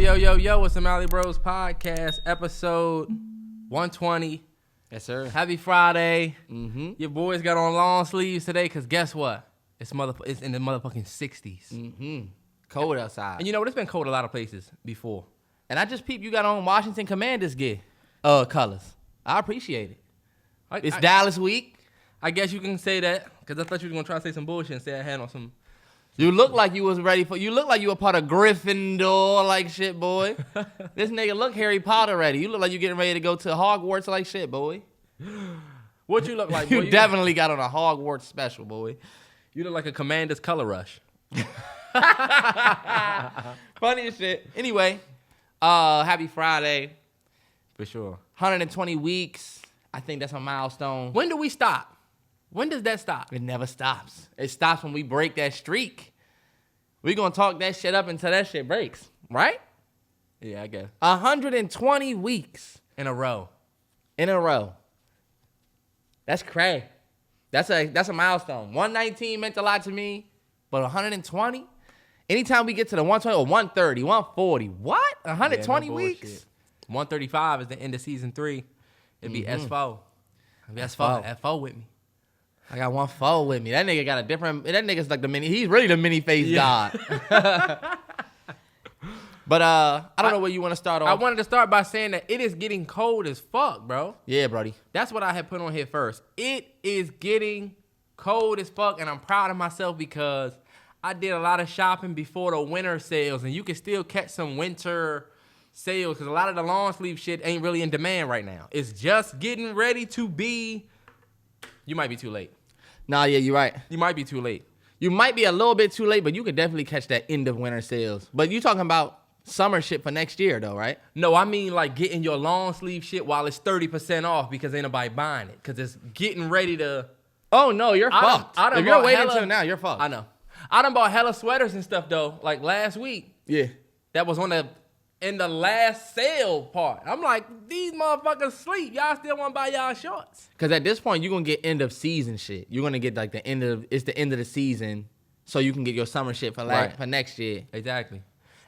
Yo, it's the MalloryBrosPodcast, episode 120. Yes, sir. Happy Friday. Mm-hmm. Your boys got on long sleeves today because guess what? It's in the motherfucking 60s. Mm-hmm. Cold outside. And you know what? It's been cold a lot of places before. And I just peeped you got on Washington Commanders gear. Colors. I appreciate it. It's Dallas week. I guess you can say that because I thought you were going to try to say some bullshit and say I had on some... You look like you was ready for... You look like you were part of Gryffindor like shit, boy. This nigga look Harry Potter ready. You look like you getting ready to go to Hogwarts like shit, boy. What you look like, boy? You definitely got on a Hogwarts special, boy. You look like a Commander's color rush. Funny as shit. Anyway, happy Friday. For sure. 120 weeks. I think that's a milestone. When do we stop? When does that stop? It never stops. It stops when we break that streak. We gonna talk that shit up until that shit breaks, right? Yeah, I guess. 120 weeks. In a row. That's crazy. That's a milestone. 119 meant a lot to me, but 120? Anytime we get to the 120 or 130, 140, what? 120 weeks? 135 is the end of season 3. It'd be S4. S4 with me. I got 1-4 with me. That nigga got a different... That nigga's like the mini... He's really the mini-face god. But I don't know where you want to start off. I wanted to start by saying that it is getting cold as fuck, bro. Yeah, brody. That's what I had put on here first. It is getting cold as fuck, and I'm proud of myself because I did a lot of shopping before the winter sales, and you can still catch some winter sales because a lot of the long sleeve shit ain't really in demand right now. It's just getting ready to be... You might be too late. Nah, yeah, you're right. You might be too late. You might be a little bit too late, but you could definitely catch that end of winter sales. But you talking about summer shit for next year, though, right? No, I mean like getting your long sleeve shit while it's 30% off because ain't nobody buying it because it's getting ready to... Oh, no, you're fucked. If you're waiting until now, you're fucked. I know. I done bought hella sweaters and stuff, though, like last week. Yeah. That was in the last sale part. I'm like, these motherfuckers sleep. Y'all still want to buy y'all shorts. Because at this point, you're going to get end of season shit. You're going to get like the end of the season so you can get your summer shit for next year. Exactly.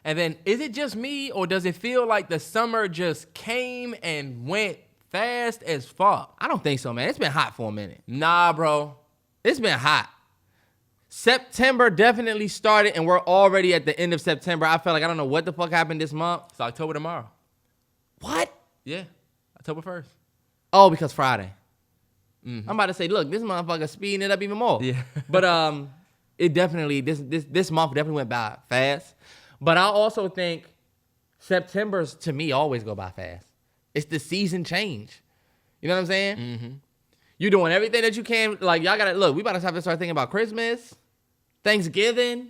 And then is it just me or does it feel like the summer just came and went fast as fuck? I don't think so, man. It's been hot for a minute. Nah, bro. It's been hot. September definitely started, and we're already at the end of September. I felt like I don't know what the fuck happened this month. It's October tomorrow. What? Yeah, October 1st. Oh, because Friday. Mm-hmm. I'm about to say, look, this motherfucker speeding it up even more. Yeah. But it definitely this month definitely went by fast. But I also think September's to me always go by fast. It's the season change. You know what I'm saying? Mm-hmm. You're doing everything that you can. Like y'all gotta look. We about to have to start thinking about Christmas, Thanksgiving,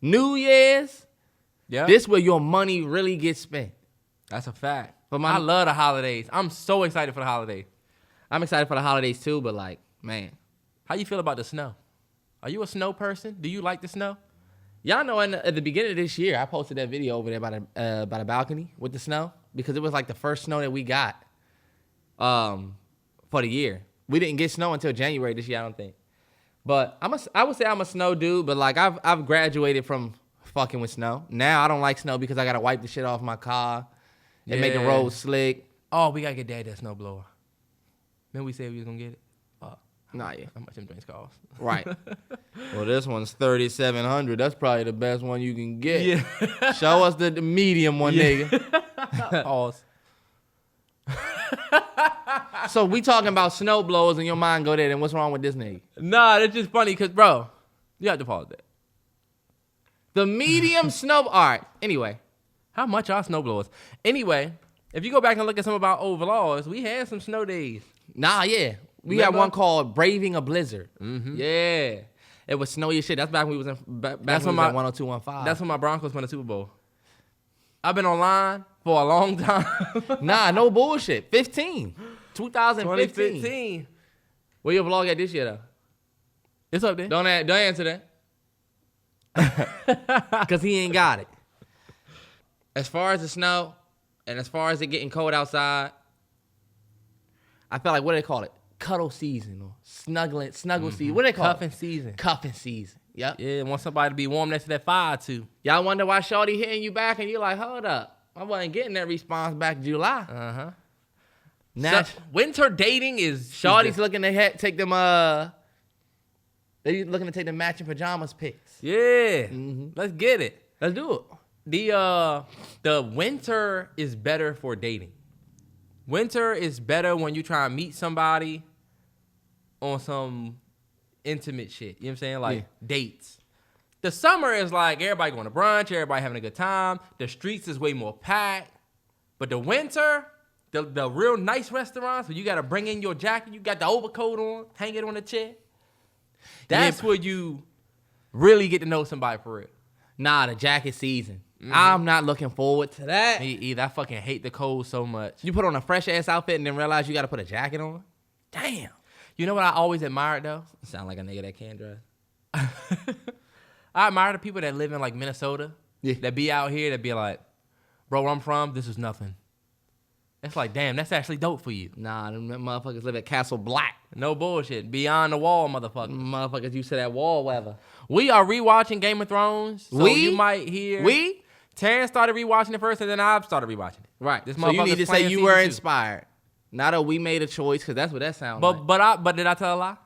New Year's. Yeah. This where your money really gets spent. That's a fact. But I love the holidays. I'm so excited for the holidays. I'm excited for the holidays too, but like, man. How you feel about the snow? Are you a snow person? Do you like the snow? Y'all know at the beginning of this year, I posted that video over there by the balcony with the snow because it was like the first snow that we got for the year. We didn't get snow until January this year, I don't think. But I would say I'm a snow dude, but like I've graduated from fucking with snow. Now I don't like snow because I gotta wipe the shit off my car and make the road slick. Oh, we gotta get Dad that snow blower. Remember we said we was gonna get it? Nah, yeah. How much them drinks cost? Right. Well, this one's $3,700. That's probably the best one you can get. Yeah. Show us the medium one, nigga. Pause. So we talking about snow blowers and your mind go there, then what's wrong with this nigga? Nah, that's just funny because, bro, you have to pause that. The medium snow... All right, anyway. How much are snow blowers? Anyway, if you go back and look at some of our old vlogs, we had some snow days. Nah, yeah. We had one called Braving a Blizzard. Mm-hmm. Yeah. It was snowy as shit. That's back when we was in back when we was at 102.15. That's when my Broncos won the Super Bowl. I've been online for a long time. Nah, no bullshit. 2015. Where your vlog at this year, though? It's up there. Don't answer that. Because he ain't got it. As far as the snow, and as far as it getting cold outside, I feel like, what do they call it? Cuddle season or snuggle season. What do they call Cuffing it? season. Cuffing season. Yep. Yeah, want somebody to be warm next to that fire too. Y'all wonder why Shorty hitting you back and you like, hold up. I wasn't getting that response back in July. Uh-huh. Now, Winter dating is... Shorty's looking to take them, they looking to take the matching pajamas pics. Yeah. Let's get it. Let's do it. The winter is better for dating. Winter is better when you try and meet somebody on some intimate shit. You know what I'm saying? Like dates. The summer is like everybody going to brunch, everybody having a good time. The streets is way more packed. But the winter, the real nice restaurants where you got to bring in your jacket, you got the overcoat on, hang it on the chair. That's where you really get to know somebody for real. Nah, the jacket season. I'm not looking forward to that. Me either. I fucking hate the cold so much. You put on a fresh ass outfit and then realize you got to put a jacket on? Damn. You know what I always admired though? Sound like a nigga that can't drive. I admire the people that live in like Minnesota. Yeah. That be out here that be like, bro, where I'm from, this is nothing. It's like, damn, that's actually dope for you. Nah, them motherfuckers live at Castle Black. No bullshit. Beyond the wall, motherfucker. Motherfuckers used to that wall weather. We are rewatching Game of Thrones. So you might hear. Terrance started rewatching it first, and then I started rewatching it. Right. This so you need to say you were inspired. Not that we made a choice, because that's what that sounds like. But did I tell a lie?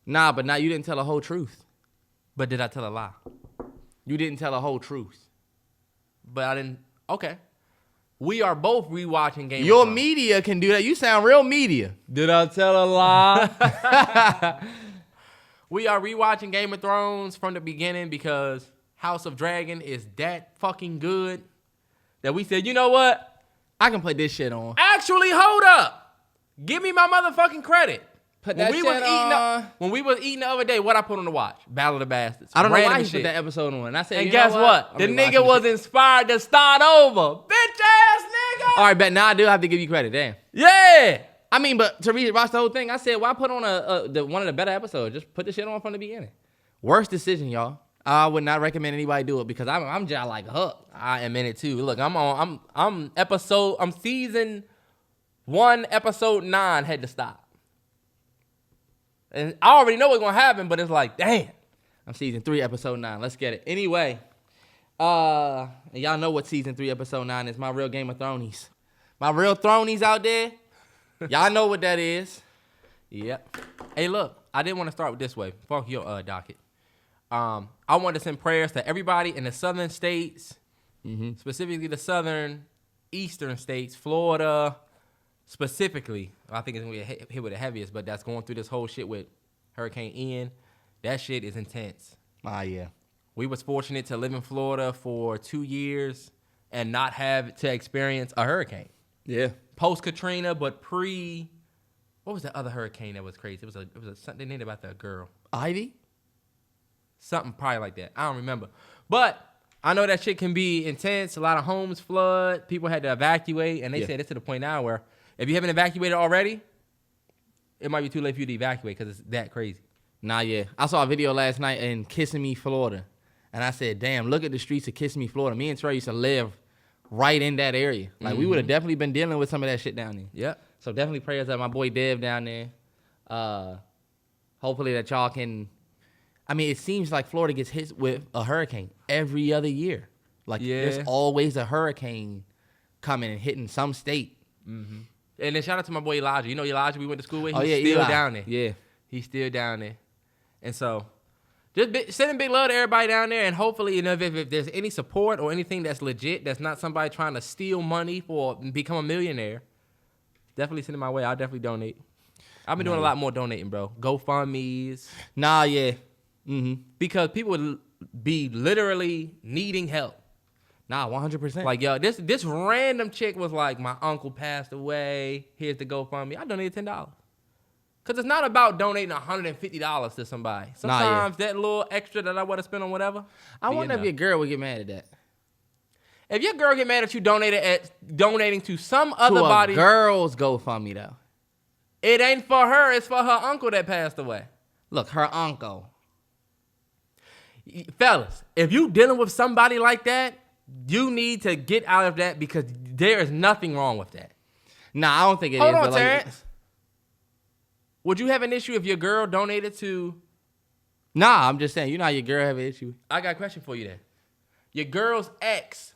Nah, but now you didn't tell the whole truth. But did I tell a lie? You didn't tell the whole truth. But I didn't. Okay. We are both rewatching Game of Thrones. Your media can do that. You sound real media. Did I tell a lie? We are rewatching Game of Thrones from the beginning because House of Dragon is that fucking good that we said, you know what? I can put this shit on. Actually, hold up. Give me my motherfucking credit. Put that shit on. When we was eating the other day, what I put on the watch? Battle of the Bastards. I don't know why he put that episode on. And I said, and guess what? The nigga was inspired to start over. Bitch ass nigga. All right, bet now I do have to give you credit. Damn. Yeah. I mean, but to rewatch the whole thing, I said, why put on one of the better episodes? Just put the shit on from the beginning. Worst decision, y'all. I would not recommend anybody do it because I'm just like hooked. I am in it too. Look, I'm season 1, episode 9 had to stop. And I already know what's gonna happen, but it's like, damn. I'm season 3, episode 9. Let's get it. Anyway, y'all know what season 3, episode 9 is. My real Game of Thrones. My real Thronies out there. Y'all know what that is. Yep. Hey, look, I didn't want to start with this way. Fuck your docket. I wanted to send prayers to everybody in the southern states, specifically the southern eastern states, Florida, specifically. I think it's going to be hit with the heaviest, but that's going through this whole shit with Hurricane Ian. That shit is intense. Yeah. We was fortunate to live in Florida for 2 years and not have to experience a hurricane. Yeah. Post-Katrina, but what was the other hurricane that was crazy? It was something named about the girl. Ivy? Something probably like that. I don't remember. But I know that shit can be intense. A lot of homes flood. People had to evacuate. And they said it's to the point now where if you haven't evacuated already, it might be too late for you to evacuate because it's that crazy. Yeah. I saw a video last night in Kissimmee, Florida. And I said, damn, look at the streets of Kissimmee, Florida. Me and Trey used to live right in that area. Like, we would have definitely been dealing with some of that shit down there. Yep. So definitely prayers that my boy Dev down there. Hopefully that y'all can... I mean, it seems like Florida gets hit with a hurricane every other year. Like, there's always a hurricane coming and hitting some state. Mm-hmm. And then shout out to my boy Elijah. You know Elijah we went to school with? He's still Eli. down there. Yeah. He's still down there. And so, just sending big love to everybody down there. And hopefully, if there's any support or anything that's legit, that's not somebody trying to steal money for become a millionaire, definitely send it my way. I'll definitely donate. I've been doing a lot more donating, bro. GoFundMe's. Yeah. Because people would be literally needing help. 100%. Like, yo, this random chick was like, my uncle passed away. Here's the GoFundMe. I donated $10. Because it's not about donating $150 to somebody. Sometimes that little extra that I want to spend on whatever. I wonder if your girl would get mad at that. If your girl get mad at you donating to some other body. Girl's GoFundMe, though. It ain't for her. It's for her uncle that passed away. Look, her uncle. Fellas, if you dealing with somebody like that, you need to get out of that because there is nothing wrong with that. I don't think it is. Hold on, Terrance. Would you have an issue if your girl donated to Nah, I'm just saying, you know how your girl have an issue. I got a question for you then. Your girl's ex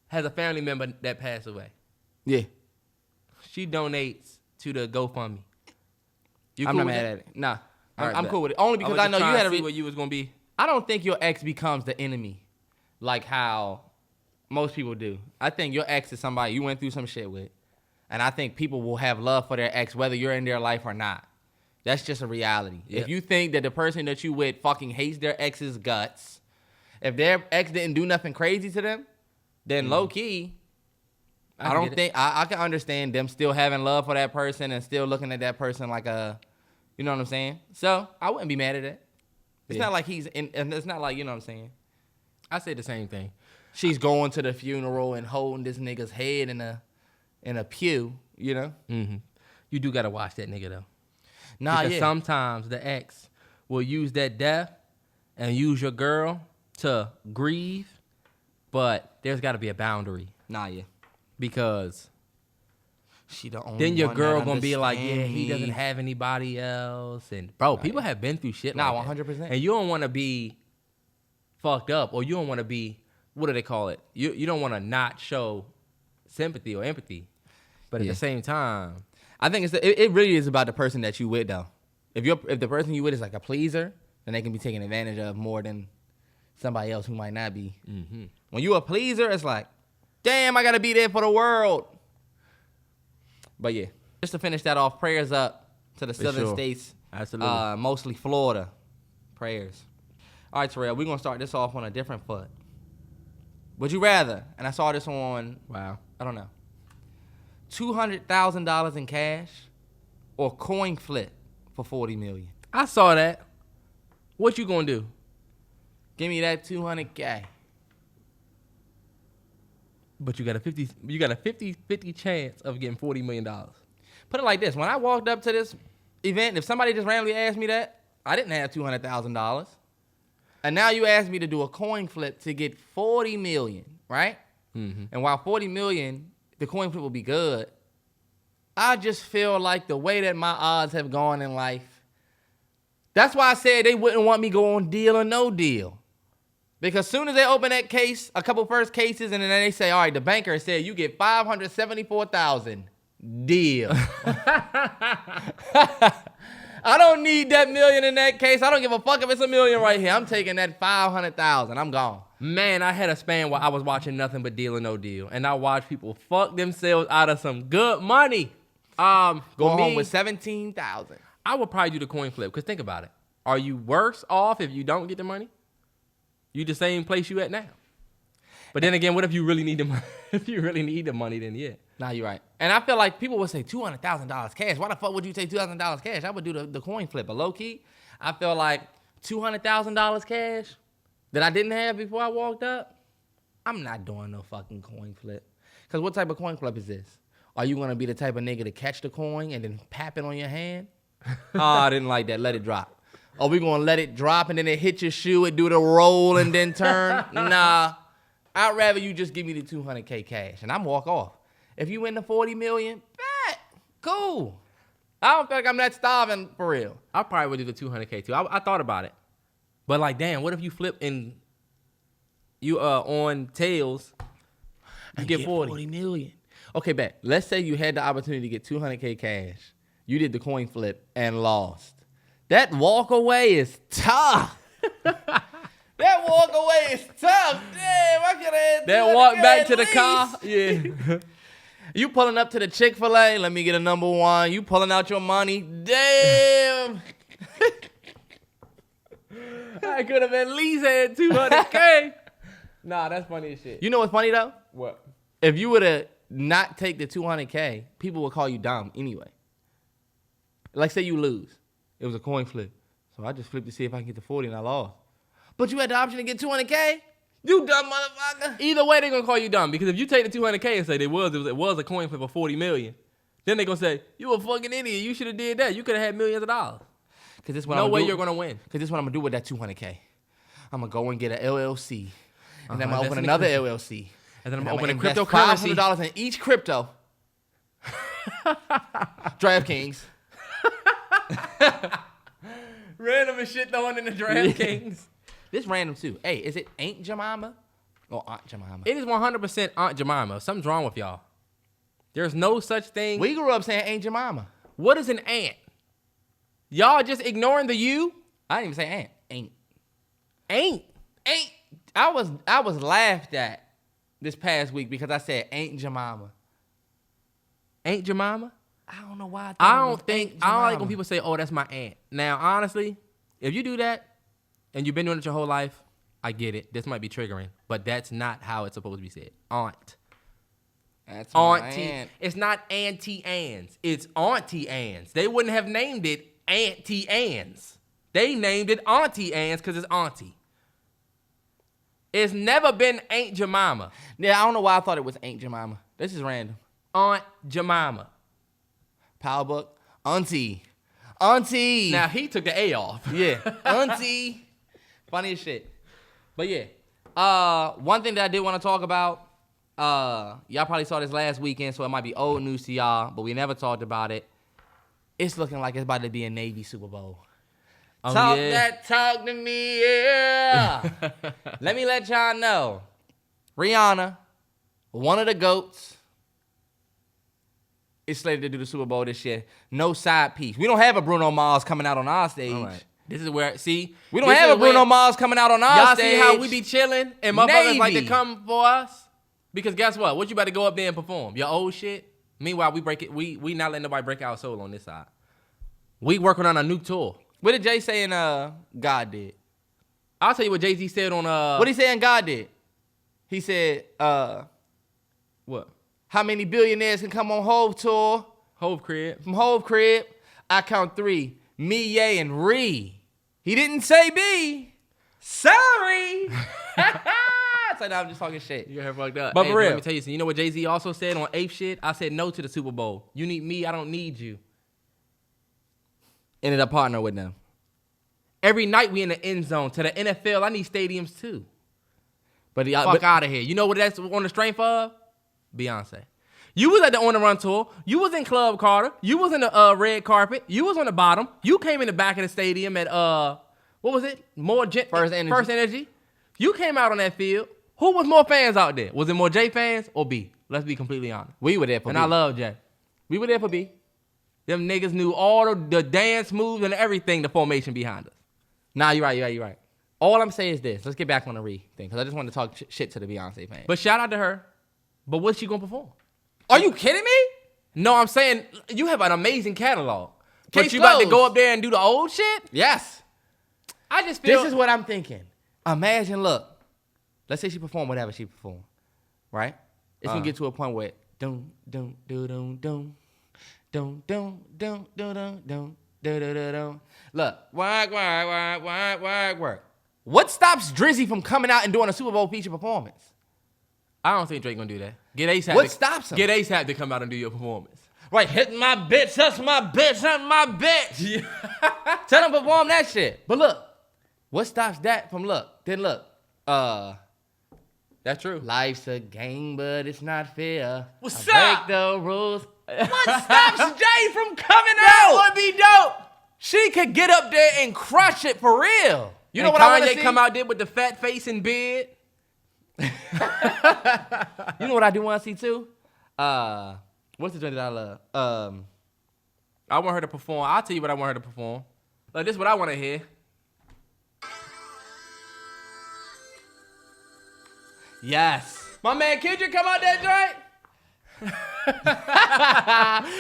has a family member that passed away. Yeah. She donates to the GoFundMe. You I'm cool not with mad that? at it. Nah. All right, I'm bet. cool with it. Only because I know you had to a see what you was gonna be. I don't think your ex becomes the enemy like how most people do. I think your ex is somebody you went through some shit with. And I think people will have love for their ex whether you're in their life or not. That's just a reality. Yep. If you think that the person that you with fucking hates their ex's guts, if their ex didn't do nothing crazy to them, then low key, I don't think I can understand them still having love for that person and still looking at that person like a, you know what I'm saying? So I wouldn't be mad at it. It's not like he's in, and it's not like, you know what I'm saying? I say the same thing. She's going to the funeral and holding this nigga's head in a pew, you know? Mm-hmm. You do gotta watch that nigga though. Nah, because yeah. sometimes the ex will use that death and use your girl to grieve, but there's got to be a boundary. Nah, yeah. Because she the only then your one girl that gonna be like, yeah, understand he me. doesn't have anybody else. And bro, people have been through shit Nah, like that. 100%. And you don't want to be fucked up, or you don't want to be, what do they call it? You don't want to not show sympathy or empathy. But at the same time, I think it really is about the person that you with though. If the person you with is like a pleaser, then they can be taken advantage of more than somebody else who might not be. Mm-hmm. When you a pleaser, it's like, damn, I gotta be there for the world. But yeah, just to finish that off, prayers up to the southern states. Absolutely. Mostly Florida. Prayers. All right, Terrell, we're gonna start this off on a different foot. Would you rather, and I saw this on, I don't know, $200,000 in cash or coin flip for $40 million? I saw that. What you gonna do? Give me that $200K. But you got a 50 chance of getting $40 million. Put it like this. When I walked up to this event, if somebody just randomly asked me that, I didn't have $200,000. And now you ask me to do a coin flip to get $40 million, right? Mm-hmm. And while $40 million, the coin flip will be good, I just feel like the way that my odds have gone in life, that's why I said they wouldn't want me go on Deal or No Deal. Because soon as they open that case, a couple first cases, and then they say, all right, the banker said you get $574,000. Deal. I don't need that million in that case. I don't give a fuck if it's $1 million right here. I'm taking that $500,000. I'm gone. Man, I had a span where I was watching nothing but Deal or No Deal, and I watched people fuck themselves out of some good money. Go home with $17,000. I would probably do the coin flip, because think about it. Are you worse off if you don't get the money? You the same place you at now. But then again, what if you really need the money? If you really need the money, then yeah. Nah, you're right. And I feel like people would say $200,000 cash. Why the fuck would you take $2,000 cash? I would do the coin flip. But low key, I feel like $200,000 cash that I didn't have before I walked up, I'm not doing no fucking coin flip. Because what type of coin flip is this? Are you going to be the type of nigga to catch the coin and then pap it on your hand? Oh, I didn't like that. Let it drop. Are we going to let it drop and then it hit your shoe and do the roll and then turn? Nah. I'd rather you just give me the $200K cash and I'm walk off. If you win the $40 million, bet. Cool. I don't feel like I'm that starving for real. I probably would do the $200K too. I thought about it. But like, damn, what if you flip and you on tails and get $40 million? Okay, bet. Let's say you had the opportunity to get $200K cash. You did the coin flip and lost. That walk away is tough. That walk away is tough. Damn, I could have had that walk back to the car. Yeah. You pulling up to the Chick-fil-A, let me get a number one. You pulling out your money. Damn. I could have at least had $200K. Nah, that's funny as shit. You know what's funny though? What? If you would have not take the $200K, people would call you dumb anyway. Like say you lose. It was a coin flip. So I just flipped to see if I can get the 40 and I lost. But you had the option to get $200K? You dumb motherfucker. Either way, they're going to call you dumb. Because if you take the $200K and say it was a coin flip of $40 million, then they're going to say, you a fucking idiot. You should have did that. You could have had millions of dollars. No way you're going to win. Because this is what I'm going to do with that $200K. I'm going to go and get an LLC. And then I'm going to open another LLC. And then I'm going to open a cryptocurrency. $500 in each crypto. DraftKings. Random as shit throwing in the DraftKings. This random too. Hey, is it Aint Jemima or Aunt Jemima? It is 100% Aunt Jemima. Something's wrong with y'all. There's no such thing. We grew up saying Aint Jemima. What is an aunt? Y'all just ignoring the U? I didn't even say Aunt. Aint. Ain't. Ain't. I was laughed at this past week because I said Aint Jemima. Aunt Jemima? I don't know why. I don't like when people say, "Oh, that's my aunt." Now, honestly, if you do that and you've been doing it your whole life, I get it. This might be triggering, but that's not how it's supposed to be said. Aunt. That's my Auntie. aunt. It's not Auntie Anne's. It's Auntie Anne's. They wouldn't have named it Auntie Anne's. They named it Auntie Anne's because it's auntie. It's never been Aunt Jemima. Yeah, I don't know why I thought it was Aint Jemima. This is random. Aunt Jemima. Power book. Auntie. Auntie. Now, he took the A off. Yeah. Auntie. Funny as shit. But yeah. One thing that I did want to talk about, y'all probably saw this last weekend, so it might be old news to y'all, but we never talked about it. It's looking like it's about to be a Navy Super Bowl. Oh, Talk yeah. that talk to me, yeah. Let me let y'all know. Rihanna, one of the GOATs, is slated to do the Super Bowl this year. No side piece. We don't have a Bruno Mars coming out on our stage. All right. This is where, see. We don't have a Bruno Mars coming out on our stage. Y'all see how we be chilling and motherfuckers like to Navy. come for us? Because guess what? What you about to go up there and perform? Your old shit? Meanwhile, we break it. We not letting nobody break our soul on this side. We working on a new tour. What did Jay say in God Did? I'll tell you what Jay-Z said on What he say in God Did? He said, what? how many billionaires can come on Hove tour? Hove crib. From Hove crib, I count 3. Me, Ye, and Ree. He didn't say B. Sorry. So now I'm just talking shit. You got her fucked up. But for real. Let me tell you something. You know what Jay-Z also said on Ape shit? I said no to the Super Bowl. You need me, I don't need you. Ended up partnering with them. Every night we in the end zone. To the NFL, I need stadiums too. But Fuck out of here. You know what that's on the strength of? Beyonce. You was at the On the Run tour. You was in Club Carter. You was in the red carpet. You was on the bottom. You came in the back of the stadium at what was it? First Energy. First Energy. You came out on that field. Who was more fans out there? Was it more J fans or B? Let's be completely honest. We were there for and B. I love J. We were there for B. Them niggas knew all the dance moves and everything, the formation behind us. Nah, you're right. All I'm saying is this. Let's get back on the Ree thing, because I just want to talk shit to the Beyonce fans. But shout out to her. But what's she going to perform? Are you kidding me? No, I'm saying you have an amazing catalog. But Case you about to closed. go up there and do the old shit? Yes. I just feel... This is what I'm thinking. Imagine, look. Let's say she perform whatever she perform, right? It's going to get to a point where dum dum dum dum dum dum dum dum dum dum dum. Look, work. What stops Drizzy from coming out and doing a Super Bowl feature performance? I don't think Drake gonna do that. Get ASAP. What stops him? Get ASAP to come out and do your performance. Right, hitting my bitch, that's my bitch, that's my bitch. Tell him to perform that shit. But look, what stops that from That's true. life's a game, but it's not fair. What's I up? break the rules. What stops Jay from coming That out? would be dope. She could get up there and crush it for real. You know And what I want to Kanye see? come out there with the fat face and beard. You know what I do want to see too? What's the joint that I love? I want her to perform. I'll tell you what I want her to perform. Like, this is what I want to hear. Yes. My man Kendrick come out that joint.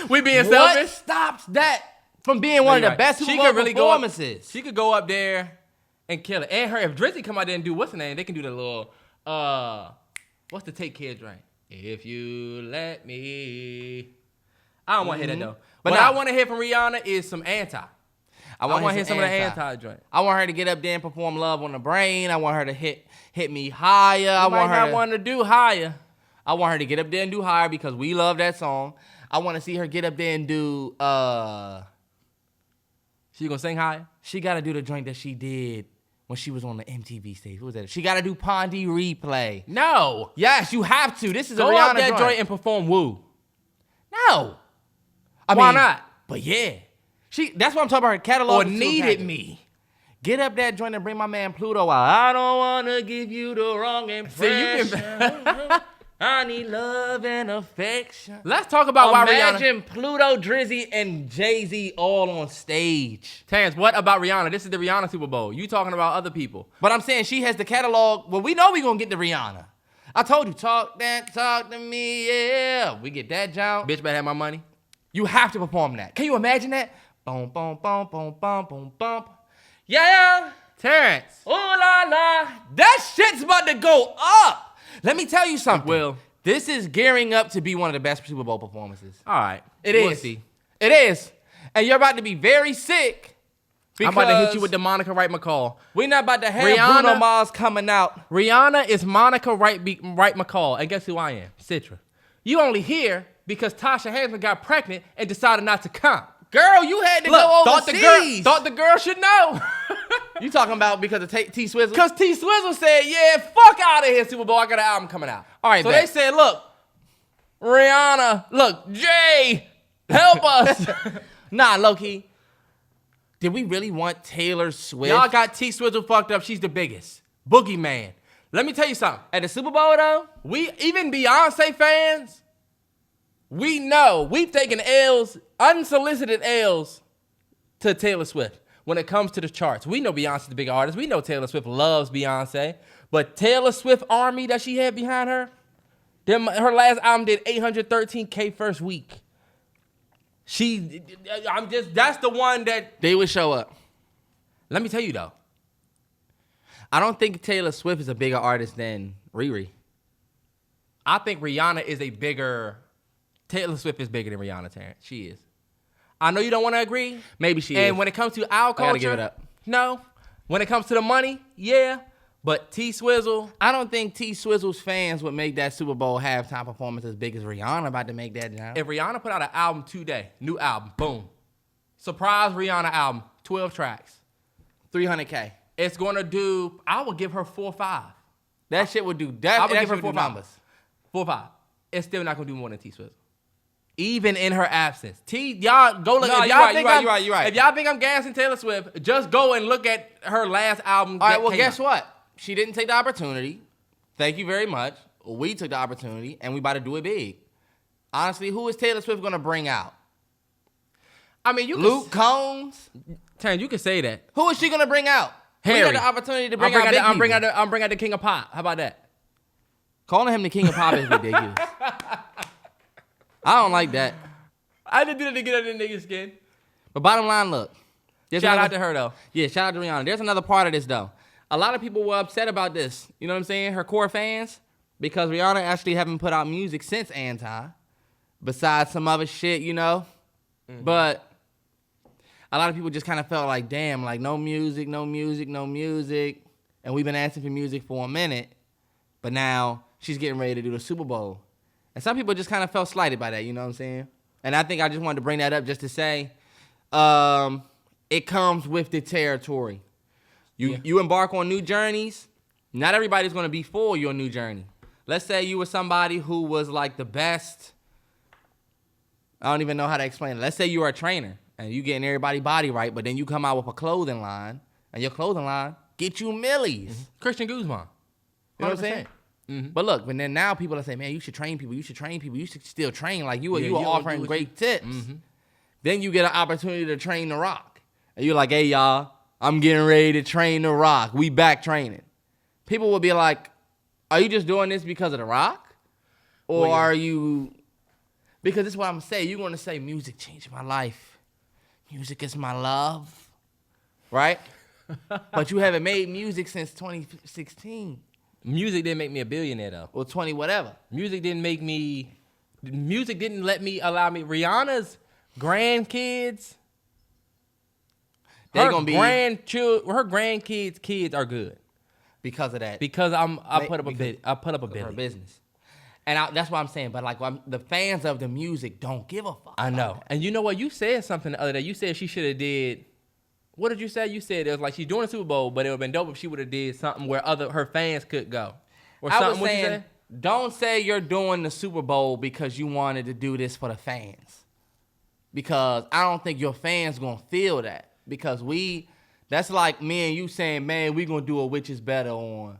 We being What selfish. stops that from being one of the Right. best Super She Bowl could really go up- performances? She could go up there and kill it. And her, if Drizzy come out there and do what's the name, they can do the little what's the Take Care drink? If you let me. I don't want to hear that though. But What nah. I want to hear from Rihanna is some anti. I want to hear some of the anti joint. I want her to get up there and perform "Love on the Brain." I want her to hit me higher. I I want her. want to do higher. I want her to get up there and do higher because we love that song. I want to see her get up there and do. She gonna sing higher? She got to do the joint that she did when she was on the MTV stage. What was that? She got to do Pondy Replay. No. Yes, you have to. This is Go a Rihanna up that joint and perform Woo. No. Why not? But yeah. That's what I'm talking about. Her catalog. Or is still Needed packed. Me. Get up that joint and bring my man Pluto out. I don't want to give you the wrong impression. I need love and affection. Let's talk about why Rihanna. Imagine Pluto, Drizzy, and Jay-Z all on stage. Terrance, what about Rihanna? This is the Rihanna Super Bowl. You talking about other people. But I'm saying she has the catalog. Well, we know we going to get the Rihanna. I told you, talk to me, yeah. We get that job. Bitch better have my money. You have to perform that. Can you imagine that? Boom, boom, boom, boom, boom, boom, boom. Yeah. Terrance. Ooh la la. That shit's about to go up. Let me tell you something. Will. This is gearing up to be one of the best Super Bowl performances. All right. We'll see. It is. And you're about to be very sick. I'm about to hit you with the Monica Wright McCall. We're not about to have Bruno Mars coming out. Rihanna is Monica Wright McCall. And guess who I am? Citra. You only here because Tasha Hanson got pregnant and decided not to come. Girl, you had to go overseas. Thought the girl should know. You talking about because of T Swizzle? Because T Swizzle said, yeah, fuck out of here, Super Bowl. I got an album coming out. All right, so they said, look, Rihanna, look, Jay, help us. Nah, low-key. Did we really want Taylor Swift? Y'all got T Swizzle fucked up. She's the biggest. Boogeyman. Let me tell you something. At the Super Bowl, though? We, even Beyonce fans, we know we've taken L's, unsolicited L's, to Taylor Swift when it comes to the charts. We know Beyonce's the big artist. We know Taylor Swift loves Beyonce. But Taylor Swift army that she had behind her, her last album did 813K first week. That's the one that... They would show up. Let me tell you, though. I don't think Taylor Swift is a bigger artist than Riri. I think Rihanna is a bigger... Taylor Swift is bigger than Rihanna, Terrance. She is. I know you don't want to agree. Maybe she is. And when it comes to our culture... I gotta give it up. No. When it comes to the money, yeah. But T Swizzle... I don't think T Swizzle's fans would make that Super Bowl halftime performance as big as Rihanna about to make that now. If Rihanna put out an album today, new album, boom. Surprise Rihanna album, 12 tracks. 300K. It's going to do... I would give her 4 or 5. That shit would do... That, I would give her 4 4 or 5. 4 or 5. It's still not going to do more than T Swizzle. Even in her absence. Y'all go look. No, if you're right. If y'all think I'm gassing Taylor Swift, just go and look at her last album. All right, well, guess what? She didn't take the opportunity. Thank you very much. We took the opportunity, and we about to do it big. Honestly, who is Taylor Swift going to bring out? I mean, Luke Combs? Terrance, you can say that. Who is she going to bring out? Harry. We got the opportunity to bring out big people. I'm bringing out the King of Pop. How about that? Calling him the King of Pop is ridiculous. I don't like that. I just did it to get under the nigga's skin. But bottom line, look. Shout out to her, though. Yeah, shout out to Rihanna. There's another part of this, though. A lot of people were upset about this. You know what I'm saying? Her core fans. Because Rihanna actually haven't put out music since Anti. Besides some other shit, you know? Mm-hmm. But a lot of people just kind of felt like, damn, like no music. And we've been asking for music for a minute. But now she's getting ready to do the Super Bowl. And some people just kind of felt slighted by that, you know what I'm saying? And I think I just wanted to bring that up just to say it comes with the territory. You embark on new journeys. Not everybody's going to be for your new journey. Let's say you were somebody who was like the best. I don't even know how to explain it. Let's say you were a trainer and you getting everybody body right, but then you come out with a clothing line and your clothing line get you millies. Mm-hmm. Christian Guzman. You know what I'm saying? Mm-hmm. But look, then now people are saying, man, you should train people. You should still train. Like you are offering great tips. Mm-hmm. Then you get an opportunity to train The Rock. And you're like, hey, y'all, I'm getting ready to train The Rock. We back training. People will be like, are you just doing this because of The Rock? Or are you... Because this is what I'm going to say. You're going to say, music changed my life. Music is my love. Right? But you haven't made music since 2016. Music didn't make me a billionaire, though. Or 20 whatever. Music didn't allow me... Rihanna's grandkids... Her grandkids' kids are good. Because of that. Because I put up a bit. Her business. And that's what I'm saying. But like the fans of the music don't give a fuck. I know. And you know what? You said something the other day. You said she should have did... What did you say? You said it was like she's doing a Super Bowl, but it would have been dope if she would have did something where her fans could go. Or something. I was saying, don't say you're doing the Super Bowl because you wanted to do this for the fans. Because I don't think your fans going to feel that. Because we That's like me and you saying, man, we gonna do a Which Is Better on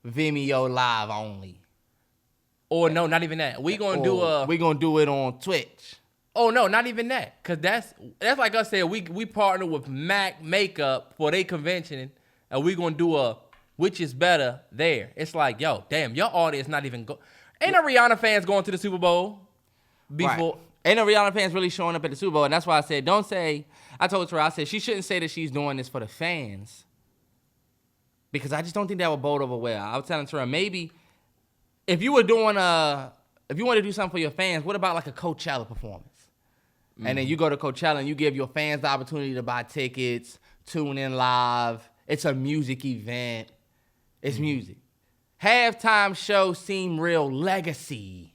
Vimeo Live only. Or no, not even that. We gonna do it on Twitch. Oh no, not even that. Cause that's like us saying we partner with Mac Makeup for their convention, and we gonna do a Which Is Better there. It's like, yo, damn, your audience not even Ain't no Rihanna fans going to the Super Bowl before. Right. Ain't no Rihanna fans really showing up at the Super Bowl, and that's why I said, I told Terrell, I said she shouldn't say that she's doing this for the fans, because I just don't think that would bode over well. I was telling Terrell, maybe if you want to do something for your fans, what about like a Coachella performance? Mm-hmm. And then you go to Coachella and you give your fans the opportunity to buy tickets, tune in live. It's a music event. It's music. Halftime show seem real legacy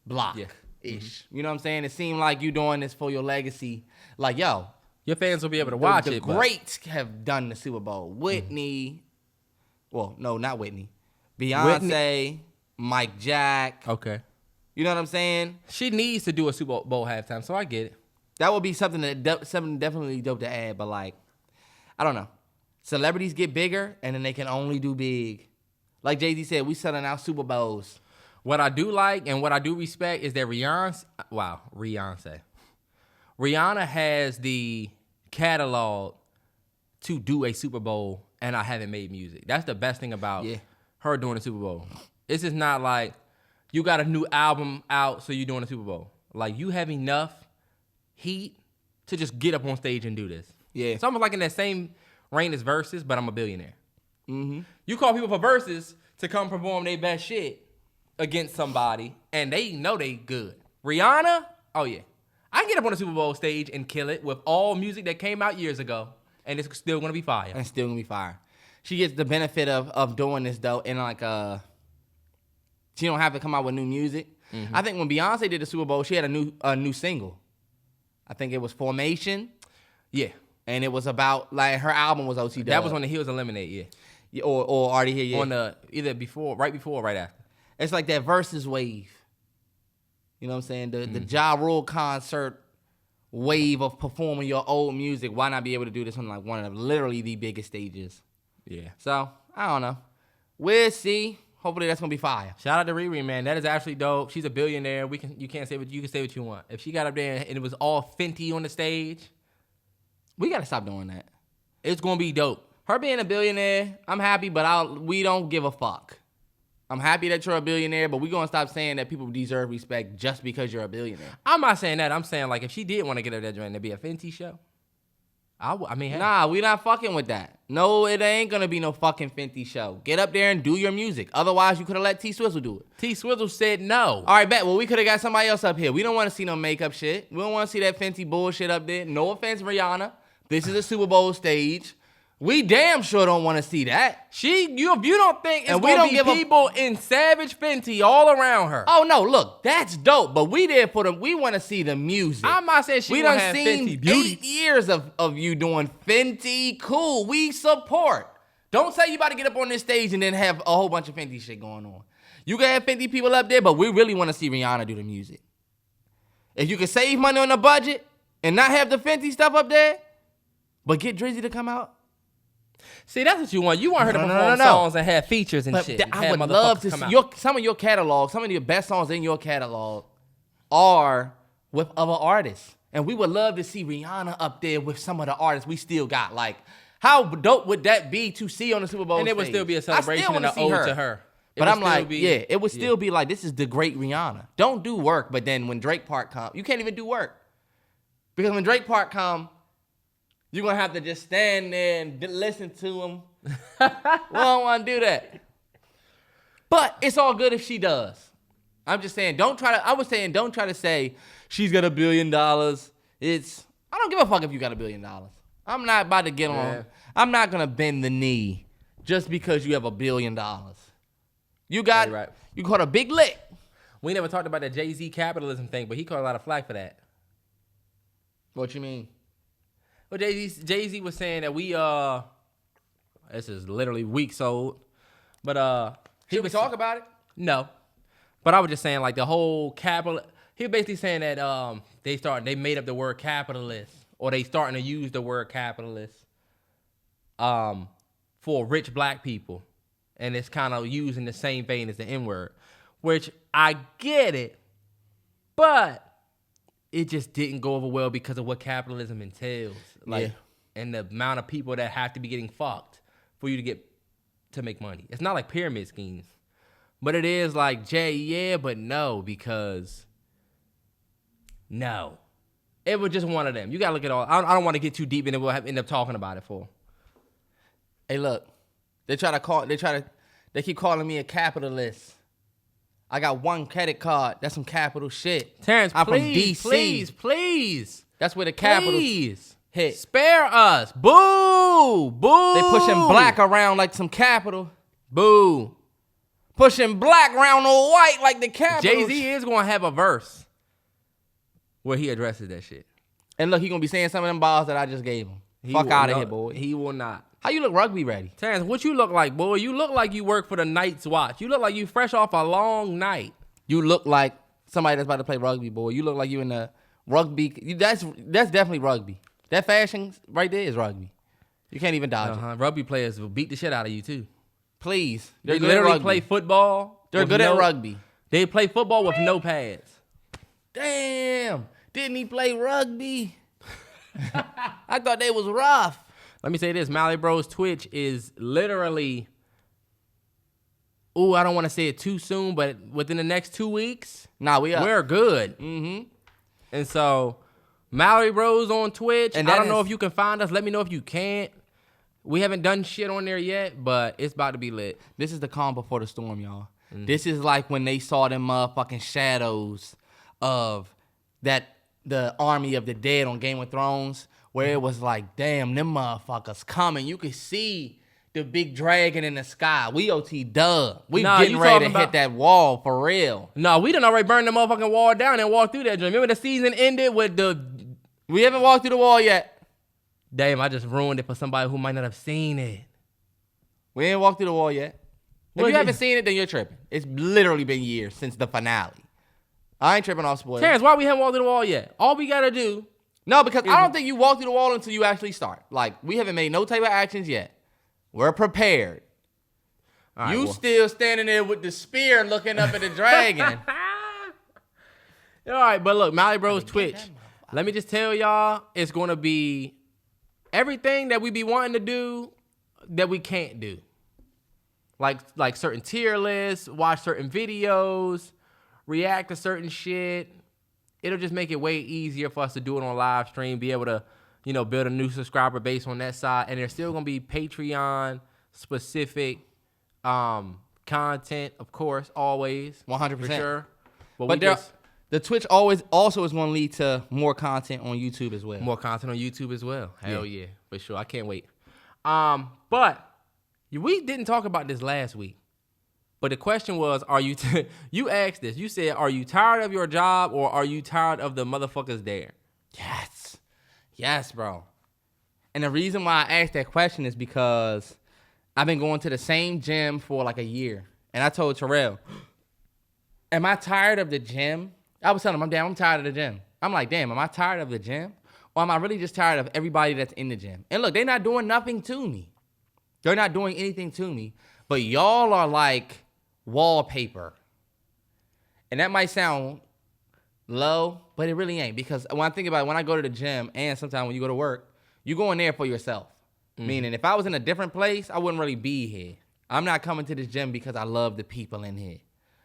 block-ish. Mm-hmm. You know what I'm saying? It seemed like you doing this for your legacy. Like, yo. Your fans will be able to watch it. The greats have done the Super Bowl. Whitney. Well, no, not Whitney. Beyonce, Mike Jack. Okay. You know what I'm saying? She needs to do a Super Bowl halftime, so I get it. That would be something definitely dope to add, but like, I don't know. Celebrities get bigger, and then they can only do big. Like Jay-Z said, we selling out Super Bowls. What I do like and what I do respect is that Rihanna has the catalog to do a Super Bowl, and I haven't made music. That's the best thing about her doing the Super Bowl. It's just not like you got a new album out, so you're doing a Super Bowl. Like, you have enough heat to just get up on stage and do this. Yeah. It's almost like in that same reign as Versus, but I'm a billionaire. Mm-hmm. You call people for Versus to come perform their best shit against somebody, and they know they good. Rihanna, oh yeah. I can get up on the Super Bowl stage and kill it with all music that came out years ago, and it's still gonna be fire. And still gonna be fire. She gets the benefit of doing this though, and like she don't have to come out with new music. Mm-hmm. I think when Beyonce did the Super Bowl, she had a new single. I think it was Formation. Yeah. And it was about, like, her album was OT Dub. That was on the heels of Lemonade, yeah. Or already here, yeah. On the right before or right after. It's like that Versus wave. You know what I'm saying? The Ja Rule concert wave of performing your old music. Why not be able to do this on like one of literally the biggest stages? Yeah. So, I don't know. We'll see. Hopefully that's gonna be fire. Shout out to Riri, man. That is actually dope. She's a billionaire. You can say what you want. If she got up there and it was all Fenty on the stage, we gotta stop doing that. It's gonna be dope. Her being a billionaire, I'm happy, but we don't give a fuck. I'm happy that you're a billionaire, but we're gonna stop saying that people deserve respect just because you're a billionaire. I'm not saying that. I'm saying, like, if she did want to get up that joint, it'd be a Fenty show. Hey. Nah, we not fucking with that. No, it ain't gonna be no fucking Fenty show. Get up there and do your music. Otherwise, you could have let T Swizzle do it. T Swizzle said no. All right, bet. Well, we could have got somebody else up here. We don't want to see no makeup shit. We don't want to see that Fenty bullshit up there. No offense, Rihanna. This is a Super Bowl stage. We damn sure don't want to see that. If you don't think it's going to be people in Savage Fenty all around her. Oh, no, look, that's dope, but we there for we want to see the music. I'm not saying she done have Fenty beauty. 8 years of you doing Fenty. Cool, we support. Don't say you about to get up on this stage and then have a whole bunch of Fenty shit going on. You can have Fenty people up there, but we really want to see Rihanna do the music. If you can save money on the budget and not have the Fenty stuff up there, but get Drizzy to come out. See, that's what you want. You want her to perform songs and have features and shit. I would love to see some of your catalog, some of your best songs in your catalog are with other artists. And we would love to see Rihanna up there with some of the artists we still got. Like, how dope would that be to see on the Super Bowl And it would stage? still be a celebration and an ode to her. But I'm like, it would still be like, this is the great Rihanna. Don't do work, but then when Drake Part come, you can't even do work. Because when Drake Part come, you're going to have to just stand there and listen to him. We don't want to do that. But it's all good if she does. I'm just saying, don't try to say she's got $1 billion. I don't give a fuck if you got $1 billion. I'm not about to get on. I'm not going to bend the knee just because you have $1 billion. You got a big lick. We never talked about that Jay-Z capitalism thing, but he caught a lot of flack for that. What you mean? Well, Jay-Z was saying that this is literally weeks old, but Should we talk about it? No, but I was just saying, like, the whole capital. He was basically saying that they made up the word capitalist, or they starting to use the word capitalist for rich black people. And it's kind of used in the same vein as the N-word, which I get it, but it just didn't go over well because of what capitalism entails. Like, and the amount of people that have to be getting fucked for you to make money. It's not like pyramid schemes, but it is like, Jay, yeah, but no, because no. It was just one of them. You got to look at all. I don't want to get too deep and then we'll end up talking about it for. Hey, look. They keep calling me a capitalist. I got one credit card. That's some capital shit. Terrance, I'm please, from DC. please. That's where the capitals hit. Spare us. Boo. Boo. They pushing black around like some capital. Boo. Pushing black around on white like the capital. Jay-Z is going to have a verse where he addresses that shit. And look, he going to be saying some of them balls that I just gave him. Fuck out of here, boy. He will not. How you look rugby ready? Terrance, what you look like, boy? You look like you work for the Night's Watch. You look like you fresh off a long night. You look like somebody that's about to play rugby, boy. You look like you in the rugby. That's definitely rugby. That fashion right there is rugby. You can't even dodge it. Rugby players will beat the shit out of you, too. Please. They literally play football. They're good at rugby. They play football with no pads. Damn. Didn't he play rugby? I thought they was rough. Let me say this. MalloryBros Twitch is literally, I don't want to say it too soon, but within the next 2 weeks, we're good. Mm-hmm. And so, MalloryBros on Twitch. And I don't know if you can find us. Let me know if you can't. We haven't done shit on there yet, but it's about to be lit. This is the calm before the storm, y'all. Mm. This is like when they saw them motherfucking shadows of the army of the dead on Game of Thrones, where it was like, damn, them motherfuckers coming. You could see the big dragon in the sky. We OT dub. We getting ready to hit that wall for real. No, we done already burned the motherfucking wall down and walked through that joint. Remember the season ended with We haven't walked through the wall yet. Damn, I just ruined it for somebody who might not have seen it. We ain't walked through the wall yet. If you haven't seen it, then you're tripping. It's literally been years since the finale. I ain't tripping off spoilers. Terrance, why we haven't walked through the wall yet? All we gotta do... No, because I don't think you walk through the wall until you actually start. Like, we haven't made no type of actions yet. We're prepared. Right, still standing there with the spear looking up at the dragon. All right, but look, MalloryBros Twitch. Let me just tell y'all, it's going to be everything that we be wanting to do that we can't do. Like certain tier lists, watch certain videos, react to certain shit. It'll just make it way easier for us to do it on live stream, be able to, build a new subscriber base on that side. And there's still going to be Patreon specific content, of course, always. 100%. For sure. But the Twitch also is going to lead to more content on YouTube as well. More content on YouTube as well. Hell yeah, for sure. I can't wait. But we didn't talk about this last week. But the question was, are you, you asked this. You said, are you tired of your job or are you tired of the motherfuckers there? Yes. Yes, bro. And the reason why I asked that question is because I've been going to the same gym for like a year. And I told Terrell, am I tired of the gym? I was telling him, I'm tired of the gym. I'm like, damn, am I tired of the gym? Or am I really just tired of everybody that's in the gym? And look, they're not doing nothing to me. They're not doing anything to me. But y'all are like wallpaper. And that might sound low, but it really ain't. Because when I think about it, when I go to the gym and sometimes when you go to work, you go in there for yourself. Meaning if I was in a different place, I wouldn't really be here. I'm not coming to this gym because I love the people in here.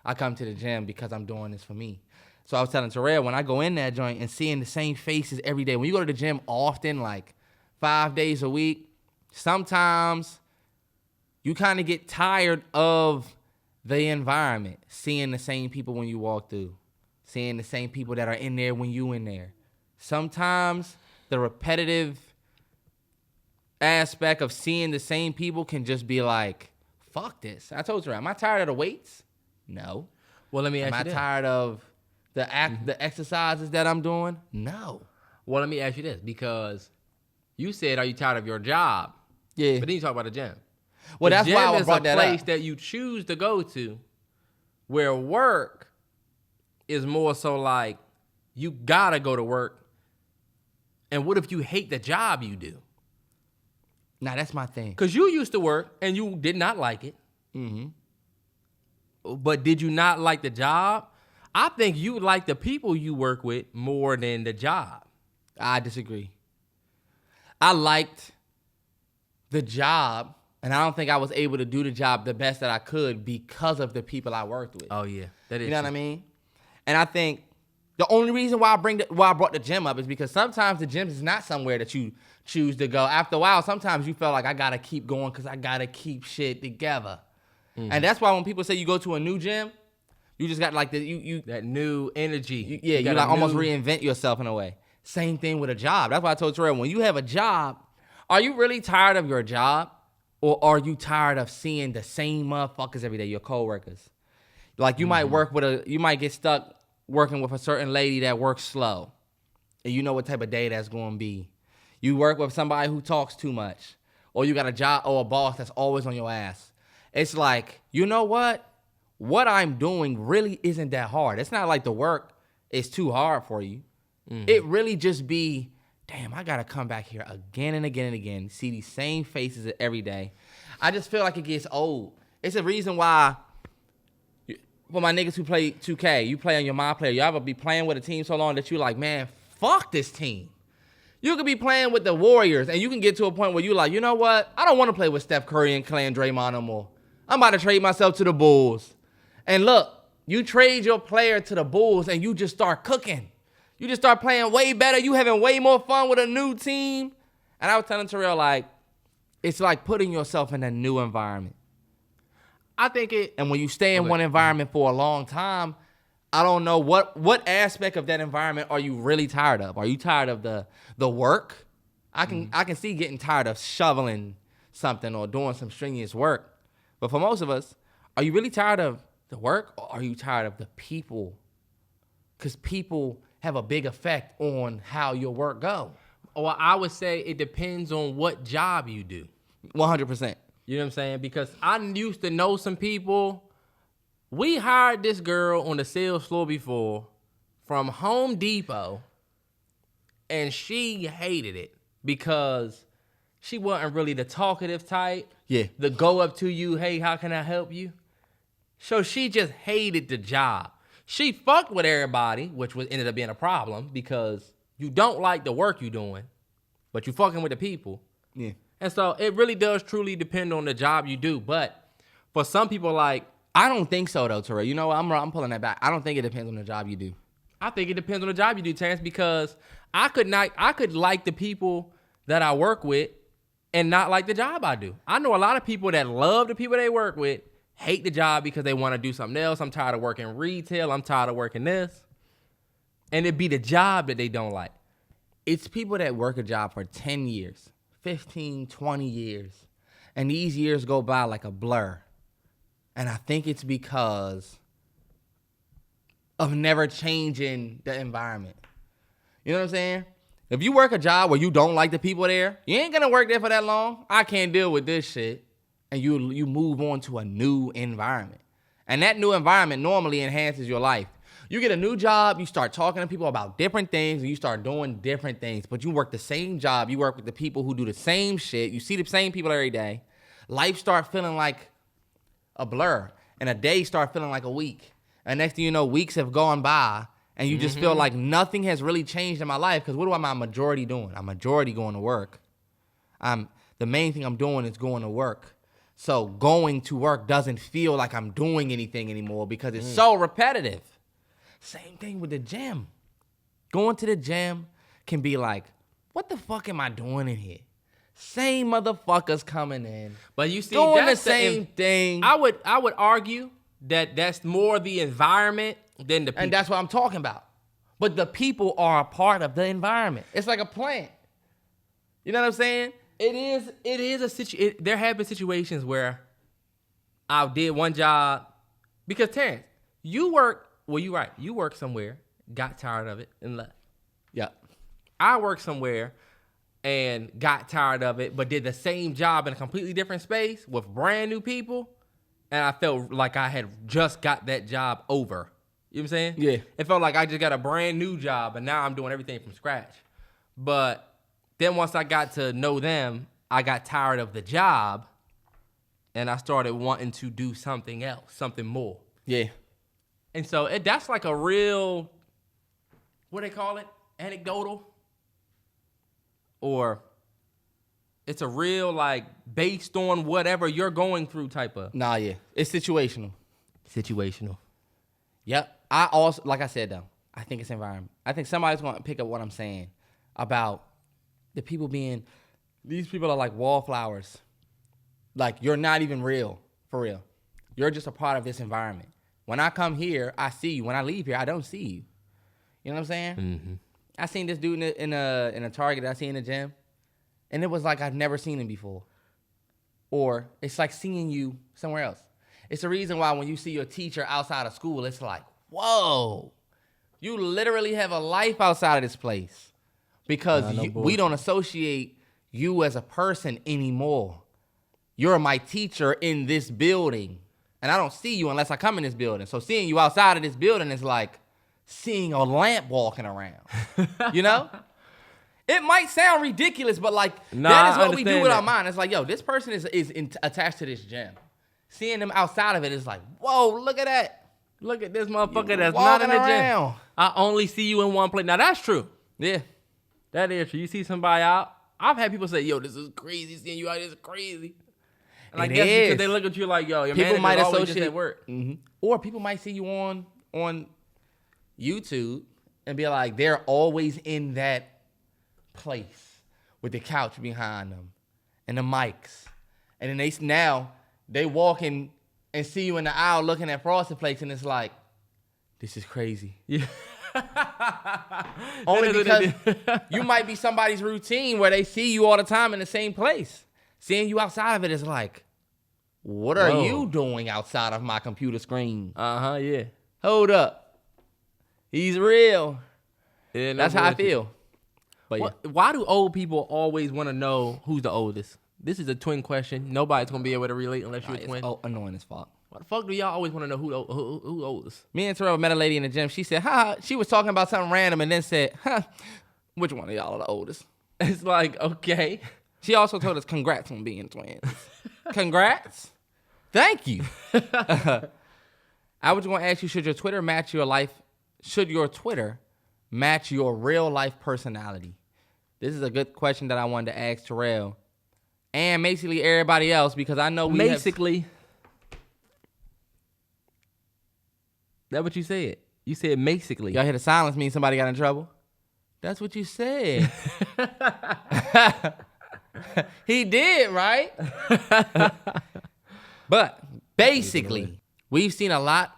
I come to the gym because I'm doing this for me. So I was telling Terrell, when I go in that joint and seeing the same faces every day, when you go to the gym often, like 5 days a week, sometimes you kind of get tired of the environment, seeing the same people when you walk through, seeing the same people that are in there when you in there. Sometimes the repetitive aspect of seeing the same people can just be like, fuck this. I told you, am I tired of the weights? No. Well, let me ask you this. Am I tired of the exercises that I'm doing? No. Well, let me ask you this, because you said, are you tired of your job? Yeah. But then you talk about the gym. Well, that's why I brought that up. The gym is a place that you choose to go to, where work is more so like, you gotta go to work. And what if you hate the job you do? Nah, that's my thing. Because you used to work and you did not like it. But did you not like the job? I think you like the people you work with more than the job. I disagree. I liked the job, and I don't think I was able to do the job the best that I could because of the people I worked with. Oh, yeah. That is You know what I mean? And I think the only reason why I brought the gym up is because sometimes the gym is not somewhere that you choose to go. After a while, sometimes you feel like I got to keep going because I got to keep shit together. And that's why when people say you go to a new gym, you just got like that new energy. You like almost reinvent yourself in a way. Same thing with a job. That's why I told Terrell, when you have a job, are you really tired of your job? Or are you tired of seeing the same motherfuckers every day, your coworkers? Like you might get stuck working with a certain lady that works slow. And you know what type of day that's going to be. You work with somebody who talks too much. Or you got a job or a boss that's always on your ass. It's like, you know what? What I'm doing really isn't that hard. It's not like the work is too hard for you. It really just be, damn, I got to come back here again and again and again, see these same faces every day. I just feel like it gets old. It's a reason why, for my niggas who play 2K, you play on your My Player, you ever be playing with a team so long that you like, man, fuck this team. You could be playing with the Warriors, and you can get to a point where you like, you know what? I don't want to play with Steph Curry and Clay and Draymond no more. I'm about to trade myself to the Bulls. And look, you trade your player to the Bulls, and you just start cooking. You just start playing way better. You having way more fun with a new team. And I was telling Terrell, like, it's like putting yourself in a new environment. I think it... And when you stay in one environment for a long time, I don't know what aspect of that environment are you really tired of? Are you tired of the work? I can see getting tired of shoveling something or doing some strenuous work. But for most of us, are you really tired of the work, or are you tired of the people? Because people have a big effect on how your work go. Or I would say it depends on what job you do. 100%. You know what I'm saying? Because I used to know some people. We hired this girl on the sales floor before from Home Depot, and she hated it because she wasn't really the talkative type. Yeah. The go up to you, hey, how can I help you? So she just hated the job. She fucked with everybody, which ended up being a problem because you don't like the work you're doing, but you fucking with the people. Yeah. And so it really does truly depend on the job you do. But for some people, like... I don't think so, though, Terrell. You know what? I'm pulling that back. I don't think it depends on the job you do. I think it depends on the job you do, Terrance, because I could like the people that I work with and not like the job I do. I know a lot of people that love the people they work with, hate the job because they want to do something else. I'm tired of working retail. I'm tired of working this. And it'd be the job that they don't like. It's people that work a job for 10 years, 15, 20 years, and these years go by like a blur. And I think it's because of never changing the environment. You know what I'm saying? If you work a job where you don't like the people there, you ain't gonna work there for that long. I can't deal with this shit. And you move on to a new environment. And that new environment normally enhances your life. You get a new job, you start talking to people about different things, and you start doing different things. But you work the same job, you work with the people who do the same shit, you see the same people every day. Life start feeling like a blur, and a day start feeling like a week. And next thing you know, weeks have gone by, and you just feel like nothing has really changed in my life. Because what am I majority doing? I'm majority going to work. The main thing I'm doing is going to work. So going to work doesn't feel like I'm doing anything anymore because it's so repetitive. Same thing with the gym. Going to the gym can be like, what the fuck am I doing in here? Same motherfuckers coming in. But you see, doing that's the same thing. I would argue that that's more the environment than the people. And that's what I'm talking about. But the people are a part of the environment. It's like a plant. You know what I'm saying? It is a situation. There have been situations where I did one job because Terrance, you work. Well, you're right. You work somewhere, got tired of it, and left. Yep. I worked somewhere and got tired of it, but did the same job in a completely different space with brand new people, and I felt like I had just got that job over. You know what I'm saying? Yeah. It felt like I just got a brand new job, and now I'm doing everything from scratch. But then once I got to know them, I got tired of the job and I started wanting to do something else, something more. Yeah. And so that's like a real, what they call it? Anecdotal? Or it's a real, like, based on whatever you're going through type of. Nah, yeah. It's situational. Situational. Yep. I also, like I said, though, I think it's environment. I think somebody's going to pick up what I'm saying about the people being, these people are like wallflowers. Like, you're not even real, for real. You're just a part of this environment. When I come here, I see you. When I leave here, I don't see you. You know what I'm saying? Mm-hmm. I seen this dude in a Target that I seen in the gym, and it was like I've never seen him before. Or it's like seeing you somewhere else. It's the reason why when you see your teacher outside of school, it's like, whoa, you literally have a life outside of this place. Because we don't associate you as a person anymore. You're my teacher in this building. And I don't see you unless I come in this building. So seeing you outside of this building is like seeing a lamp walking around. You know? It might sound ridiculous, but like that is what we do with our mind. It's like, yo, this person is attached to this gym. Seeing them outside of it is like, whoa, look at that. Look at this motherfucker that's not in the gym. I only see you in one place. Now, that's true. Yeah. That is true. You see somebody out. I've had people say, yo, this is crazy. Seeing you out, this is crazy. And I guess because they look at you like, yo, your people might associate at work. Mm-hmm. Or people might see you on YouTube and be like, they're always in that place with the couch behind them and the mics. And then they walk in and see you in the aisle looking at Frosted Flakes, and it's like, this is crazy. Yeah. Only because you might be somebody's routine where they see you all the time in the same place. Seeing you outside of it is like, what are you doing outside of my computer screen? Uh-huh, yeah. Hold up. He's real. Yeah, that's how I feel. But why do old people always want to know who's the oldest? This is a twin question. Nobody's going to be able to relate unless you're a twin. It's annoying as fuck. Why the fuck do y'all always want to know who oldest? Me and Terrell met a lady in the gym. She said, she was talking about something random and then said, which one of y'all are the oldest? It's like, okay. She also told us congrats on being twins. Congrats. Thank you. I was going to ask you, should your Twitter match your real life personality? This is a good question that I wanted to ask Terrell. And basically everybody else, because I know That what you said? You said basically. Y'all hear the silence mean somebody got in trouble? That's what you said. He did, right? But basically, we've seen a lot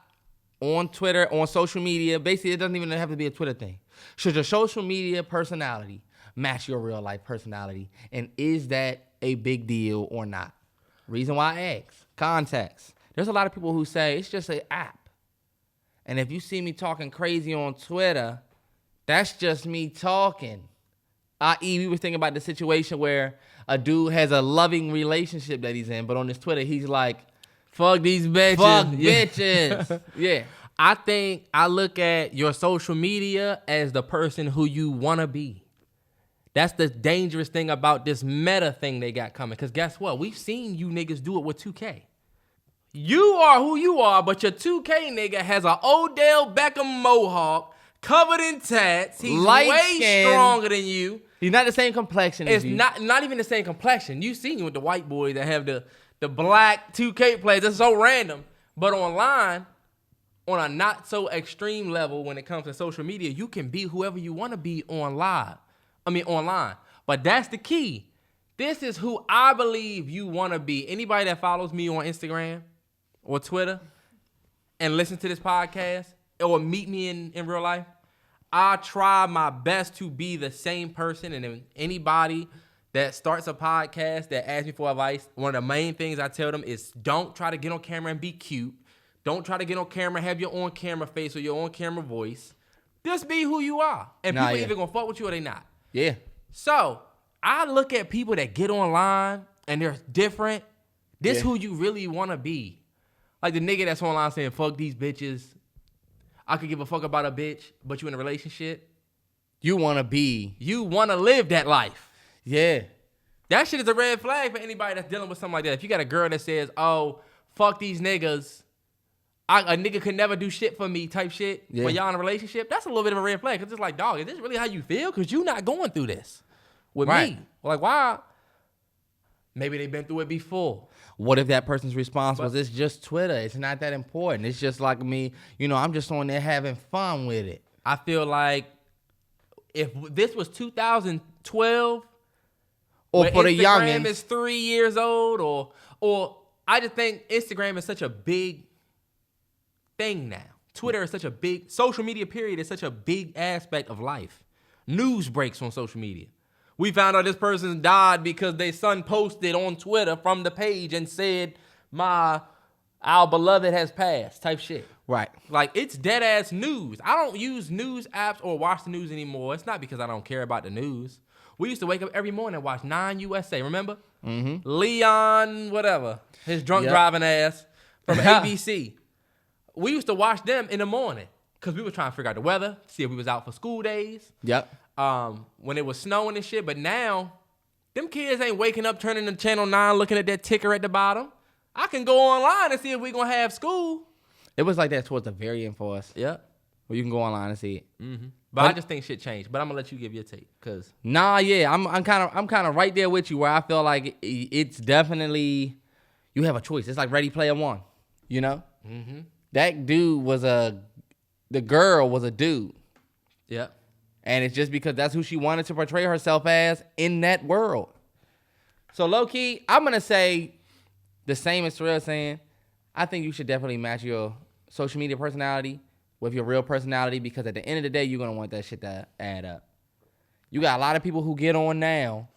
on Twitter, on social media. Basically, it doesn't even have to be a Twitter thing. Should your social media personality match your real life personality? And is that a big deal or not? Reason why I ask. Context. There's a lot of people who say it's just an app. And if you see me talking crazy on Twitter, that's just me talking. I.e., we were thinking about the situation where a dude has a loving relationship that he's in, but on his Twitter, he's like, fuck these bitches. Fuck bitches. Yeah. I think I look at your social media as the person who you want to be. That's the dangerous thing about this meta thing they got coming. Because guess what? We've seen you niggas do it with 2K. You are who you are, but your 2K nigga has an Odell Beckham mohawk covered in tats. He's way stronger than you. He's not the same complexion as you. It's not even the same complexion. You seen you with the white boys that have the black 2K players. That's so random. But online, on a not so extreme level when it comes to social media, you can be whoever you want to be online. But that's the key. This is who I believe you want to be. Anybody that follows me on Instagram or Twitter and listen to this podcast or meet me in real life, I try my best to be the same person. And if anybody that starts a podcast that asks me for advice, one of the main things I tell them is don't try to get on camera and be cute. Don't try to get on camera and have your on-camera face or your on-camera voice. Just be who you are. And people either going to fuck with you or they not. Yeah. So I look at people that get online and they're different. This who you really want to be. Like the nigga that's online saying, fuck these bitches. I could give a fuck about a bitch, but you in a relationship. You want to live that life. Yeah. That shit is a red flag for anybody that's dealing with something like that. If you got a girl that says, "Oh, fuck these niggas," a nigga could never do shit for me type shit when y'all in a relationship, that's a little bit of a red flag. Because it's like, dog, is this really how you feel? Because you not going through this with me. Like, why? Maybe they've been through it before. What if that person's response was, it's just Twitter. It's not that important. It's just like me. I'm just on there having fun with it. I feel like if this was 2012, or for the youngins, Instagram is 3 years old, or I just think Instagram is such a big thing now. Twitter is such a big, social media period is such a big aspect of life. News breaks on social media. We found out this person died because their son posted on Twitter from the page and said, our beloved has passed type shit. Right. Like, it's dead ass news. I don't use news apps or watch the news anymore. It's not because I don't care about the news. We used to wake up every morning and watch 9 USA, remember? Mm-hmm. Leon, whatever, his drunk driving ass from ABC. We used to watch them in the morning because we were trying to figure out the weather, see if we was out for school days. Yep. When it was snowing and shit. But now, them kids ain't waking up, turning to Channel 9, looking at that ticker at the bottom. I can go online and see if we going to have school. It was like that towards the very end for us. Yep. Where you can go online and see it. Mm-hmm. But I just think shit changed. But I'm going to let you give your take. Cause I'm kind of right there with you where I feel like it's definitely, you have a choice. It's like Ready Player One, Mm-hmm. That dude the girl was a dude. Yep. And it's just because that's who she wanted to portray herself as in that world. So low-key, I'm going to say the same as Terrell saying, I think you should definitely match your social media personality with your real personality because at the end of the day, you're going to want that shit to add up. You got a lot of people who get on now.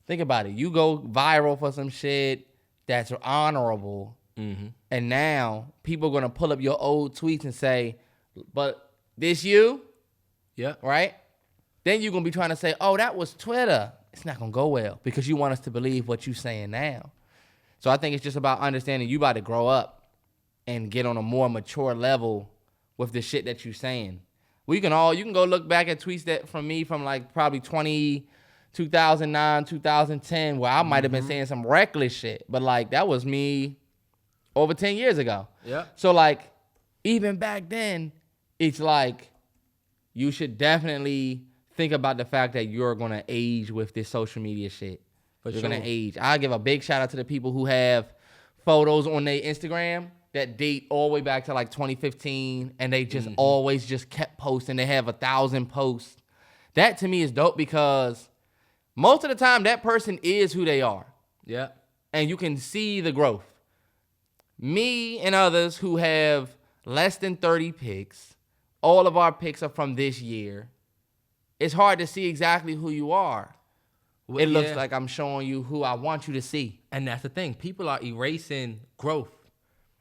Think about it. You go viral for some shit that's honorable. Mm-hmm. And now people are going to pull up your old tweets and say, but this you? Yeah. Right? Then you're going to be trying to say, oh, that was Twitter. It's not going to go well because you want us to believe what you're saying now. So I think it's just about understanding you about to grow up and get on a more mature level with the shit that you're saying. You can go look back at tweets that from me from like probably 2009, 2010, where I might have been saying some reckless shit. But like that was me over 10 years ago. Yeah. So like even back then, it's like you should definitely think about the fact that you're going to age with this social media shit. You're going to age. I give a big shout out to the people who have photos on their Instagram that date all the way back to like 2015 and they just always just kept posting. They have 1,000 posts. That to me is dope because most of the time that person is who they are. Yeah. And you can see the growth. Me and others who have less than 30 pics, all of our pics are from this year. It's hard to see exactly who you are. It looks like I'm showing you who I want you to see. And that's the thing. People are erasing growth.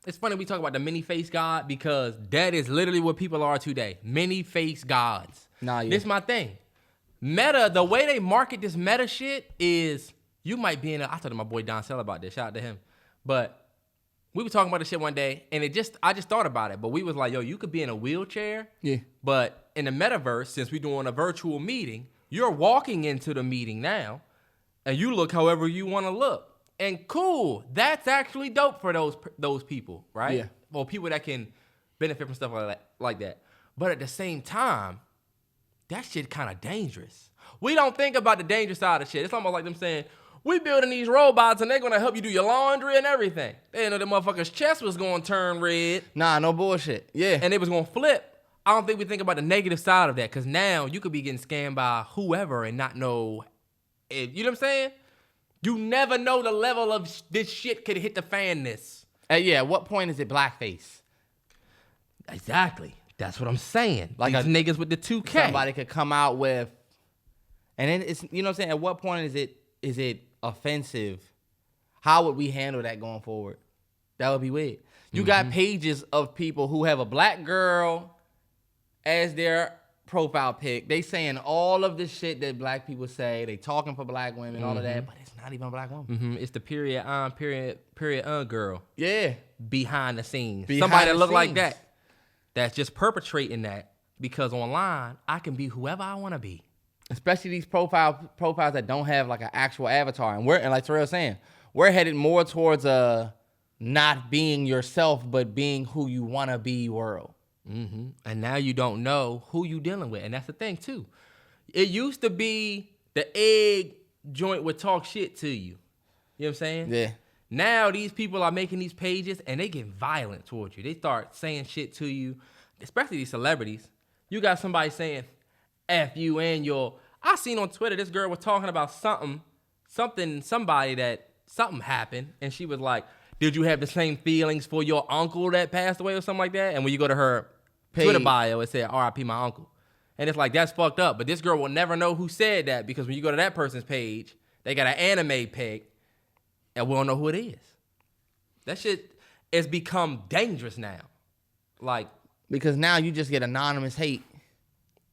It's funny we talk about the many-faced God because that is literally what people are today. Many-faced gods. This is my thing. Meta, the way they market this meta shit is you might be I talked to my boy Don Sell about this. Shout out to him. But we were talking about this shit one day, and I just thought about it. But we was like, yo, you could be in a wheelchair. Yeah. But in the metaverse, since we're doing a virtual meeting, you're walking into the meeting now, and you look however you want to look. And cool, that's actually dope for those people, right? Yeah. Or people that can benefit from stuff like that. But at the same time, that shit kind of dangerous. We don't think about the dangerous side of shit. It's almost like them saying, we building these robots and they're going to help you do your laundry and everything. They didn't know the motherfucker's chest was going to turn red. Nah, no bullshit. Yeah. And it was going to flip. I don't think we think about the negative side of that because now you could be getting scammed by whoever and not know. You know what I'm saying? You never know the level of this shit could hit the fan this. Yeah, at what point is it blackface? Exactly. That's what I'm saying. Like these niggas with the 2K. Somebody could come out with, and then it's, you know what I'm saying? At what point is it offensive? How would we handle that going forward? That would be weird. You got pages of people who have a black girl as their profile pic. They saying all of the shit that black people say. They talking for black women, all of that, but it's not even a black woman. Mm-hmm. It's the period girl. Yeah. Behind the scenes. Somebody that look like that. That's just perpetrating that because online, I can be whoever I want to be. especially these profiles that don't have like an actual avatar. And like Terrell saying, we're headed more towards a not being yourself, but being who you want to be world. Mm-hmm. And now you don't know who you dealing with. And that's the thing, too. It used to be the egg joint would talk shit to you. You know what I'm saying? Yeah. Now these people are making these pages and they get violent towards you. They start saying shit to you, especially these celebrities. You got somebody saying, F you and your... I seen on Twitter, this girl was talking about something happened. And she was like, did you have the same feelings for your uncle that passed away or something like that? And when you go to her Twitter bio, it said, RIP my uncle. And it's like, that's fucked up. But this girl will never know who said that because when you go to that person's page, they got an anime pic and we don't know who it is. That shit has become dangerous now. Like, because now you just get anonymous hate.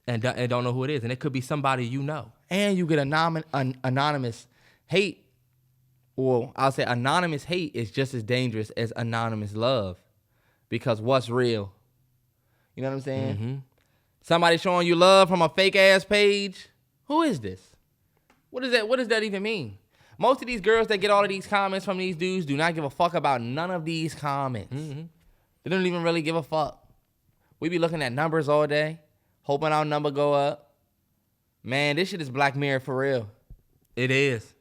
And don't know who it is. And it could be somebody you know. And you get anonymous hate. Well, I'll say anonymous hate is just as dangerous as anonymous love. Because what's real? You know what I'm saying? Mm-hmm. Somebody showing you love from a fake ass page. Who is this? What is that? What does that even mean? Most of these girls that get all of these comments from these dudes do not give a fuck about none of these comments. Mm-hmm. They don't even really give a fuck. We be looking at numbers all day, hoping our number go up. Man, this shit is Black Mirror for real. It is.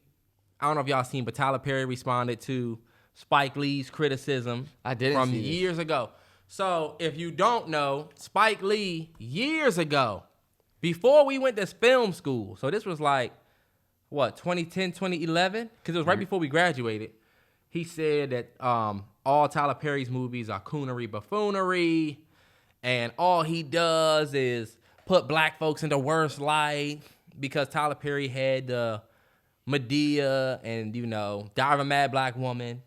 I don't know if y'all seen, but Tyler Perry responded to Spike Lee's criticism from years ago. So if you don't know, Spike Lee, years ago, before we went to film school, so this was like, what, 2010, 2011? Because it was right before we graduated. He said that all Tyler Perry's movies are coonery buffoonery, and all he does is put black folks in the worst light because Tyler Perry had Medea and, you know, Diary of a Mad Black Woman.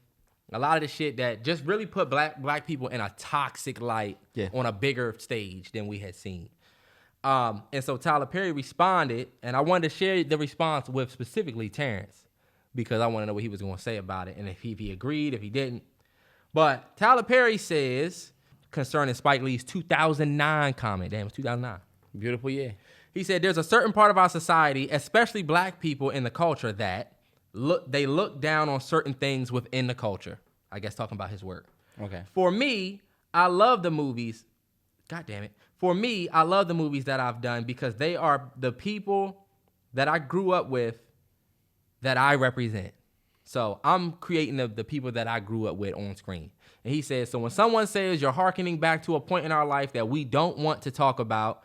A lot of the shit that just really put black people in a toxic light on a bigger stage than we had seen. And so Tyler Perry responded, and I wanted to share the response with specifically Terrance because I want to know what he was going to say about it and if he agreed, if he didn't. But Tyler Perry says, concerning Spike Lee's 2009 comment, damn, it was 2009. Beautiful year. He said, there's a certain part of our society, especially black people in the culture, that they look down on certain things within the culture. I guess talking about his work. Okay. For me, I love the movies. God damn it. For me, I love the movies that I've done because they are the people that I grew up with that I represent. So I'm creating the people that I grew up with on screen. And he says, so when someone says you're hearkening back to a point in our life that we don't want to talk about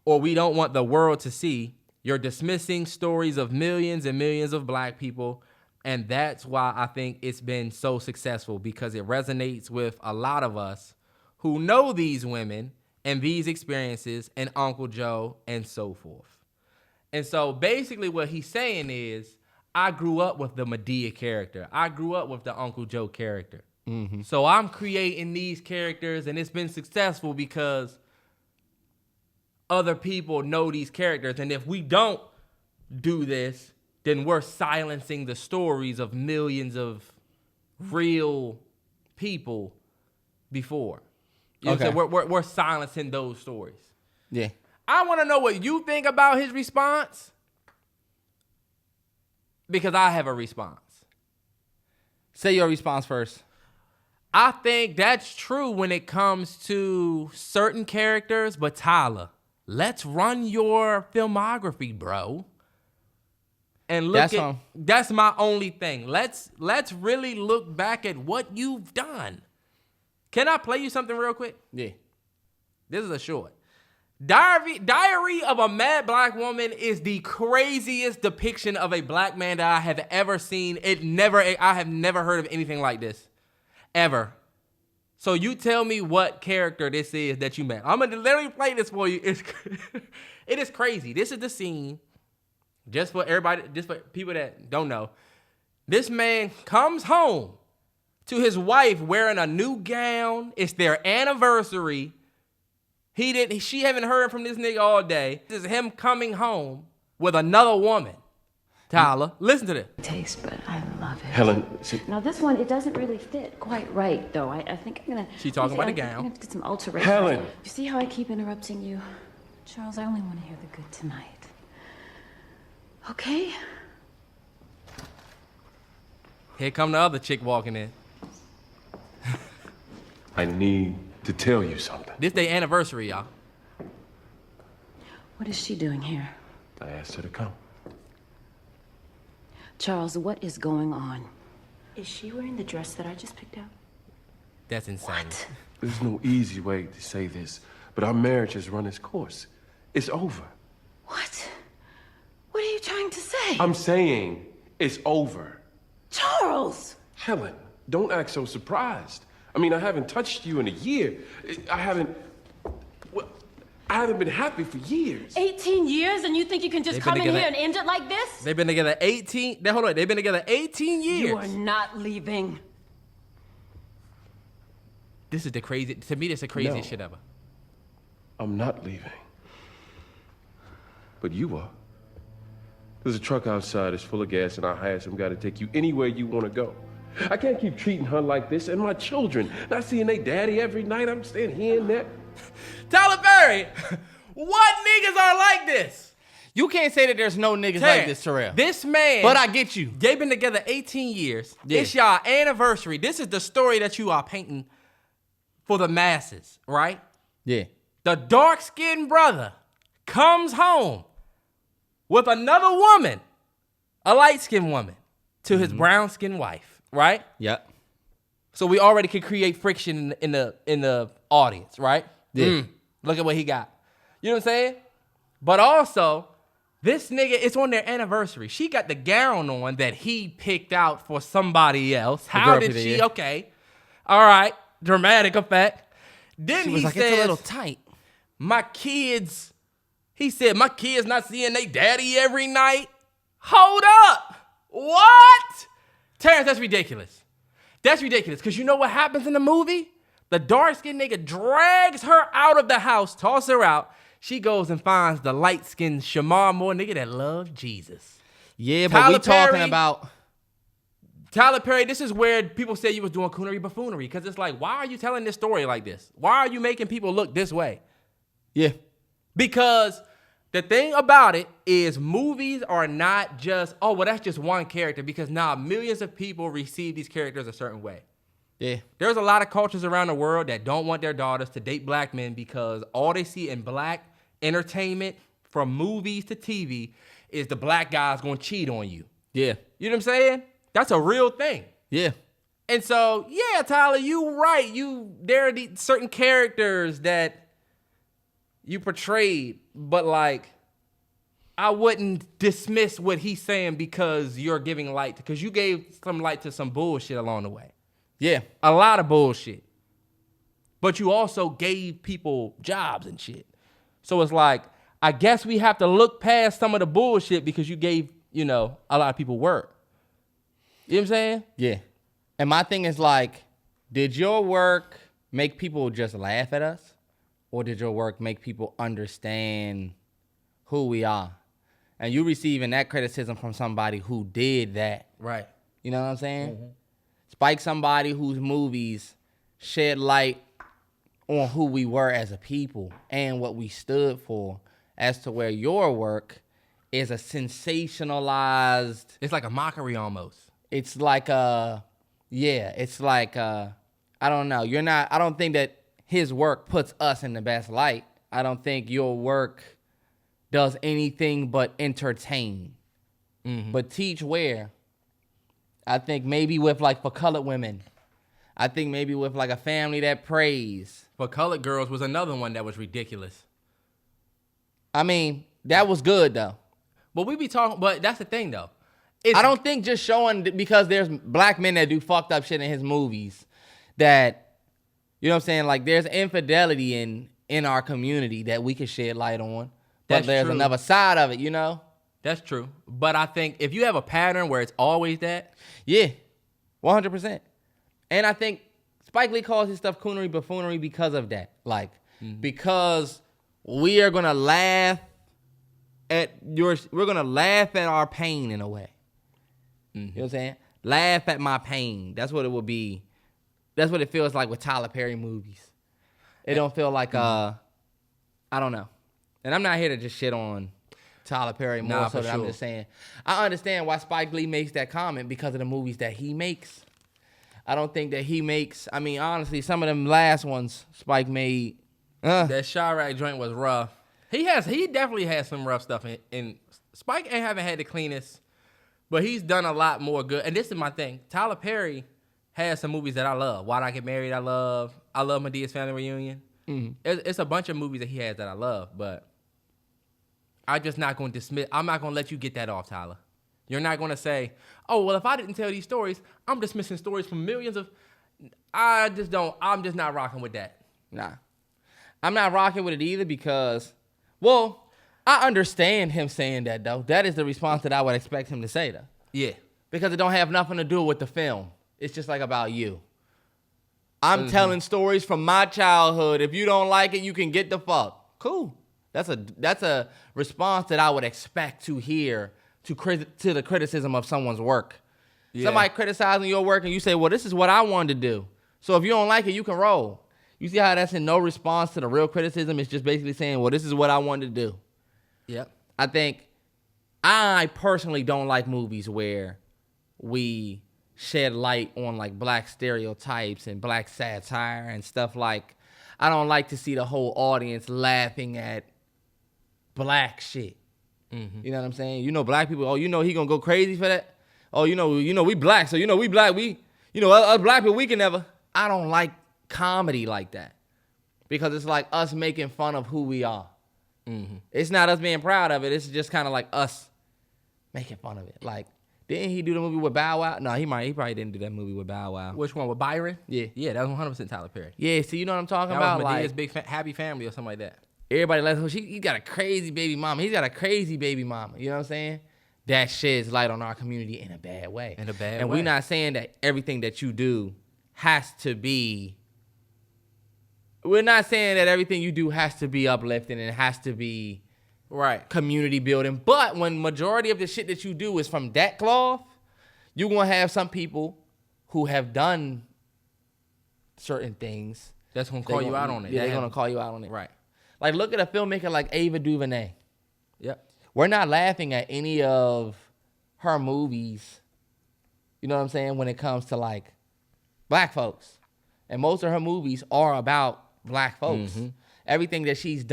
or we don't want the world to see, you're dismissing stories of millions and millions of black people. And that's why I think it's been so successful because it resonates with a lot of us who know these women and these experiences and Uncle Joe and so forth. And so basically what he's saying is, I grew up with the Medea character. I grew up with the Uncle Joe character. Mm-hmm. So I'm creating these characters and it's been successful because other people know these characters. And if we don't do this, then we're silencing the stories of millions of real people before. You know what I'm saying? We're silencing those stories. Yeah. I want to know what you think about his response because I have a response. Say your response first. I think that's true when it comes to certain characters, but Tyler, let's run your filmography, bro. And look that's my only thing. Let's really look back at what you've done. Can I play you something real quick? Yeah. This is a short. Diary of a Mad Black Woman is the craziest depiction of a black man that I have ever seen. I have never heard of anything like this. Ever. So you tell me what character this is that you met. I'm going to literally play this for you. It is crazy. This is the scene. Just for everybody, just for people that don't know. This man comes home to his wife wearing a new gown. It's their anniversary. She haven't heard from this nigga all day. This is him coming home with another woman. Tyler, listen to this. Taste, but I love it. Helen, now this one, it doesn't really fit quite right, though. I think I'm gonna. She talking about the gown. I'm gonna have to get some alterations. Helen. You see how I keep interrupting you, Charles? I only want to hear the good tonight. Okay. Here come the other chick walking in. I need to tell you something. This their anniversary, y'all. What is she doing here? I asked her to come. Charles, what is going on? Is she wearing the dress that I just picked out? That's insane. What? There's no easy way to say this, but our marriage has run its course. It's over. What? What are you trying to say? I'm saying it's over. Charles! Helen, don't act so surprised. I mean, I haven't touched you in a year. I haven't been happy for years. 18 years and you think you can just come in here and end it like this? They've been together 18. Hold on. They've been together 18 years. You are not leaving. This is the crazy. To me, this is the craziest shit ever. I'm not leaving. But you are. There's a truck outside. It's full of gas, and I hired some guy to take you anywhere you want to go. I can't keep treating her like this, and my children not seeing their daddy every night. I'm staying here and that. Tyler Perry, what niggas are like this? You can't say that there's no niggas like this, Terrell. This man. But I get you. They've been together 18 years. Yeah. It's y'all anniversary. This is the story that you are painting for the masses, right? Yeah. The dark-skinned brother comes home with another woman, a light-skinned woman, to his brown-skinned wife, right? Yep. So we already can create friction in the audience, right? Yeah. Look at what he got. You know what I'm saying? But also, this nigga, it's on their anniversary. She got the gown on that he picked out for somebody else. How did she? Yeah. Okay. All right. Dramatic effect. Then She he was like, says, it's a little tight. my kids not seeing they daddy every night. Hold up. What? Terrance, that's ridiculous. That's ridiculous. Because you know what happens in the movie? The dark-skinned nigga drags her out of the house, tosses her out. She goes and finds the light-skinned Shamar Moore nigga that loves Jesus. Yeah, but Tyler we talking Perry- about... Tyler Perry, this is where people say you was doing coonery buffoonery. Because it's like, why are you telling this story like this? Why are you making people look this way? Yeah. Because the thing about it is movies are not just, oh, well, that's just one character. Because now millions of people receive these characters a certain way. Yeah. There's a lot of cultures around the world that don't want their daughters to date black men because all they see in black entertainment, from movies to TV, is the black guy's going to cheat on you. Yeah. You know what I'm saying? That's a real thing. Yeah. And so, yeah, Tyler, you right. There are these certain characters that you portrayed, but like, I wouldn't dismiss what he's saying because you're giving light, because you gave some light to some bullshit along the way. Yeah. A lot of bullshit. But you also gave people jobs and shit. So it's like, I guess we have to look past some of the bullshit because you gave, a lot of people work. You know what I'm saying? Yeah. And my thing is like, did your work make people just laugh at us? Or did your work make people understand who we are? And you receiving that criticism from somebody who did that. Right. You know what I'm saying? Spike somebody whose movies shed light on who we were as a people and what we stood for, as to where your work is a sensationalized... It's like a mockery almost. It's like I don't know. I don't think that his work puts us in the best light. I don't think your work does anything but entertain. But teach where? I think maybe with for colored women. I think maybe with a family that prays. For Colored Girls was another one that was ridiculous. I mean, that was good though. But that's the thing though. I don't think just showing, because there's black men that do fucked up shit in his movies, that, you know what I'm saying, like there's infidelity in our community that we can shed light on. But That's there's true. another side of it, you know? That's true. But I think if you have a pattern where it's always that. Yeah, 100%. And I think Spike Lee calls his stuff coonery buffoonery because of that. Because we are going to laugh we're going to laugh at our pain in a way. You know what I'm saying? Laugh at my pain. That's what it would be. That's what it feels like with Tyler Perry movies. It don't feel like, I don't know. And I'm not here to just shit on Tyler Perry more Nah, so for than I'm sure. just saying. I understand why Spike Lee makes that comment because of the movies that he makes. I don't think that he makes. I mean, honestly, some of them last ones Spike made. That Chirac joint was rough. He definitely has some rough stuff in Spike haven't had the cleanest, but he's done a lot more good. And this is my thing. Tyler Perry has some movies that I love. Why'd I Get Married? I love Medea's Family Reunion. Mm-hmm. It's a bunch of movies that he has that I love, but I'm just not going to dismiss. I'm not going to let you get that off, Tyler. You're not going to say, oh, well, if I didn't tell these stories, I'm dismissing stories from millions of. I'm just not rocking with that. Nah. I'm not rocking with it either because, well, I understand him saying that, though. That is the response that I would expect him to say, though. Yeah. Because it don't have nothing to do with the film. It's just like about you. I'm telling stories from my childhood. If you don't like it, you can get the fuck. Cool. That's a response that I would expect to hear to the criticism of someone's work. Yeah. Somebody criticizing your work and you say, well, this is what I wanted to do. So if you don't like it, you can roll. You see how that's in no response to the real criticism? It's just basically saying, well, this is what I wanted to do. Yep. I think I personally don't like movies where we shed light on like black stereotypes and black satire and stuff like. I don't like to see the whole audience laughing at black shit. Mm-hmm. You know what I'm saying? You know, black people, oh, you know he gonna go crazy for that? Oh, you know, we black, so we black, us black people, we can never. I don't like comedy like that because it's like us making fun of who we are. Mm-hmm. It's not us being proud of it. It's just kind of like us making fun of it. Like, didn't he do the movie with Bow Wow? No, he probably didn't do that movie with Bow Wow. Which one, with Byron? Yeah. Yeah, that was 100% Tyler Perry. Yeah, see, you know what I'm talking that about? Was Medea's like Big Happy Family or something like that. Everybody lets he got a crazy baby mama. He's got a crazy baby mama. You know what I'm saying? That sheds light on our community in a bad way. And we're not saying that everything that you do has to be. We're not saying that everything you do has to be uplifting and it has to be right community building. But when majority of the shit that you do is from that cloth, you're going to have some people who have done certain things. That's going to call you out on it. Yeah, they're going to call you out on it. Right. Like, look at a filmmaker like Ava DuVernay. Yep. We're not laughing at any of her movies, you know what I'm saying, when it comes to, like, black folks. And most of her movies are about black folks. Mm-hmm. Everything that she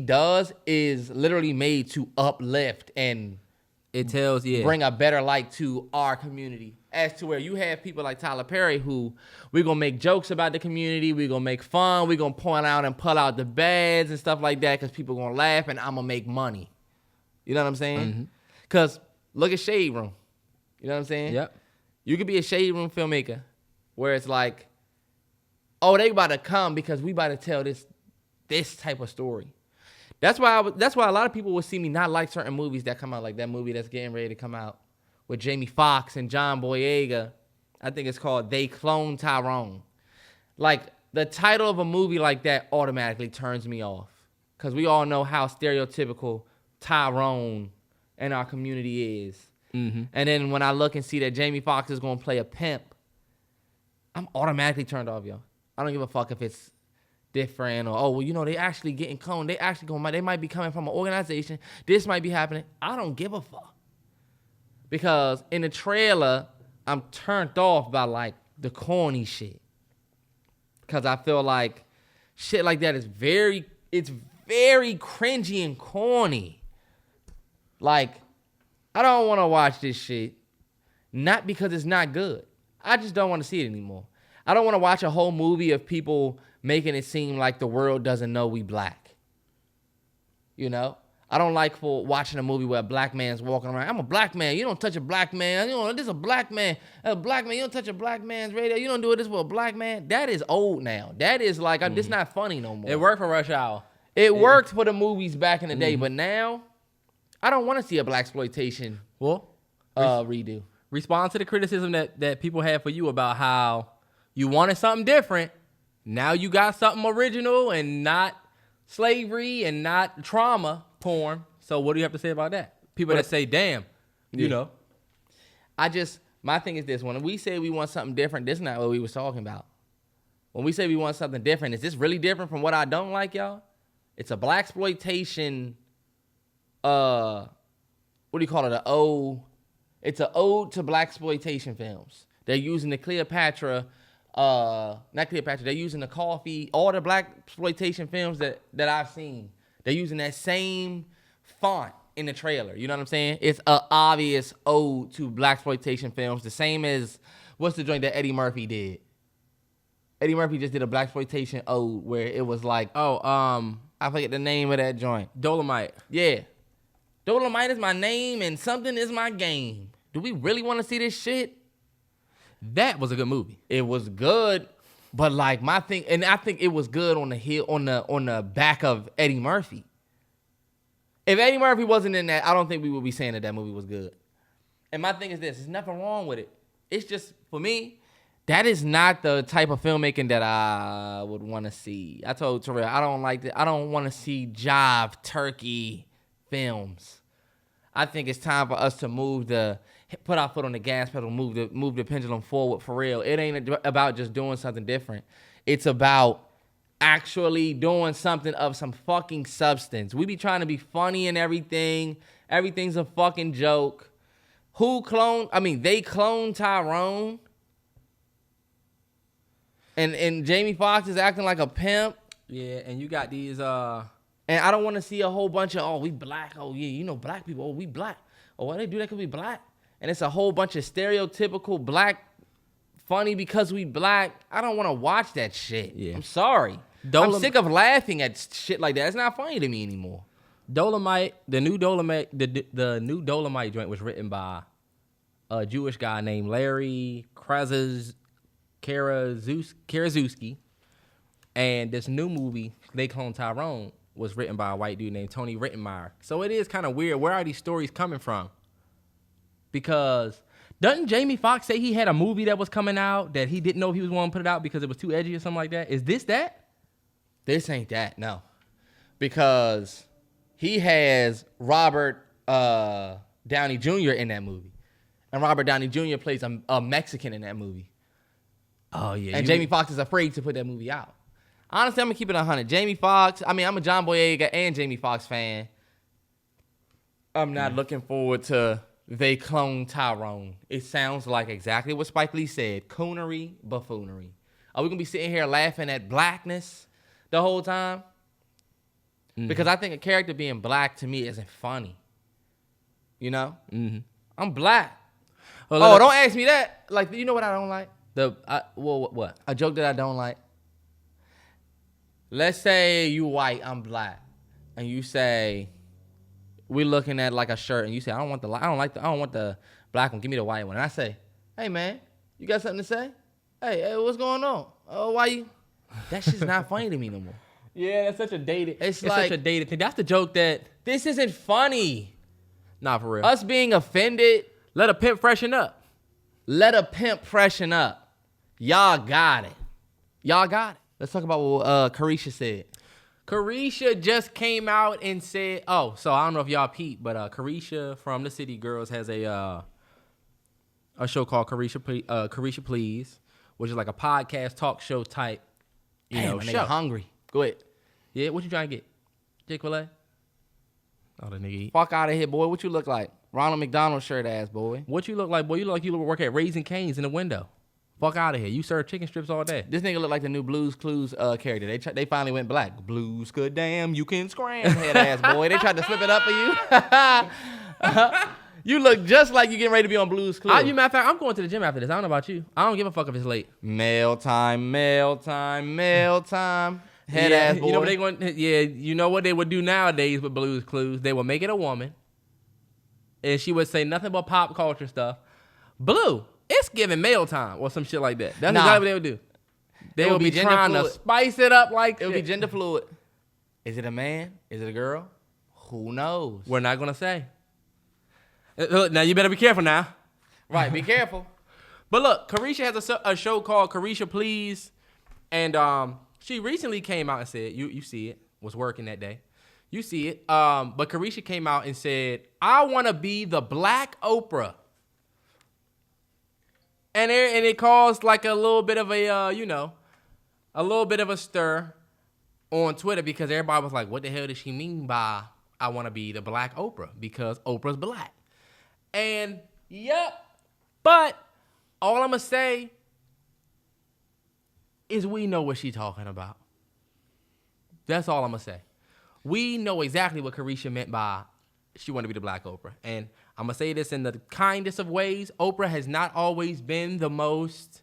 does is literally made to uplift and bring a better light to our community. As to where you have people like Tyler Perry who we're going to make jokes about the community, we're going to make fun, we're going to point out and pull out the bads and stuff like that because people going to laugh and I'm going to make money. You know what I'm saying? Because look at Shade Room. You know what I'm saying? Yep. You could be a Shade Room filmmaker where it's like, oh, they about to come because we about to tell this type of story. That's why a lot of people will see me not like certain movies that come out, like that movie that's getting ready to come out with Jamie Foxx and John Boyega. I think it's called They Clone Tyrone. Like, the title of a movie like that automatically turns me off because we all know how stereotypical Tyrone in our community is. Mm-hmm. And then when I look and see that Jamie Foxx is going to play a pimp, I'm automatically turned off, yo. I don't give a fuck if it's different or, oh, well, you know, they actually getting cloned. They might be coming from an organization. This might be happening. I don't give a fuck. Because in the trailer, I'm turned off by, like, the corny shit. Because I feel like shit like that is very cringy and corny. Like, I don't want to watch this shit. Not because it's not good. I just don't want to see it anymore. I don't want to watch a whole movie of people making it seem like the world doesn't know we black. You know? I don't like for watching a movie where a black man's walking around. I'm a black man. You don't touch a black man. You know, this is a black man. A black man, you don't touch a black man's radio. You don't do this for a black man. That is old now. That is like, it's not funny no more. It worked for Rush Hour. It worked for the movies back in the day, but now I don't want to see a blaxploitation redo. Respond to the criticism that people have for you about how you wanted something different. Now you got something original and not slavery and not trauma porn. So what do you have to say about that? People that say, damn, you know. My thing is this. When we say we want something different, this is not what we was talking about. When we say we want something different, is this really different from what I don't like, y'all? It's a blaxploitation what do you call it? It's an ode to blaxploitation films. They're using the Cleopatra, not Cleopatra. They're using the coffee, all the blaxploitation films that I've seen. They're using that same font in the trailer. You know what I'm saying? It's an obvious ode to blaxploitation films. The same as what's the joint that Eddie Murphy did? Eddie Murphy just did a blaxploitation ode where it was like, I forget the name of that joint. Dolomite. Yeah. Dolomite is my name and something is my game. Do we really want to see this shit? That was a good movie. It was good, but like my thing, and I think it was good on the back of Eddie Murphy. If Eddie Murphy wasn't in that, I don't think we would be saying that movie was good. And my thing is this: there's nothing wrong with it. It's just for me, that is not the type of filmmaking that I would want to see. I told Terrell I don't like that. I don't want to see jive turkey films. I think it's time for us to put our foot on the gas pedal, move the pendulum forward for real. It ain't about just doing something different. It's about actually doing something of some fucking substance. We be trying to be funny and everything. Everything's a fucking joke. They cloned Tyrone. And Jamie Foxx is acting like a pimp. Yeah, and you got these And I don't want to see a whole bunch of, we black. Oh, yeah, black people. Oh, we black. Oh, why they do that? Because we black. And it's a whole bunch of stereotypical black, funny because we black. I don't want to watch that shit. Yeah. I'm sorry. I'm sick of laughing at shit like that. It's not funny to me anymore. Dolomite, the new Dolomite joint was written by a Jewish guy named Larry Karaszewski. And this new movie, They Clone Tyrone, was written by a white dude named Tony Rittenmeyer. So it is kind of weird. Where are these stories coming from? Because doesn't Jamie Foxx say he had a movie that was coming out that he didn't know if he was going to put it out because it was too edgy or something like that? Is this that? This ain't that, no. Because he has Robert Downey Jr. in that movie. And Robert Downey Jr. plays a Mexican in that movie. Oh, yeah. And Jamie Foxx is afraid to put that movie out. Honestly, I'm going to keep it 100. Jamie Foxx, I'm a John Boyega and Jamie Foxx fan. I'm not looking forward to They Clone Tyrone. It sounds like exactly what Spike Lee said. Coonery, buffoonery. Are we going to be sitting here laughing at blackness the whole time? Mm-hmm. Because I think a character being black to me isn't funny. You know? Mm-hmm. I'm black. Well, don't ask me that. Like, you know what I don't like? What? A joke that I don't like. Let's say you white, I'm black, and you say we're looking at like a shirt, and you say I don't want the black one. Give me the white one. And I say, hey man, you got something to say? Hey, what's going on? Oh, why you? That shit's not funny to me no more. Yeah, that's such a dated. It's such a dated thing. That's the joke that this isn't funny. Nah, for real. Us being offended. Let a pimp freshen up. Let a pimp freshen up. Y'all got it. Let's talk about what Carisha said. Carisha just came out and said, so I don't know if y'all peep, but Carisha from the City Girls has a show called Carisha Please, which is like a podcast talk show type, show. Nigga hungry. Go ahead. Yeah, what you trying to get? Chick-fil-A? Oh, the nigga eat. Fuck out of here, boy. What you look like? Ronald McDonald shirt ass, boy. What you look like, boy? You look like you work at Raising Cane's in the window. Fuck out of here. You serve chicken strips all day. This nigga look like the new Blues Clues character. They finally went black. Blues, good damn, you can scram, head ass boy. They tried to flip it up for you. You look just like you getting ready to be on Blues Clues. Matter of fact, I'm going to the gym after this. I don't know about you. I don't give a fuck if it's late. Mail time. Head ass boy. You know what they going? Yeah, you know what they would do nowadays with Blues Clues? They would make it a woman, and she would say nothing but pop culture stuff. Blue. It's giving mail time or some shit like that. That's exactly what they would do. They would be trying to spice it up like it would be gender fluid. Is it a man? Is it a girl? Who knows? We're not going to say. Now, you better be careful now. Right, be careful. But look, Carisha has a show called Carisha Please. And she recently came out and said, you see it, was working that day. You see it. But Carisha came out and said, I want to be the Black Oprah. And it caused like a little bit of a little bit of a stir on Twitter because everybody was like, what the hell does she mean by I want to be the black Oprah because Oprah's black. And, yep. But all I'm going to say is we know what she's talking about. That's all I'm going to say. We know exactly what Carisha meant by she wanted to be the black Oprah. And I'm going to say this in the kindest of ways. Oprah has not always been the most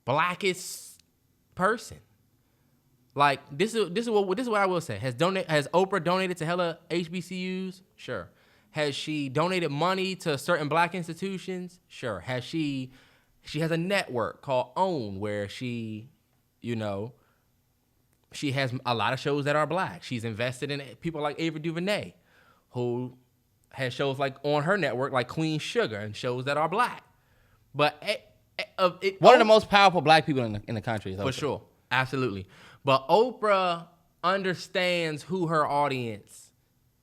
blackest person. Like, this is what I will say. Has Oprah donated to hella HBCUs? Sure. Has she donated money to certain black institutions? Sure. Has she has a network called OWN where she, you know, she has a lot of shows that are black. She's invested in people like Ava DuVernay, who has shows like on her network like Queen Sugar and shows that are black. But one of the most powerful black people in the country is Oprah. For sure. Absolutely. But Oprah understands who her audience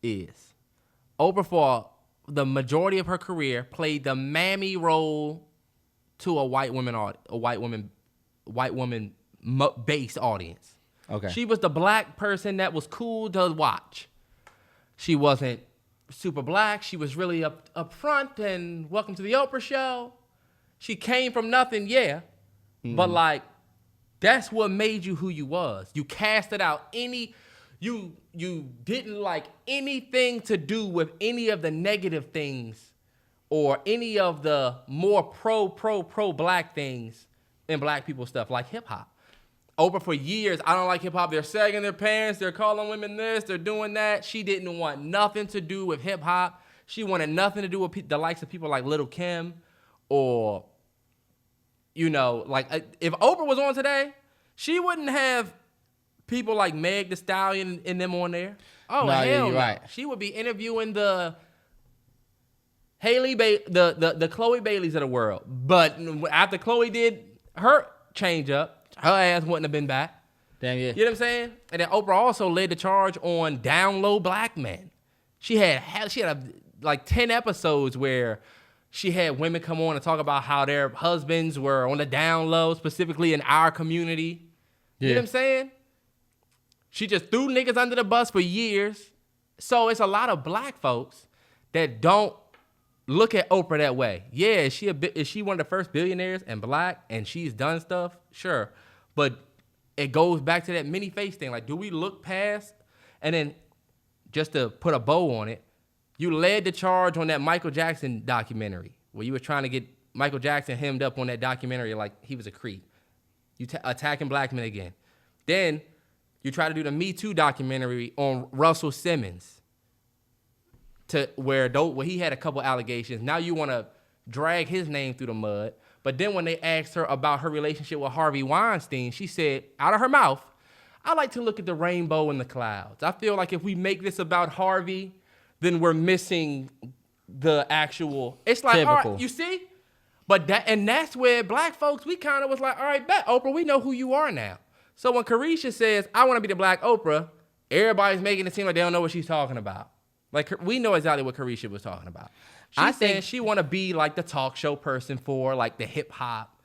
is. Oprah, for the majority of her career, played the mammy role to a white woman based audience. Okay. She was the black person that was cool to watch. She wasn't super black. She was really up front and welcome to the Oprah show. She came from nothing, yeah. But like, that's what made you who you was. You casted out you didn't like anything to do with any of the negative things or any of the more pro black things in black people stuff like hip hop. Oprah for years, I don't like hip hop. They're sagging their pants. They're calling women this. They're doing that. She didn't want nothing to do with hip hop. She wanted nothing to do with the likes of people like Lil' Kim or, you know, like if Oprah was on today, she wouldn't have people like Meg Thee Stallion and them on there. Oh, no, hell you're no. right. She would be interviewing the the Chloe Baileys of the world. But after Chloe did her change up, her ass wouldn't have been back. Damn, yeah. You know what I'm saying? And then Oprah also led the charge on down low black men. She had like 10 episodes where she had women come on and talk about how their husbands were on the down low, specifically in our community. You know what I'm saying? She just threw niggas under the bus for years. So it's a lot of black folks that don't look at Oprah that way. Yeah, is she one of the first billionaires and black and she's done stuff? Sure. But it goes back to that many face thing. Like, do we look past? And then just to put a bow on it, you led the charge on that Michael Jackson documentary where you were trying to get Michael Jackson hemmed up on that documentary like he was a creep. You attacking black men again. Then you try to do the Me Too documentary on Russell Simmons where he had a couple allegations. Now you want to drag his name through the mud. But then when they asked her about her relationship with Harvey Weinstein, she said, out of her mouth, I like to look at the rainbow in the clouds. I feel like if we make this about Harvey, then we're missing the actual. It's like, typical. all right, you see? But that's where black folks, we kind of was like, all right, bet, Oprah, we know who you are now. So when Carisha says, I want to be the black Oprah, everybody's making it seem like they don't know what she's talking about. Like, we know exactly what Carisha was talking about. I think she want to be like the talk show person for like the hip hop,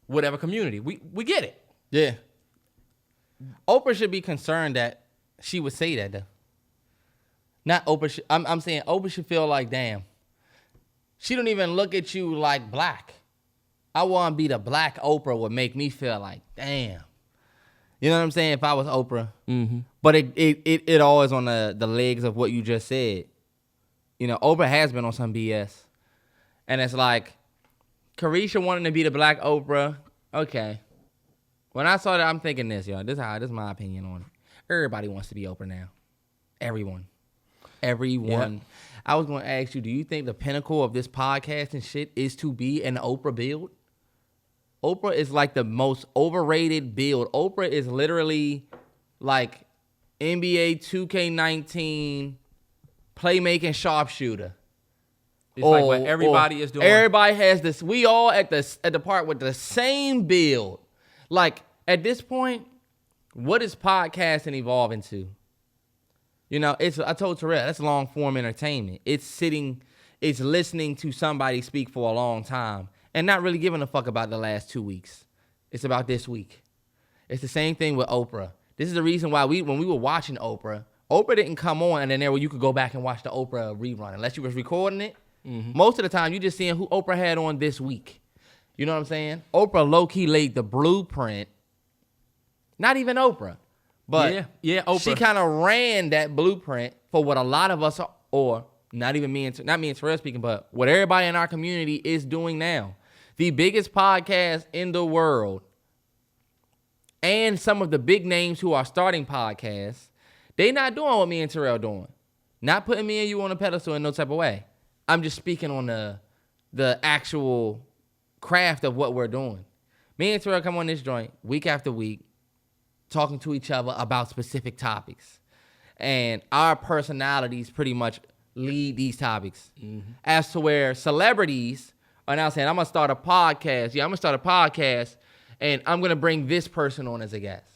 whatever community. We get it. Yeah. Oprah should be concerned that she would say that though. Not Oprah. I'm saying Oprah should feel like, damn, she don't even look at you like black. I want to be the black Oprah would make me feel like, damn. You know what I'm saying? If I was Oprah. Mm-hmm. But it always on the legs of what you just said. You know, Oprah has been on some BS. And it's like, Carisha wanting to be the black Oprah, okay. When I saw that, I'm thinking this, y'all. This is my opinion on it. Everybody wants to be Oprah now. Everyone. Yep. I was going to ask you, do you think the pinnacle of this podcast and shit is to be an Oprah build? Oprah is like the most overrated build. Oprah is literally like NBA 2K19 playmaking sharpshooter. It's like what everybody is doing. Everybody has this. We all at the part with the same build. Like at this point, what is podcasting evolving to? You know, I told Terrell, that's long form entertainment. It's listening to somebody speak for a long time and not really giving a fuck about the last 2 weeks. It's about this week. It's the same thing with Oprah. This is the reason why when we were watching Oprah, Oprah didn't come on and then there where you could go back and watch the Oprah rerun unless you was recording it. Most of the time, you just seeing who Oprah had on this week. You know what I'm saying? Oprah low-key laid the blueprint. Not even Oprah. But yeah, Oprah. She kind of ran that blueprint for what a lot of us, or not me and Terrell speaking, but what everybody in our community is doing now. The biggest podcast in the world and some of the big names who are starting podcasts, they not doing what me and Terrell doing. Not putting me and you on a pedestal in no type of way. I'm just speaking on the actual craft of what we're doing. Me and Terrell come on this joint week after week, talking to each other about specific topics. And our personalities pretty much lead these topics. As to where celebrities are now saying, I'm going to start a podcast. Yeah, I'm going to start a podcast, and I'm going to bring this person on as a guest.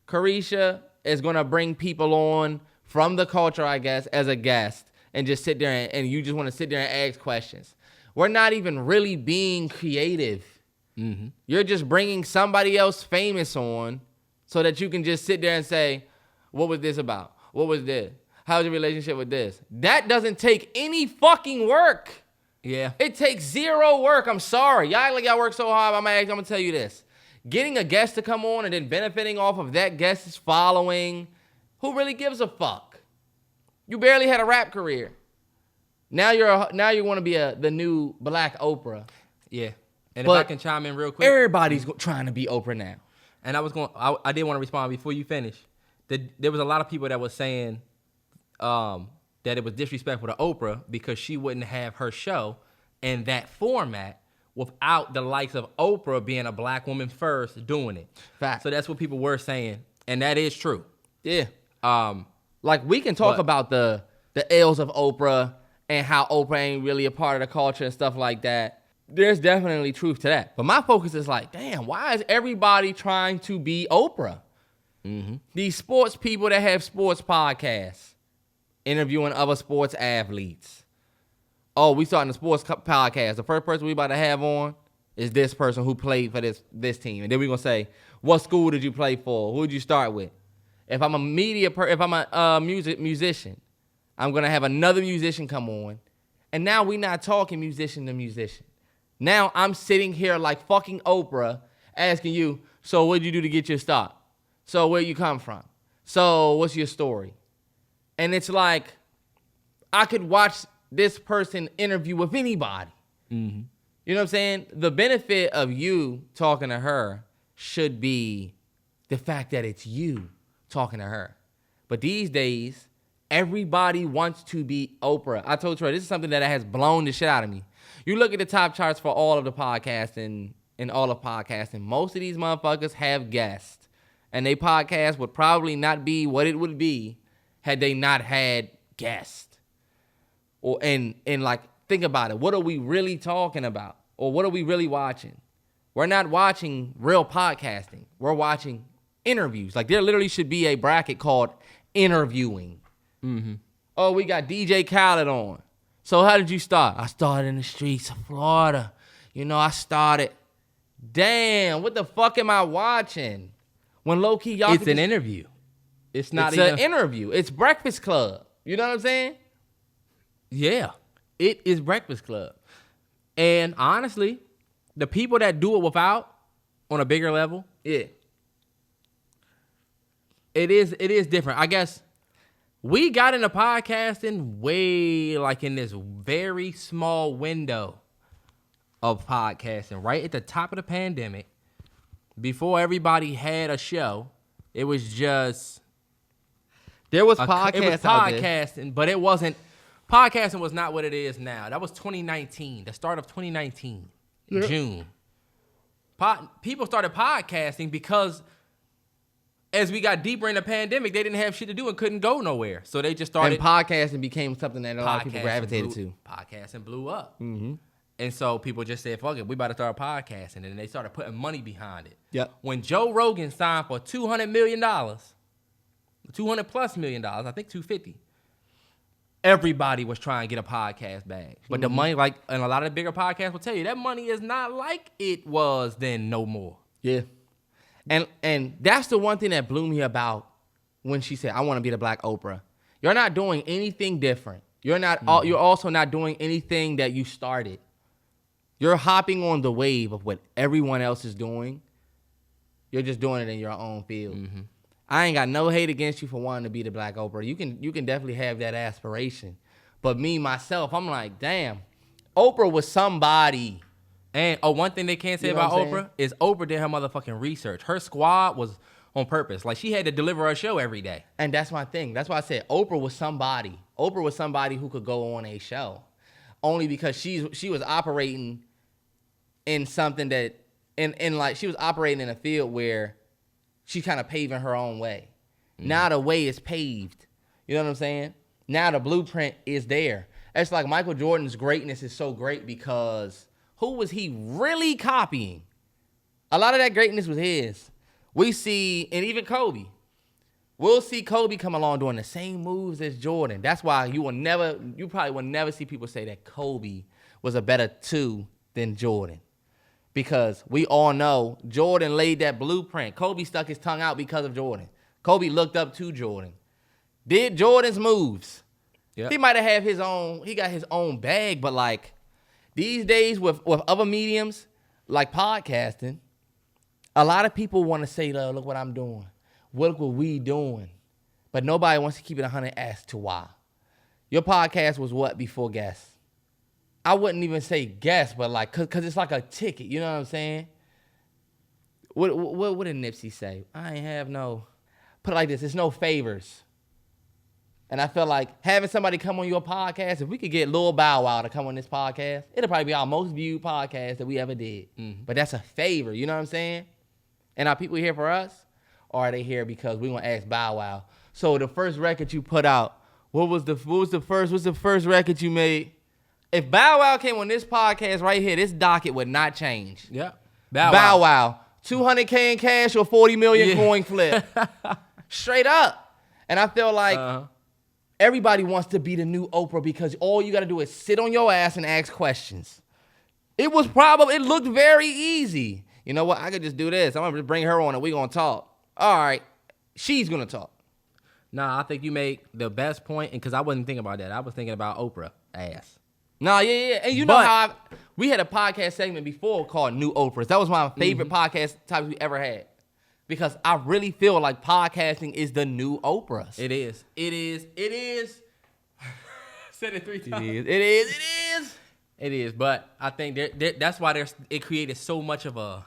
Carisha is going to bring people on from the culture, I guess, as a guest. And just sit there and you just want to sit there and ask questions. We're not even really being creative. You're just bringing somebody else famous on so that you can just sit there and say, what was this about? What was this? How's your relationship with this? That doesn't take any fucking work. Yeah. It takes zero work. I'm sorry. Y'all act like y'all work so hard. I'm going to tell you this. Getting a guest to come on and then benefiting off of that guest's following, who really gives a fuck? You barely had a rap career. Now you want to be the new Black Oprah. Yeah. And But if I can chime in real quick. Everybody's trying to be Oprah now. And I did want to respond before you finish. There was a lot of people that was saying that it was disrespectful to Oprah because she wouldn't have her show in that format without the likes of Oprah being a black woman first doing it. Fact. So that's what people were saying. And that is true. Yeah. Like, we can talk about the L's of Oprah and how Oprah ain't really a part of the culture and stuff like that. There's definitely truth to that. But my focus is like, damn, why is everybody trying to be Oprah? These sports people that have sports podcasts, interviewing other sports athletes. Oh, we starting a sports podcast. The first person we about to have on is this person who played for this team. And then we're going to say, what school did you play for? Who did you start with? If I'm a musician, I'm going to have another musician come on. And now we're not talking musician to musician. Now I'm sitting here like fucking Oprah asking you, so what did you do to get your start? So where you come from? So what's your story? And it's like, I could watch this person interview with anybody. You know what I'm saying? The benefit of you talking to her should be the fact that it's you talking to her. But these days, everybody wants to be Oprah. I told Troy, this is something that has blown the shit out of me. You look at the top charts for all of the podcasts and all of podcasting, most of these motherfuckers have guests. And they podcast would probably not be what it would be had they not had guests. And like, think about it. What are we really talking about? Or what are we really watching? We're not watching real podcasting. We're watching interviews. Like, there literally should be a bracket called interviewing. Oh, we got DJ Khaled on. So how did you start? I started in the streets of Florida. You know, I started. Damn, what the fuck am I watching? When low-key, y'all It's an interview. It's not even an interview. It's Breakfast Club. You know what I'm saying? Yeah. It is Breakfast Club. And honestly, the people that do it without, on a bigger level, Yeah. it is different. I guess we got into podcasting way like in this very small window of podcasting, right at the top of the pandemic, before everybody had a show. It was just There was it was podcasts out there. podcasting, but it wasn't. Podcasting was not what it is now. That was 2019, the start of 2019, June. People started podcasting because as we got deeper in the pandemic, they didn't have shit to do and couldn't go nowhere. So they just started. And podcasting became something that a lot of people gravitated to. Podcasting blew up. And so people just said, fuck it, we about to start podcasting. And then they started putting money behind it. Yep. When Joe Rogan signed for $200 million, $200+ million, I think 250. Everybody was trying to get a podcast bag. But the money, like, and a lot of the bigger podcasts will tell you, that money is not like it was then no more. Yeah. And that's the one thing that blew me about when she said, I want to be the Black Oprah. You're not doing anything different. You're not. You're also not doing anything that you started. You're hopping on the wave of what everyone else is doing. You're just doing it in your own field. Mm-hmm. I ain't got no hate against you for wanting to be the Black Oprah. You can definitely have that aspiration. But me, myself, I'm like, damn, Oprah was somebody. And one thing they can't say about Oprah is Oprah did her motherfucking research. Her squad was on purpose. Like, she had to deliver her show every day. And that's my thing. That's why I said Oprah was somebody. Oprah was somebody who could go on a show. Only because she was operating in something that, in like, she was operating in a field where she's kind of paving her own way. Now the way is paved. You know what I'm saying? Now the blueprint is there. It's like Michael Jordan's greatness is so great because who was he really copying? A lot of that greatness was his. We see, and even Kobe. We'll see Kobe come along doing the same moves as Jordan. That's why you probably will never see people say that Kobe was a better two than Jordan. Because we all know Jordan laid that blueprint. Kobe stuck his tongue out because of Jordan. Kobe looked up to Jordan. Did Jordan's moves. Yep. He might have had he got his own bag, but like these days with other mediums, like podcasting, a lot of people want to say, look what I'm doing. Look what we doing. But nobody wants to keep it 100 as to why. Your podcast was what before guests? I wouldn't even say guest, but like, cause it's like a ticket. You know what I'm saying? What did Nipsey say? I ain't have no, put it like this, it's no favors. And I feel like having somebody come on your podcast, if we could get Lil Bow Wow to come on this podcast, it'll probably be our most viewed podcast that we ever did. Mm-hmm. But that's a favor, you know what I'm saying? And are people here for us? Or are they here because we want to ask Bow Wow? So the first record you put out, what's the first record you made? If Bow Wow came on this podcast right here, this docket would not change. Yeah. Bow Wow. 200K in cash or 40 million coin flip. Straight up. And I feel like everybody wants to be the new Oprah because all you got to do is sit on your ass and ask questions. It looked very easy. You know what? I could just do this. I'm going to just bring her on and we're going to talk. All right. She's going to talk. Nah, I think you make the best point, and because I wasn't thinking about that. I was thinking about Oprah ass. No, yeah. And you know how we had a podcast segment before called New Oprahs. That was my favorite podcast topic we ever had. Because I really feel like podcasting is the new Oprahs. It is. Said it 3 times. It is. But I think that's why it created so much of a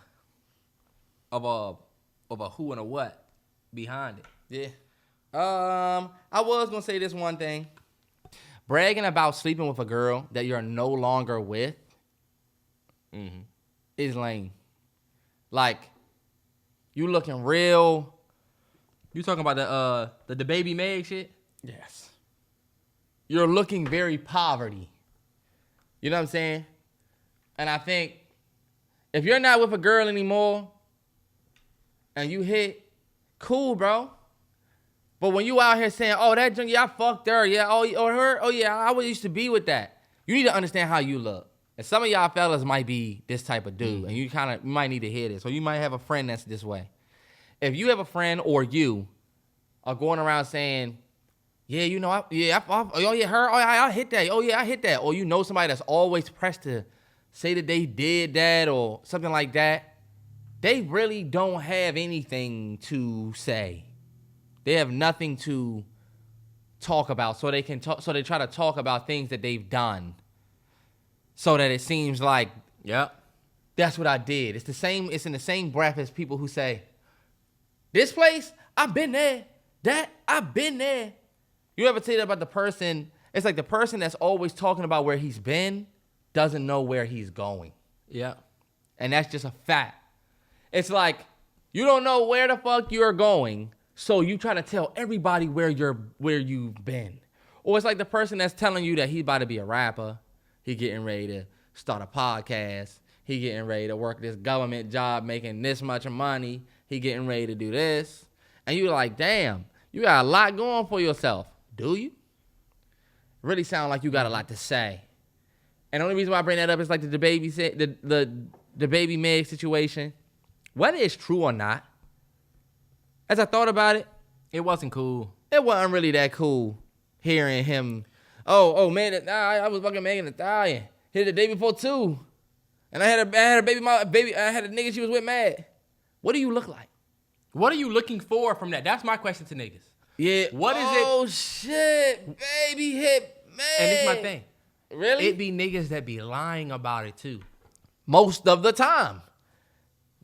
who and a what behind it. Yeah. I was gonna say this one thing. Bragging about sleeping with a girl that you're no longer with is lame. Like, you looking real. You talking about the baby Meg shit? Yes. You're looking very poverty. You know what I'm saying? And I think if you're not with a girl anymore and you hit, cool, bro. But when you out here saying, oh, that junk, yeah, I fucked her, yeah, or her, oh, yeah, I used to be with that. You need to understand how you look. And some of y'all fellas might be this type of dude, and you might need to hear this, or you might have a friend that's this way. If you have a friend or you are going around saying, yeah, you know, I hit that, oh, yeah, I hit that, or you know somebody that's always pressed to say that they did that or something like that, they really don't have anything to say. They have nothing to talk about, so they can talk. So they try to talk about things that they've done, so that it seems like, yep, that's what I did. It's the same. It's in the same breath as people who say, "This place, I've been there. That I've been there." You ever say that about the person? It's like the person that's always talking about where he's been doesn't know where he's going. Yeah, and that's just a fact. It's like you don't know where the fuck you're going. So you try to tell everybody where you've been. Or it's like the person that's telling you that he's about to be a rapper. He getting ready to start a podcast. He getting ready to work this government job making this much money. He getting ready to do this. And you're like, damn, you got a lot going for yourself. Do you? Really sound like you got a lot to say. And the only reason why I bring that up is like the baby Meg situation. Whether it's true or not, as I thought about it, It wasn't cool. It wasn't really that cool hearing him. Oh man, I was fucking Megan Thee Stallion. Hit the day before too, and I had a baby. I had a nigga she was with mad. What do you look like? What are you looking for from that? That's my question to niggas. Yeah. What is it? Oh shit, baby hit man. And this is my thing. Really? It be niggas that be lying about it too. Most of the time.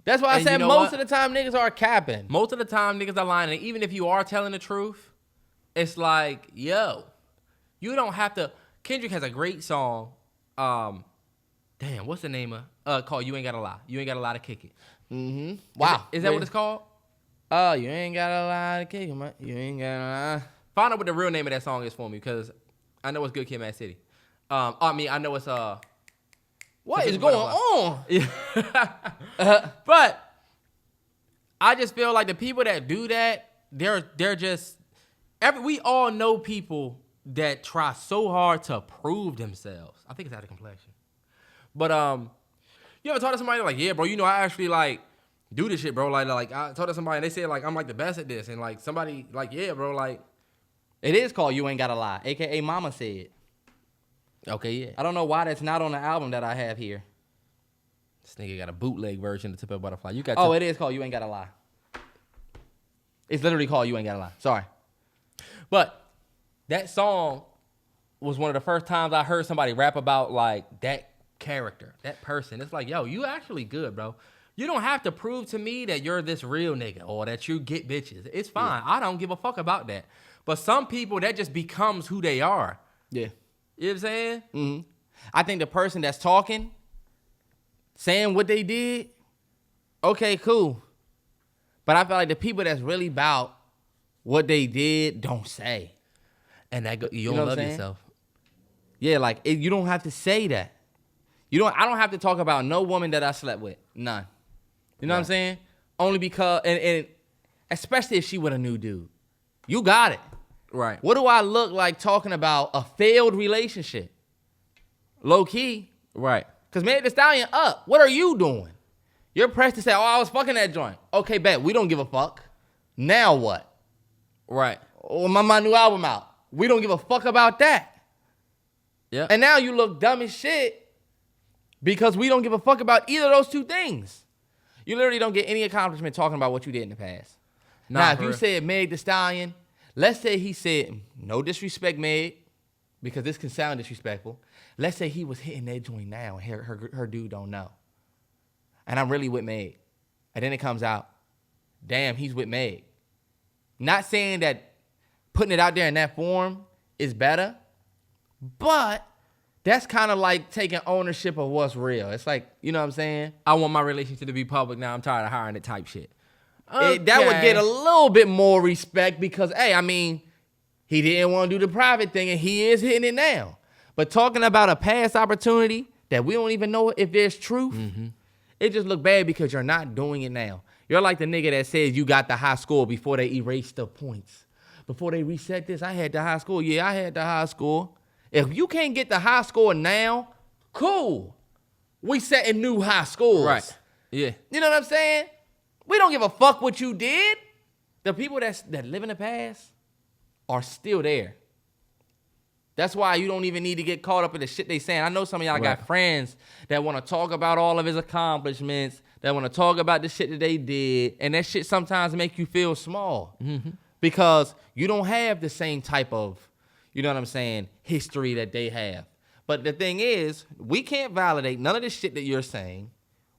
That's why I And said you know most what? of the time niggas are capping. Most of the time, niggas are lying. And even if you are telling the truth, it's like, yo, you don't have to. Kendrick has a great song. Damn, what's the name of? Called You Ain't Gotta Lie. You Ain't Gotta Lie to Kick It. Mm-hmm. Wow. Is that what it's called? Oh, you ain't gotta lie to kick 'em, man. You ain't gotta lie. Find out what the real name of that song is for me, because I know it's Good Kid, Mad City. I know it's What is going on? But I just feel like the people that do that, they're just we all know people that try so hard to prove themselves. I think it's out of complexion. But you ever talk to somebody like, yeah, bro, you know, I actually like do this shit, bro. Like I talked to somebody and they said like I'm like the best at this, and like somebody like, yeah, bro, like It is called You Ain't Gotta Lie, aka Mama Said. okay, yeah. I don't know why that's not on the album that I have here. This nigga got a bootleg version of To Pimp a Butterfly. You got Oh, it is called You Ain't Gotta Lie. It's literally called You Ain't Gotta Lie. Sorry. But that song was one of the first times I heard somebody rap about like that character, that person. It's like, yo, you actually good, bro. You don't have to prove to me that you're this real nigga or that you get bitches. It's fine. I don't give a fuck about that. But some people, that just becomes who they are. Yeah. You know what I'm saying? Mm-hmm. I think the person that's talking, saying what they did, okay, cool. But I feel like the people that's really about what they did don't say. And that you know don't what I'm love saying? yourself. Yeah, like you don't have to say that. I don't have to talk about no woman that I slept with. None. You know what I'm saying? Only because, and especially if she with a new dude. You got it. Right. What do I look like talking about a failed relationship? Low key. Right. Because Megan Thee Stallion up. What are you doing? You're pressed to say, oh, I was fucking that joint. Okay, bet. We don't give a fuck. Now what? Right. Oh, my new album out. We don't give a fuck about that. Yeah. And now you look dumb as shit because we don't give a fuck about either of those two things. You literally don't get any accomplishment talking about what you did in the past. Now, if you said Meg Thee Stallion, let's say he said, no disrespect, Meg, because this can sound disrespectful. Let's say he was hitting that joint now and her dude don't know. And I'm really with Meg. And then it comes out, damn, he's with Meg. Not saying that putting it out there in that form is better, but that's kind of like taking ownership of what's real. It's like, you know what I'm saying? I want my relationship to be public now. I'm tired of hiring it type shit. That would get a little bit more respect because, hey, I mean, he didn't want to do the private thing and he is hitting it now. But talking about a past opportunity that we don't even know if there's truth, it just look bad because you're not doing it now. You're like the nigga that says you got the high score before they erased the points. Before they reset this, I had the high score. Yeah, I had the high score. If you can't get the high score now, cool. We setting new high scores. Right. Yeah. You know what I'm saying? We don't give a fuck what you did. The people that live in the past are still there. That's why you don't even need to get caught up in the shit they saying. I know some of y'all got friends that want to talk about all of his accomplishments, that want to talk about the shit that they did, and that shit sometimes make you feel small because you don't have the same type of, you know what I'm saying, history that they have. But the thing is, we can't validate none of the shit that you're saying.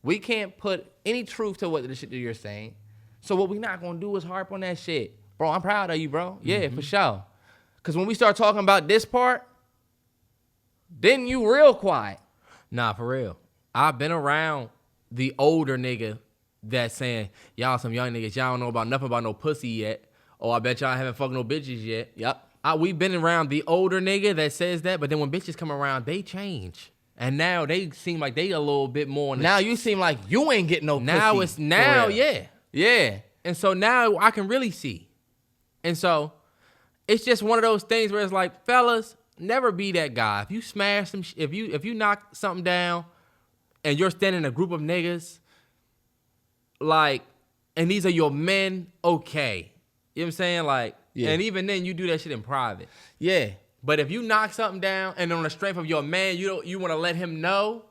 We can't put any truth to what the shit that you're saying. So what we're not going to do is harp on that shit. Bro, I'm proud of you, bro. Yeah, for sure. Because when we start talking about this part, then you real quiet. Nah, for real. I've been around the older nigga that's saying, y'all some young niggas, y'all don't know about nothing about no pussy yet. Or I bet y'all haven't fucked no bitches yet. Yep. We've been around the older nigga that says that, but then when bitches come around, they change. And now they seem like they a little bit more. Now you seem like you ain't getting no pussy. Yeah. Yeah. And so now I can really see. And so it's just one of those things where it's like, fellas, never be that guy. If you smash some, if you knock something down, and you're standing in a group of niggas, like, and these are your men, okay. You know what I'm saying? Like, Yeah. and even then, you do that shit in private. Yeah. But if you knock something down and on the strength of your man, you want to let him know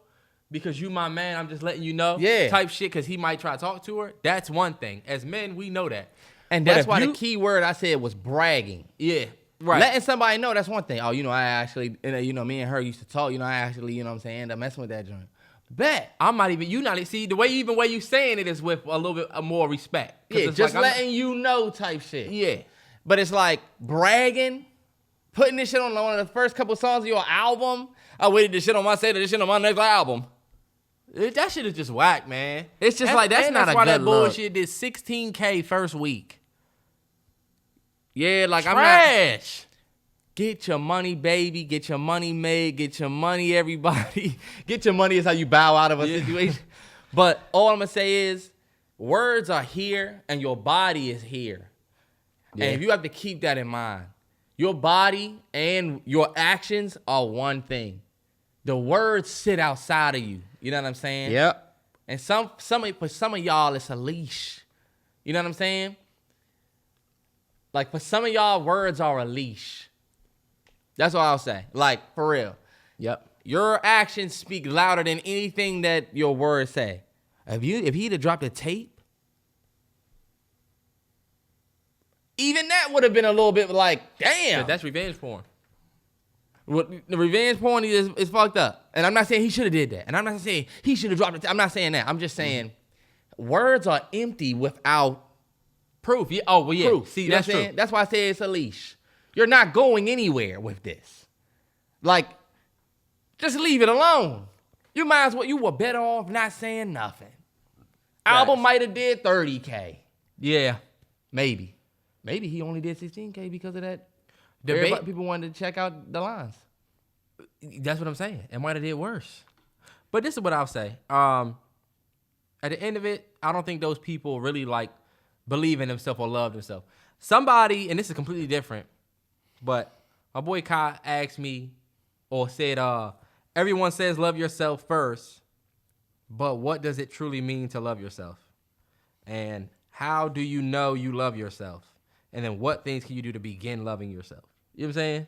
because you my man, I'm just letting you know. Yeah. Type shit because he might try to talk to her. That's one thing. As men, we know that. And But that's if why you- the key word I said was bragging. Yeah. Right. Letting somebody know, that's one thing. Oh, I actually, me and her used to talk. I actually, what I'm saying, end up messing with that joint. Bet. I'm not even, see, the way you saying it is with a little bit more respect. 'Cause Yeah, it's just like, letting you know type shit. Yeah. But it's like bragging, putting this shit on one of the first couple songs of your album. I waited this shit on my this shit on my next album. That shit is just whack, man. It's just like, that's not a why good that look. bullshit did 16K first week. Yeah, like Trash. Get your money, baby. Get your money made. Get your money, everybody. Get your money is how you bow out of a situation. But all I'm going to say is words are here and your body is here. Yeah. And if you have to keep that in mind, your body and your actions are one thing. The words sit outside of you. You know what I'm saying? Yep. And for some of y'all, it's a leash. You know what I'm saying? Like, for some of y'all, words are a leash. That's what I'll say. Like, for real. Yep. Your actions speak louder than anything that your words say. If he'd have dropped a tape, even that would have been a little bit like, damn. But that's revenge porn. The revenge porn is fucked up. And I'm not saying he should have did that. And I'm not saying he should have dropped it. I'm not saying that. I'm just saying words are empty without Proof. Yeah. Oh, well, yeah. proof. See, You know that's what I'm true. saying? That's why I say it's a leash. You're not going anywhere with this. Like, just leave it alone. You might as well, you were better off not saying nothing. Album might have did 30K. Yeah. Maybe. Maybe he only did 16K because of that. Debate. People wanted to check out the lines. That's what I'm saying. It might have did worse. But this is what I'll say. At the end of it, I don't think those people really like believe in themselves or love themselves. Somebody, and this is completely different, but my boy Kai asked me or said, everyone says love yourself first, but what does it truly mean to love yourself? And how do you know you love yourself? And then what things can you do to begin loving yourself? You know what I'm saying?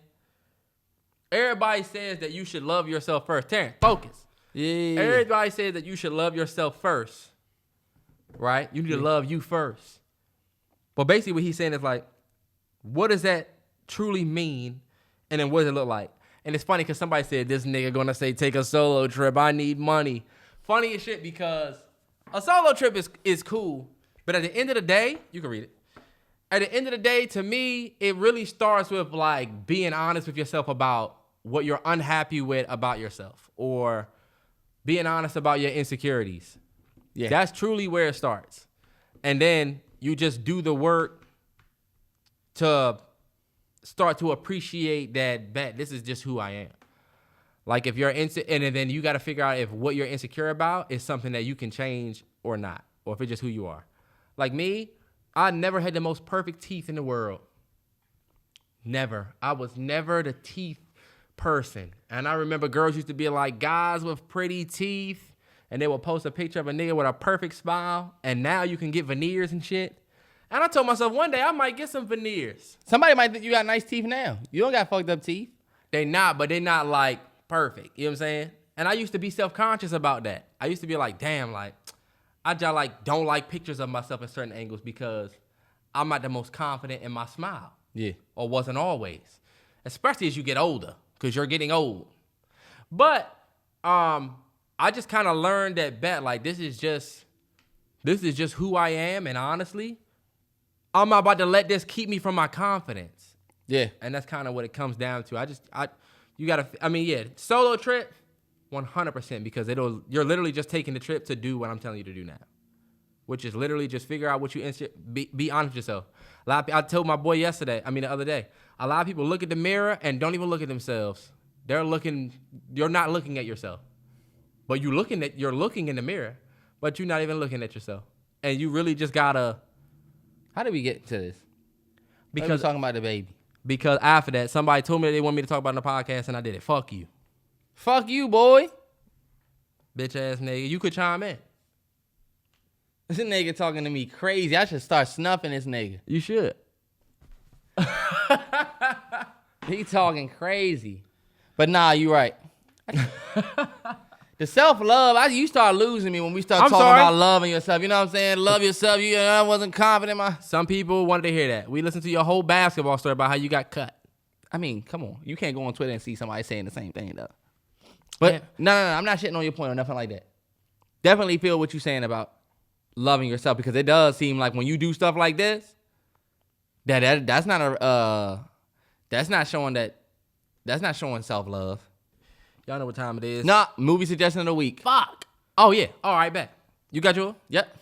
Everybody says that you should love yourself first. Terrance, focus. Yeah. Everybody says that you should love yourself first, right? You need to love you first. But basically what he's saying is like, what does that truly mean? And then what does it look like? And it's funny because somebody said, this nigga gonna say, take a solo trip. I need money. Funny as shit because a solo trip is cool. But at the end of the day, you can read it. At the end of the day, to me, it really starts with like being honest with yourself about what you're unhappy with about yourself or being honest about your insecurities. Yeah. That's truly where it starts. And then you just do the work to start to appreciate that this is just who I am. Like if you're and then you got to figure out if what you're insecure about is something that you can change or not, or if it's just who you are. Like me, I never had the most perfect teeth in the world. Never. I was never the teeth person. And I remember girls used to be like, guys with pretty teeth, and they would post a picture of a nigga with a perfect smile, and now you can get veneers and shit. And I told myself one day I might get some veneers. Somebody might think you got nice teeth now. You don't got fucked up teeth. They not, but they not like perfect. You know what I'm saying? And I used to be self-conscious about that. I used to be like, damn, like, I just like don't like pictures of myself in certain angles because I'm not the most confident in my smile. Yeah. Or wasn't always. Especially as you get older, because you're getting old. But I just kind of learned that like this is just who I am, and honestly, I'm not about to let this keep me from my confidence. Yeah. And that's kind of what it comes down to. Solo trip, 100%, because you're literally just taking the trip to do what I'm telling you to do now, which is literally just figure out what you be honest with yourself. I told my boy the other day, a lot of people look at the mirror and don't even look at themselves. You're not looking at yourself, but you're looking in the mirror, but you're not even looking at yourself. And you really just gotta. How did we get to this? Because we're talking about the baby. Because after that, somebody told me they want me to talk about it on the podcast, and I did it. Fuck you. Fuck you, boy. Bitch ass nigga. You could chime in. This nigga talking to me crazy. I should start snuffing this nigga. You should. He talking crazy. But nah, you right. The self-love, you start losing me when we start talking about loving yourself. You know what I'm saying? Love yourself. I wasn't confident. Some people wanted to hear that. We listened to your whole basketball story about how you got cut. I mean, come on. You can't go on Twitter and see somebody saying the same thing, though. But no, I'm not shitting on your point or nothing like that. Definitely feel what you're saying about loving yourself, because it does seem like when you do stuff like this, that's not showing self-love. Y'all know what time it is. Nah, movie suggestion of the week. Fuck. Oh, yeah. All right, bet. You got yours? Yep.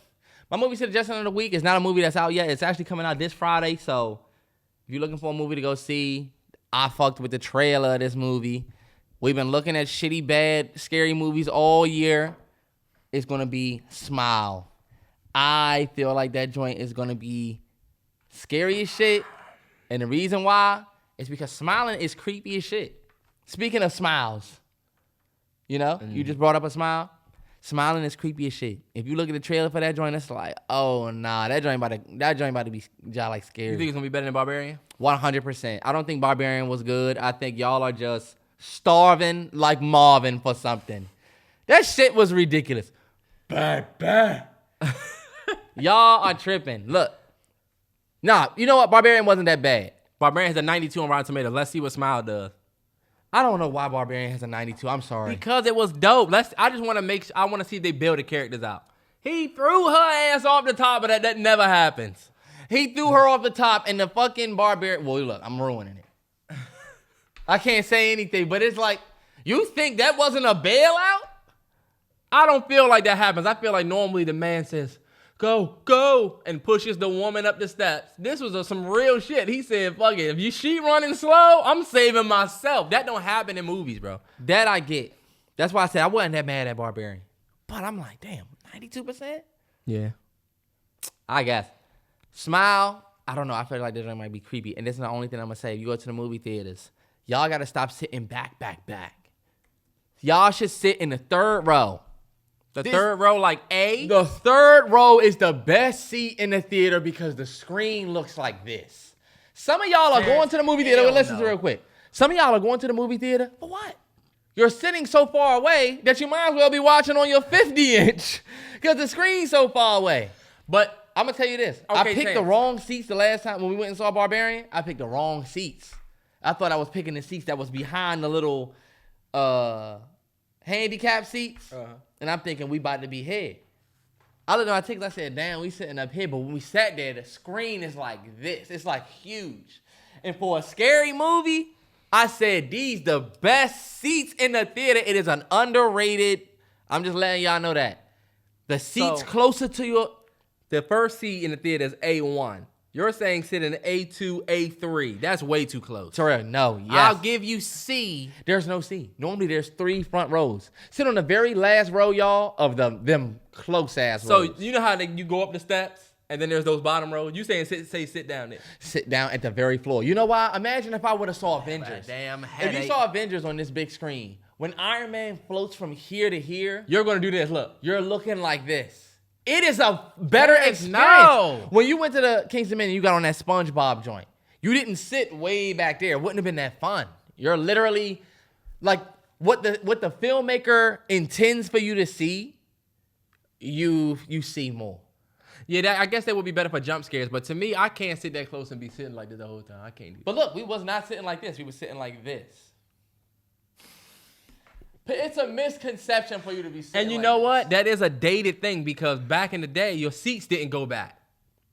My movie suggestion of the week is not a movie that's out yet. It's actually coming out this Friday. So if you're looking for a movie to go see, I fucked with the trailer of this movie. We've been looking at shitty, bad, scary movies all year. It's going to be Smile. I feel like that joint is going to be scary as shit. And the reason why is because smiling is creepy as shit. Speaking of smiles, you just brought up a smile. Smiling is creepy as shit. If you look at the trailer for that joint, it's like, oh nah, that joint about to be like scary. You think it's gonna be better than Barbarian? 100%. I don't think Barbarian was good. I think y'all are just starving like Marvin for something. That shit was ridiculous. Bad. Y'all are tripping. Look. Nah, you know what? Barbarian wasn't that bad. Barbarian has a 92 on Rotten Tomatoes. Let's see what Smile does. I don't know why Barbarian has a 92. I'm sorry. Because it was dope. I just want to I want to see if they build the characters out. He threw her ass off the top of that. That never happens. He threw her off the top, and the fucking Barbarian. Well, look, I'm ruining it. I can't say anything, but it's like, you think that wasn't a bailout? I don't feel like that happens. I feel like normally the man says, go, and pushes the woman up the steps. This was some real shit. He said, fuck it. If she running slow, I'm saving myself. That don't happen in movies, bro. That I get. That's why I said I wasn't that mad at Barbarian. But I'm like, damn, 92%? Yeah. I guess. Smile, I don't know. I feel like this one might be creepy. And this is the only thing I'm going to say. If you go to the movie theaters, y'all got to stop sitting back. Y'all should sit in the third row. Third row, like A? The third row is the best seat in the theater because the screen looks like this. Some of y'all are going to the movie theater. Listen to real quick. Some of y'all are going to the movie theater for what? You're sitting so far away that you might as well be watching on your 50-inch because the screen's so far away. But I'm going to tell you this. Okay, I picked the wrong seats the last time when we went and saw Barbarian. I picked the wrong seats. I thought I was picking the seats that was behind the little handicap seats. And I'm thinking we about to be here. I looked at my tickets, I said, damn, we sitting up here. But when we sat there, the screen is like this. It's like huge. And for a scary movie, I said, these the best seats in the theater. It is an underrated, I'm just letting y'all know that. The seats closer to your... The first seat in the theater is A1. You're saying sit in A2, A3. That's way too close. Terrell, no, yes. I'll give you C. There's no C. Normally, there's 3 front rows. Sit on the very last row, y'all, of them close-ass rows. So, you know how you go up the steps, and then there's those bottom rows? You saying sit down there. Sit down at the very floor. You know why? Imagine if I would have saw Avengers. Damn headache. If you saw Avengers on this big screen, when Iron Man floats from here to here, you're going to do this, look. You're looking like this. It is a better experience. No. When you went to the Kingston Mini, you got on that SpongeBob joint. You didn't sit way back there. It wouldn't have been that fun. You're literally like what the filmmaker intends for you to see. You see more. Yeah, I guess that would be better for jump scares. But to me, I can't sit that close and be sitting like this the whole time. I can't do that. But look, we was not sitting like this. We were sitting like this. It's a misconception for you to be sitting. And you know what? That is a dated thing because back in the day, your seats didn't go back.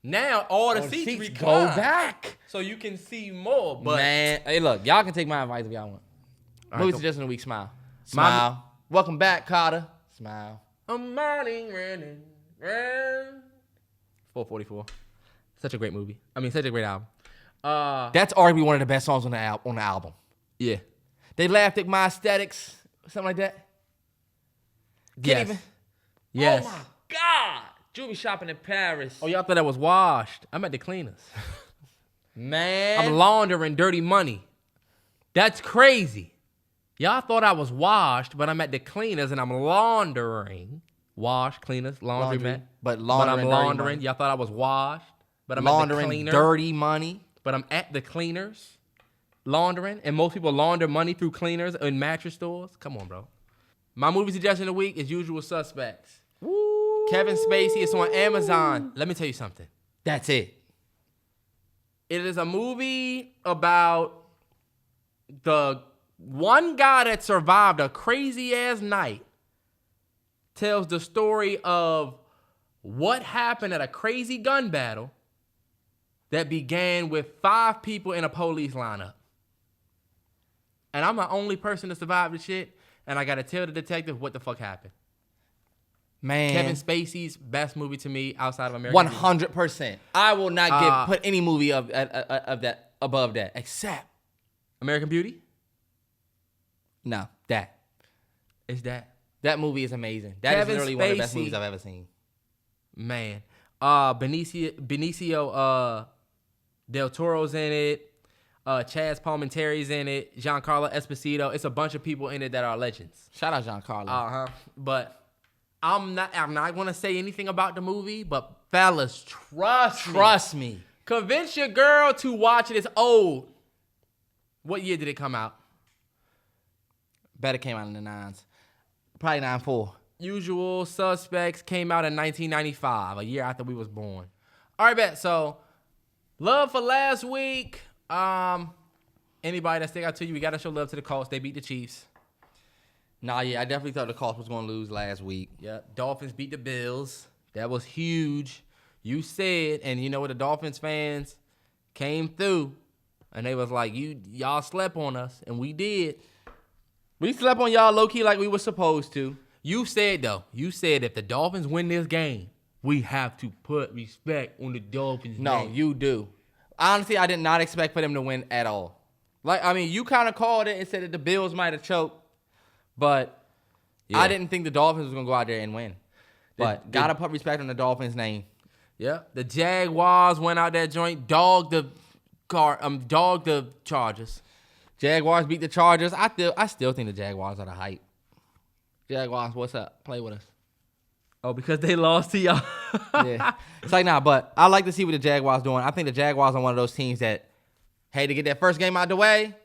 Now all the seats go back, so you can see more. But man, hey, look, y'all can take my advice if y'all want. Movie suggestion of the week: Smile. Smile. Welcome back, Carter. Smile. A morning running. 444. Such a great movie. I mean, such a great album. That's arguably one of the best songs on the album. Yeah. They laughed at my aesthetics. Something like that? Yes. Yes. Oh, my God. Jewelry shopping in Paris. Oh, y'all thought that was washed. I'm at the cleaners. Man. I'm laundering dirty money. That's crazy. Y'all thought I was washed, but I'm at the cleaners and I'm laundering. Wash, cleaners, laundry, man. But I'm laundering. Y'all thought I was washed, but I'm laundering at the cleaner. Dirty money. but I'm at the cleaners laundering, and most people launder money through cleaners in mattress stores. Come on, bro. My movie suggestion of the week is Usual Suspects. Woo. Kevin Spacey. It's on Amazon. Let me tell you something. That's it. It is a movie about the one guy that survived a crazy ass night. Tells the story of what happened at a crazy gun battle that began with 5 people in a police lineup. And I'm the only person to survive the shit, and I gotta tell the detective what the fuck happened. Man. Kevin Spacey's best movie to me outside of American Beauty. 100%. I will not put any movie of that above that, except American Beauty? no, that. It's that. That movie is amazing. That Kevin is literally one of the best Spacey. movies I've ever seen. Man. Benicio Del Toro's in it. Chaz Palminteri's in it. Giancarlo Esposito. It's a bunch of people in it that are legends. Shout out Giancarlo. But I'm not gonna say anything about the movie, but fellas, trust me. Convince your girl to watch it. It's old. What year did it come out? Better came out in the 9s. Probably 9-4. Usual Suspects came out in 1995, a year after we was born. All right, bet. So, love for last week. Anybody that stick out to you, we gotta show love to the Colts. They beat the Chiefs. Nah, yeah, I definitely thought the Colts was gonna lose last week. Yeah, Dolphins beat the Bills. That was huge. You said, and you know what, the Dolphins fans came through, and they was like, y'all slept on us, and we did. We slept on y'all low-key like we were supposed to. You said if the Dolphins win this game, we have to put respect on the Dolphins' No, name. you do. Honestly, I did not expect for them to win at all. Like, I mean, you kind of called it and said that the Bills might have choked, but Yeah. I didn't think the Dolphins was going to go out there and win. But got to put respect on the Dolphins' name. Yeah, the Jaguars went out that joint, dogged the Chargers. Jaguars beat the Chargers. I still think the Jaguars are the hype. Jaguars, what's up? Play with us. Oh, because they lost to y'all. Yeah. It's like, nah, but I like to see what the Jaguars doing. I think the Jaguars are one of those teams that had to get that first game out the way,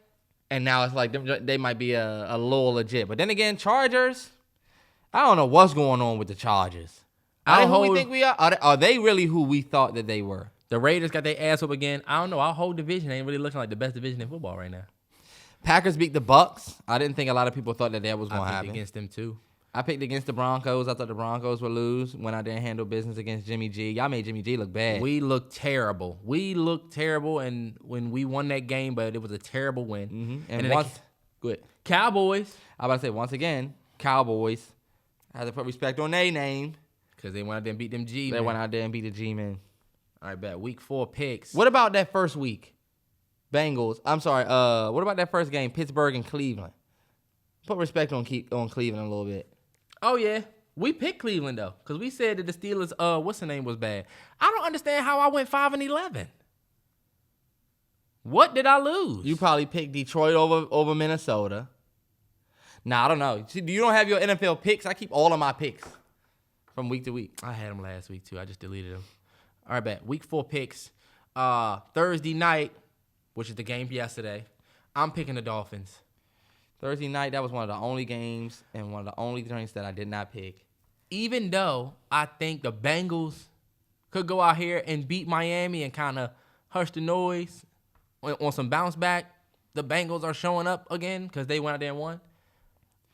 and now it's like they might be a little legit. But then again, Chargers, I don't know what's going on with the Chargers. Are they who we think we are? Are they really who we thought that they were? The Raiders got their ass up again. I don't know. Our whole division ain't really looking like the best division in football right now. Packers beat the Bucks. I didn't think a lot of people thought that was going to I happen. picked against them too. I picked against the Broncos. I thought the Broncos would lose. Went out there and handled business against Jimmy G. Y'all made Jimmy G look bad. We looked terrible. And when we won that game, but it was a terrible win. Mm-hmm. And And then once, good. Cowboys, I was about to say, once again, Cowboys. I had to put respect on their name. because they went out there and beat them G. They went out there and beat the G-men. All right, bet. Week 4 picks. What about that first week? Bengals. I'm sorry. What about that first game? Pittsburgh and Cleveland. Put respect on Cleveland a little bit. Oh, yeah. We picked Cleveland, though, because we said that the Steelers, what's the name, was bad. I don't understand how I went 5-11. What did I lose? You probably picked Detroit over Minnesota. Nah, I don't know. See, you don't have your NFL picks. I keep all of my picks from week to week. I had them last week, too. I just deleted them. All right, bet. Week 4 picks. Thursday night, which is the game yesterday, I'm picking the Dolphins. Thursday night, that was one of the only games and one of the only drinks that I did not pick. Even though I think the Bengals could go out here and beat Miami and kind of hush the noise on some bounce back, the Bengals are showing up again because they went out there and won.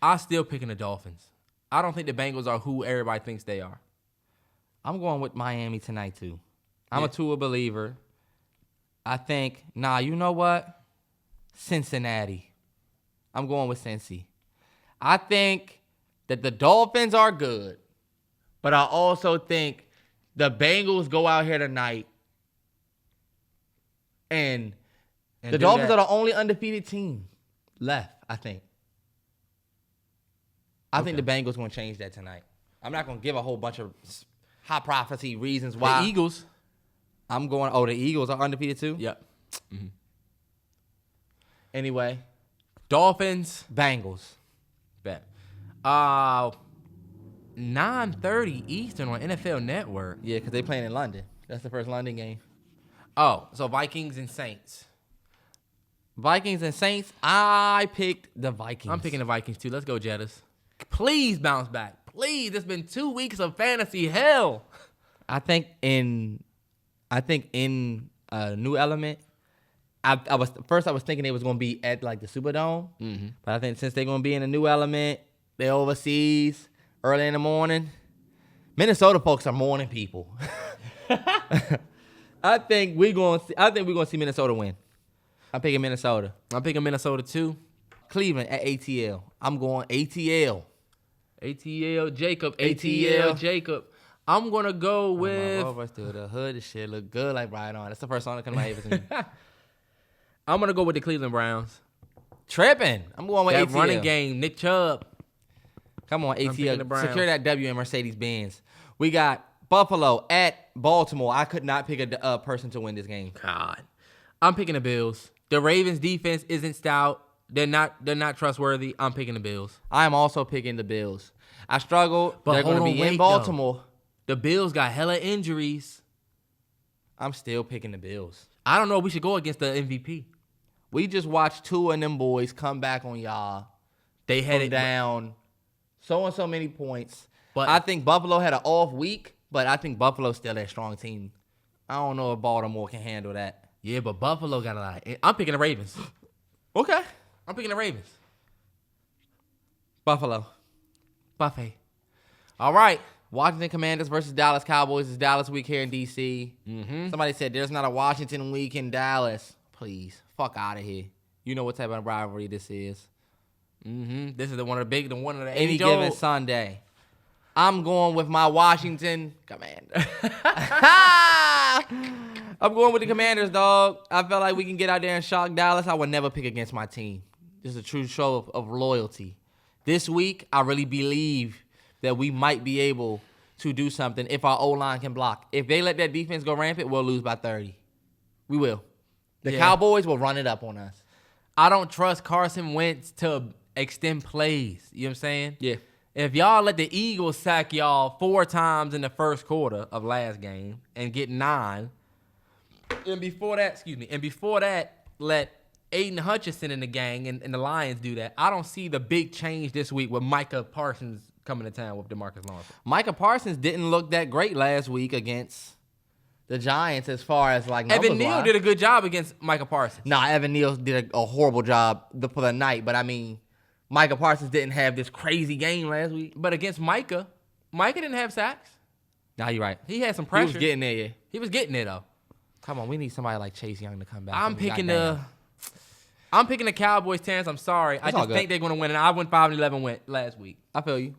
I'm still picking the Dolphins. I don't think the Bengals are who everybody thinks they are. I'm going with Miami tonight, too. I'm a Tua believer. I think, you know what? Cincinnati. I'm going with Cincy. I think that the Dolphins are good, but I also think the Bengals go out here tonight and the Dolphins are the only undefeated team left, I think. I think the Bengals going to change that tonight. I'm not going to give a whole bunch of high prophecy reasons why. The Eagles. I'm going, the Eagles are undefeated too? Yep. Mm-hmm. Anyway. Dolphins. Bengals. Bet. 9:30 Eastern on NFL Network. Yeah, because they playing in London. That's the first London game. Oh, so Vikings and Saints. Vikings and Saints. I picked the Vikings. I'm picking the Vikings too. Let's go, Jettas. Please bounce back. Please. It's been 2 weeks of fantasy hell. I think in a new element. I was thinking they was gonna be at like the Superdome, but I think since they're gonna be in a new element, they're overseas early in the morning. Minnesota folks are morning people. I think we're gonna see Minnesota win. I'm picking Minnesota. I'm picking Minnesota too. Cleveland at ATL. I'm going ATL. ATL Jacob. ATL. Jacob. I'm gonna go with. The hood, this shit look good like right on. That's the first song that comes to my head. I'm gonna go with the Cleveland Browns. Tripping. I'm going with That ATL. running game, Nick Chubb. Come on, picking the ATL. Browns. Secure that W in Mercedes-Benz. We got Buffalo at Baltimore. I could not pick a person to win this game. God, I'm picking the Bills. The Ravens defense isn't stout. They're not trustworthy. I'm picking the Bills. I am also picking the Bills. I struggle. But They're going to be in Baltimore. The Bills got hella injuries. I'm still picking the Bills. I don't know if we should go against the MVP. We just watched two of them boys come back on y'all. They had From it down so and so many points. But I think Buffalo had an off week, but I think Buffalo's still a strong team. I don't know if Baltimore can handle that. Yeah, but Buffalo got a lot. I'm picking the Ravens. Okay. I'm picking the Ravens. Buffalo. Buffet. All right. Washington Commanders versus Dallas Cowboys. It's Dallas week here in D.C. Mm-hmm. Somebody said there's not a Washington week in Dallas. Please, fuck out of here. You know what type of rivalry this is. Mm-hmm. This is one of the Any given Sunday. I'm going with my Washington Commanders. I'm going with the Commanders, dog. I felt like we can get out there and shock Dallas. I would never pick against my team. This is a true show of loyalty. This week, I really believe that we might be able to do something if our O-line can block. If they let that defense go rampant, we'll lose by 30. We will. The Cowboys will run it up on us. I don't trust Carson Wentz to extend plays. You know what I'm saying? Yeah. If y'all let the Eagles sack y'all 4 times in the first quarter of last game and get 9, and before that, let Aiden Hutchinson in the gang and the Lions do that, I don't see the big change this week with Micah Parsons coming to town with DeMarcus Lawrence. Micah Parsons didn't look that great last week against the Giants as far as like numbers. Evan Neal did a good job against Micah Parsons. Nah, Evan Neal did a horrible job for the night, but I mean, Micah Parsons didn't have this crazy game last week. But against Micah didn't have sacks. Nah, you're right. He had some pressure. He was getting there, yeah. He was getting it though. Come on, we need somebody like Chase Young to come back. I'm picking the Cowboys, Terrance. I'm sorry. I all just good. think they're going to win. And I went 5-11 last week. I feel you.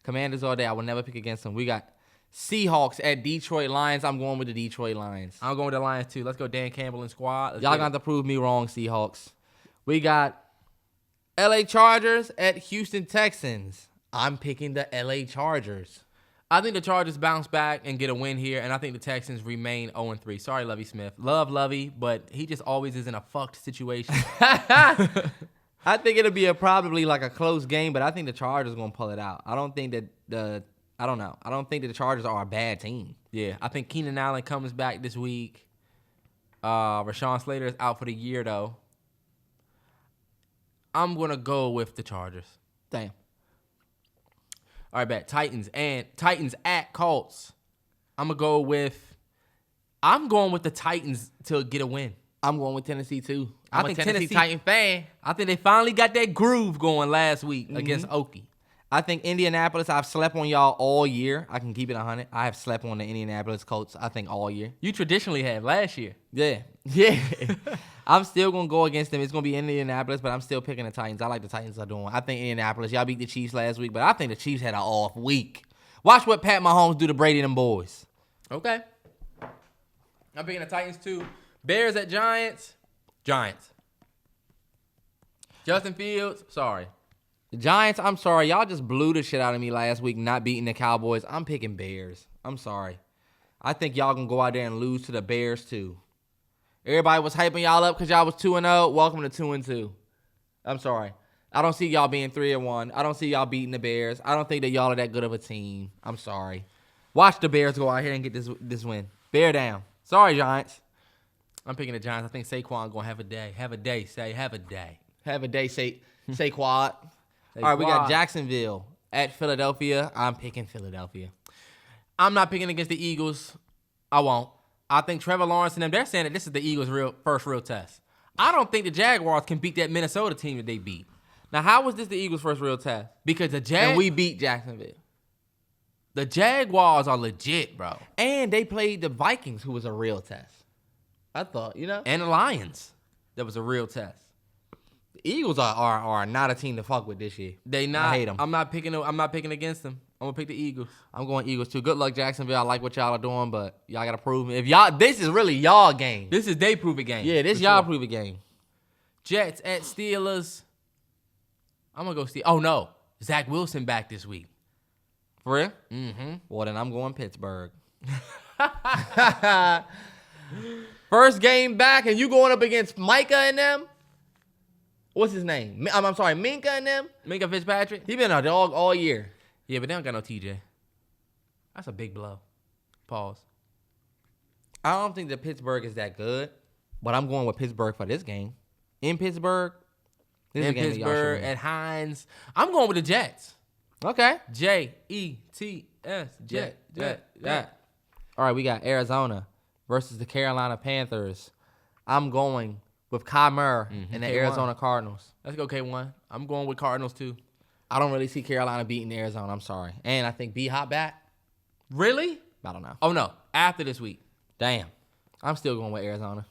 Commanders all day. I will never pick against them. We got Seahawks at Detroit Lions. I'm going with the Detroit Lions. I'm going with the Lions, too. Let's go Dan Campbell and squad. Y'all got to prove me wrong, Seahawks. We got LA Chargers at Houston Texans. I'm picking the LA Chargers. I think the Chargers bounce back and get a win here, and I think the Texans remain 0-3. Sorry, Lovie Smith. Love Lovie, but he just always is in a fucked situation. I think it'll be probably like a close game, but I think the Chargers are going to pull it out. I don't think that I don't know. I don't think that the Chargers are a bad team. Yeah, I think Keenan Allen comes back this week. Rashawn Slater is out for the year, though. I'm going to go with the Chargers. Damn. All right, bet. Titans at Colts. I'm going with the Titans to get a win. I'm going with Tennessee, too. I I'm think a Tennessee Tennessee- Titan fan. I think they finally got that groove going last week against Okie. I think Indianapolis, I've slept on y'all all year. I can keep it 100. I have slept on the Indianapolis Colts, I think, all year. You traditionally have last year. Yeah. I'm still going to go against them. It's going to be Indianapolis, but I'm still picking the Titans. I like the Titans are doing. I think Indianapolis, y'all beat the Chiefs last week, but I think the Chiefs had an off week. Watch what Pat Mahomes do to Brady and them boys. Okay. I'm picking the Titans, too. Bears at Giants. Giants. Justin Fields, sorry. The Giants, I'm sorry. Y'all just blew the shit out of me last week not beating the Cowboys. I'm picking Bears. I'm sorry. I think y'all can go out there and lose to the Bears, too. Everybody was hyping y'all up because y'all was 2-0. Welcome to 2-2. I'm sorry. I don't see y'all being 3-1. I don't see y'all beating the Bears. I don't think that y'all are that good of a team. I'm sorry. Watch the Bears go out here and get this win. Bear down. Sorry, Giants. I'm picking the Giants. I think Saquon gonna have a day. Have a day. Say have a day. Have a day, say quad. All right, we got Jacksonville at Philadelphia. I'm picking Philadelphia. I'm not picking against the Eagles. I won't. I think Trevor Lawrence and them, they're saying that this is the Eagles' first real test. I don't think the Jaguars can beat that Minnesota team that they beat. Now, how was this the Eagles' first real test? Because and we beat Jacksonville. The Jaguars are legit, bro. And they played the Vikings, who was a real test. I thought, And the Lions. That was a real test. The Eagles are not a team to fuck with this year. They not. I hate them. I'm not picking against them. I'm gonna pick the Eagles. I'm going Eagles too. Good luck, Jacksonville. I like what y'all are doing, but y'all gotta prove me. If y'all, this is really y'all game. This is they prove it game. Yeah, this y'all prove it game. Jets at Steelers. I'm gonna go Steelers. Oh no, Zach Wilson back this week. For real? Mm-hmm. Well, then I'm going Pittsburgh. First game back, and you going up against Micah and them? What's his name? I'm sorry, Minka and them? Minka Fitzpatrick? He been a dog all year. Yeah, but they don't got no TJ. That's a big blow. Pause. I don't think that Pittsburgh is that good, but I'm going with Pittsburgh for this game. In Pittsburgh? This in Pittsburgh, at Hines. I'm going with the Jets. Okay. Jets. Jet. All right, we got Arizona versus the Carolina Panthers. I'm going with Kyler and the K1. Arizona Cardinals. Let's go K1. I'm going with Cardinals too. I don't really see Carolina beating Arizona. I'm sorry. And I think B-Hop back. Really? I don't know. Oh, no. After this week. Damn. I'm still going with Arizona.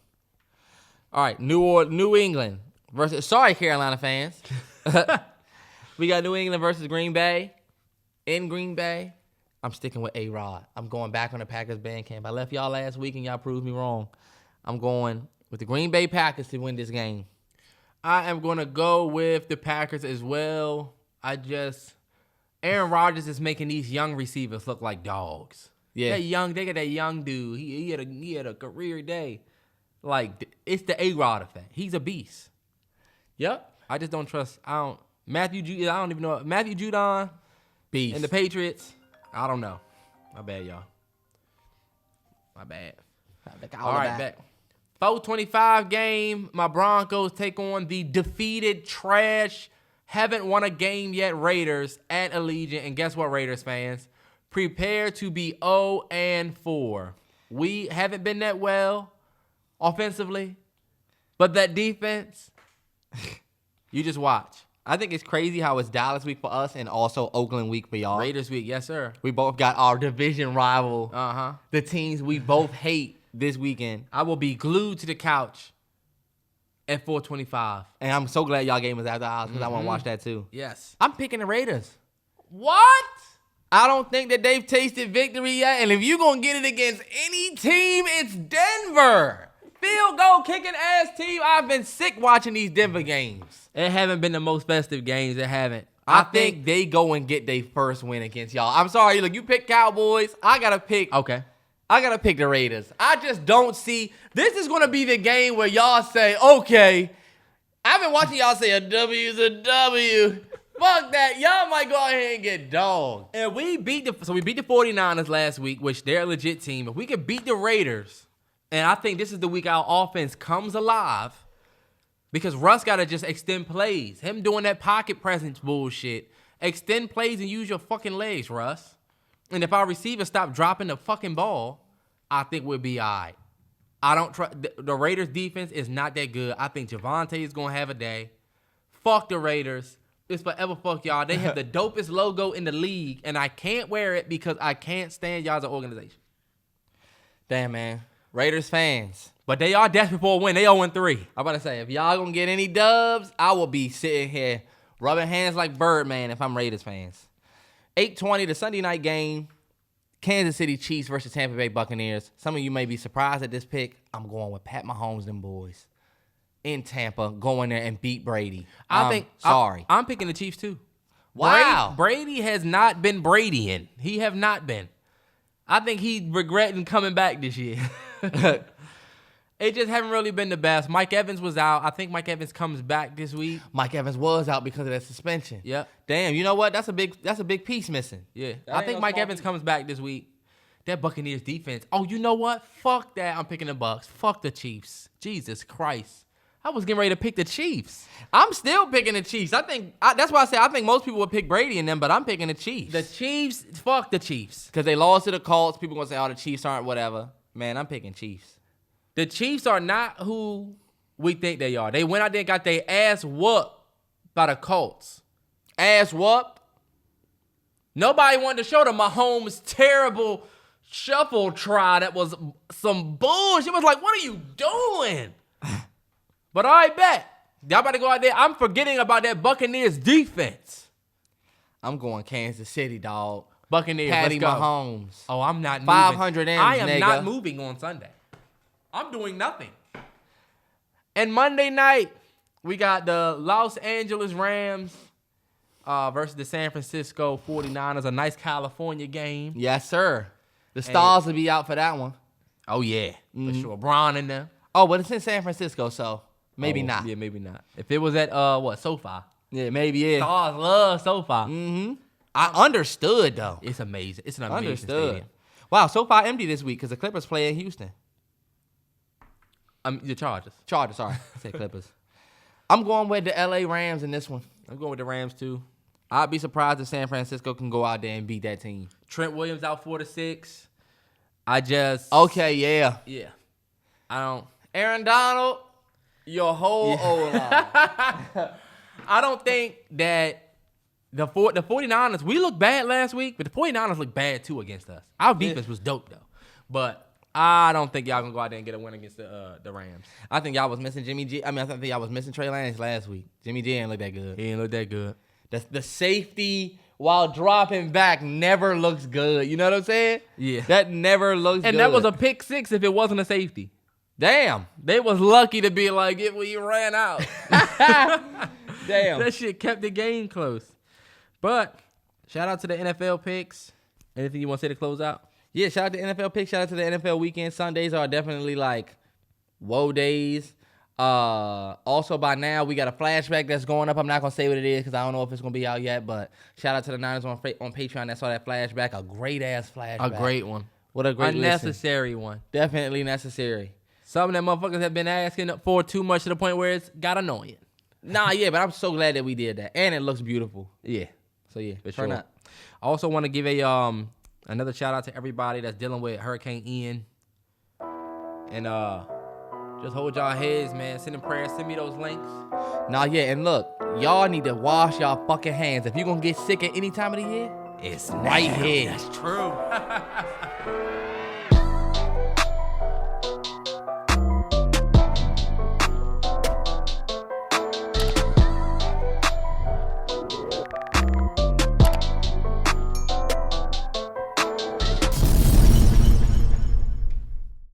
All right, New England versus... Sorry, Carolina fans. We got New England versus Green Bay. In Green Bay, I'm sticking with A-Rod. I'm going back on the Packers band camp. I left y'all last week and y'all proved me wrong. I'm going with the Green Bay Packers to win this game. I am going to go with the Packers as well. Aaron Rodgers is making these young receivers look like dogs. Yeah. They got that young dude. He had a career day. Like, it's the A-Rod effect. He's a beast. Yep. I just don't trust. Matthew Judon. Beast. And the Patriots. I don't know. My bad, y'all. My bad. All right, back. 4:25 game. My Broncos take on the defeated trash, haven't won a game yet Raiders at Allegiant. And guess what, Raiders fans? Prepare to be 0-4. We haven't been that well offensively, but that defense, you just watch. I think it's crazy how it's Dallas week for us and also Oakland week for y'all. Raiders week, yes, sir. We both got our division rival. Uh-huh. The teams we both hate this weekend. I will be glued to the couch at 4:25. And I'm so glad y'all game was after hours because I want to watch that too. Yes. I'm picking the Raiders. What? I don't think that they've tasted victory yet. And if you're going to get it against any team, it's Denver. Field goal kicking ass team. I've been sick watching these Denver games. It haven't been the most festive games. It haven't. I think they go and get their first win against y'all. I'm sorry. Look, you pick Cowboys. I got to pick. Okay. I got to pick the Raiders. I just don't see. This is going to be the game where y'all say, okay, I've been watching y'all say a W is a W. Fuck that. Y'all might go ahead and get dogged. And we beat the 49ers last week, which they're a legit team. If we could beat the Raiders, and I think this is the week our offense comes alive, because Russ got to just extend plays. Him doing that pocket presence bullshit. Extend plays and use your fucking legs, Russ. And if our receivers stop dropping the fucking ball, I think we'll be all right. I don't trust the Raiders defense is not that good. I think Javonte is going to have a day. Fuck the Raiders. It's forever fuck y'all. They have the dopest logo in the league, and I can't wear it because I can't stand y'all as an organization. Damn, man. Raiders fans. But they are desperate for a win. They 0-3. I'm about to say, if y'all gonna get any dubs, I will be sitting here rubbing hands like Birdman if I'm Raiders fans. 8:20, the Sunday night game. Kansas City Chiefs versus Tampa Bay Buccaneers. Some of you may be surprised at this pick. I'm going with Pat Mahomes and boys in Tampa, going there and beat Brady. I'm picking the Chiefs too. Wow. Brady has not been Bradying. He have not been. I think he's regretting coming back this year. It just haven't really been the best. Mike Evans was out. I think Mike Evans comes back this week. Mike Evans was out because of that suspension. Yep. Damn, you know what? That's a big piece missing. Yeah. I think Mike Evans comes back this week. That Buccaneers defense. Oh, you know what? Fuck that. I'm picking the Bucs. Fuck the Chiefs. Jesus Christ. I was getting ready to pick the Chiefs. I'm still picking the Chiefs. That's why I say I think most people would pick Brady in them, but I'm picking the Chiefs. The Chiefs. Fuck the Chiefs. Because they lost to the Colts. People going to say, oh, the Chiefs aren't whatever. Man, I'm picking Chiefs. The Chiefs are not who we think they are. They went out there and got their ass whooped by the Colts. Ass whooped? Nobody wanted to show the Mahomes terrible shuffle try that was some bullshit. It was like, what are you doing? But all right, bet. Y'all about to go out there. I'm forgetting about that Buccaneers defense. I'm going Kansas City, dog. Buccaneers, Patty let's go. Mahomes. Oh, I'm not moving. 500 M's, I am nigga. not moving on Sunday. I'm doing nothing. And Monday night, we got the Los Angeles Rams versus the San Francisco 49ers. A nice California game. Yes, sir. The Stars will be out for that one. Oh, yeah. For sure. Braun in there. Oh, but it's in San Francisco, so maybe not. Yeah, maybe not. If it was at, SoFi. Yeah, maybe, yeah. Stars love SoFi. Mm-hmm. I understood, though. It's amazing. It's an amazing Understood. stadium. Wow, SoFi empty this week because the Clippers play in Houston. The Chargers. Chargers, sorry. I said Clippers. I'm going with the LA Rams in this one. I'm going with the Rams, too. I'd be surprised if San Francisco can go out there and beat that team. Trent Williams out 4-6. Okay, yeah. Yeah. I don't. Aaron Donald, your whole O-line. I don't think that the 49ers, we looked bad last week, but the 49ers looked bad too against us. Our defense was dope, though. But I don't think y'all gonna go out there and get a win against the Rams. I think y'all was missing Jimmy G. I think y'all was missing Trey Lance last week. Jimmy G ain't look that good. He didn't look that good. The safety while dropping back never looks good. You know what I'm saying? Yeah. That never looks good. And that was a pick six if it wasn't a safety. Damn. They was lucky to be like it when you ran out. Damn. That shit kept the game close. But shout out to the NFL picks. Anything you want to say to close out? Yeah, shout out to NFL picks. Shout out to the NFL weekend. Sundays are definitely like whoa days. Also, by now, we got a flashback that's going up. I'm not going to say what it is because I don't know if it's going to be out yet. But shout out to the Niners on Patreon that saw that flashback. A great-ass flashback. A great one. What a great unnecessary one. Definitely necessary. Some of them motherfuckers have been asking for too much to the point where it's got annoying. Nah, yeah, but I'm so glad that we did that. And it looks beautiful. Yeah. So, yeah, For turn sure. up. I also want to give another shout out to everybody that's dealing with Hurricane Ian. And just hold y'all heads, man. Send them prayers. Send me those links. Nah, yeah, and look, y'all need to wash y'all fucking hands. If you're going to get sick at any time of the year, it's right here. That's true.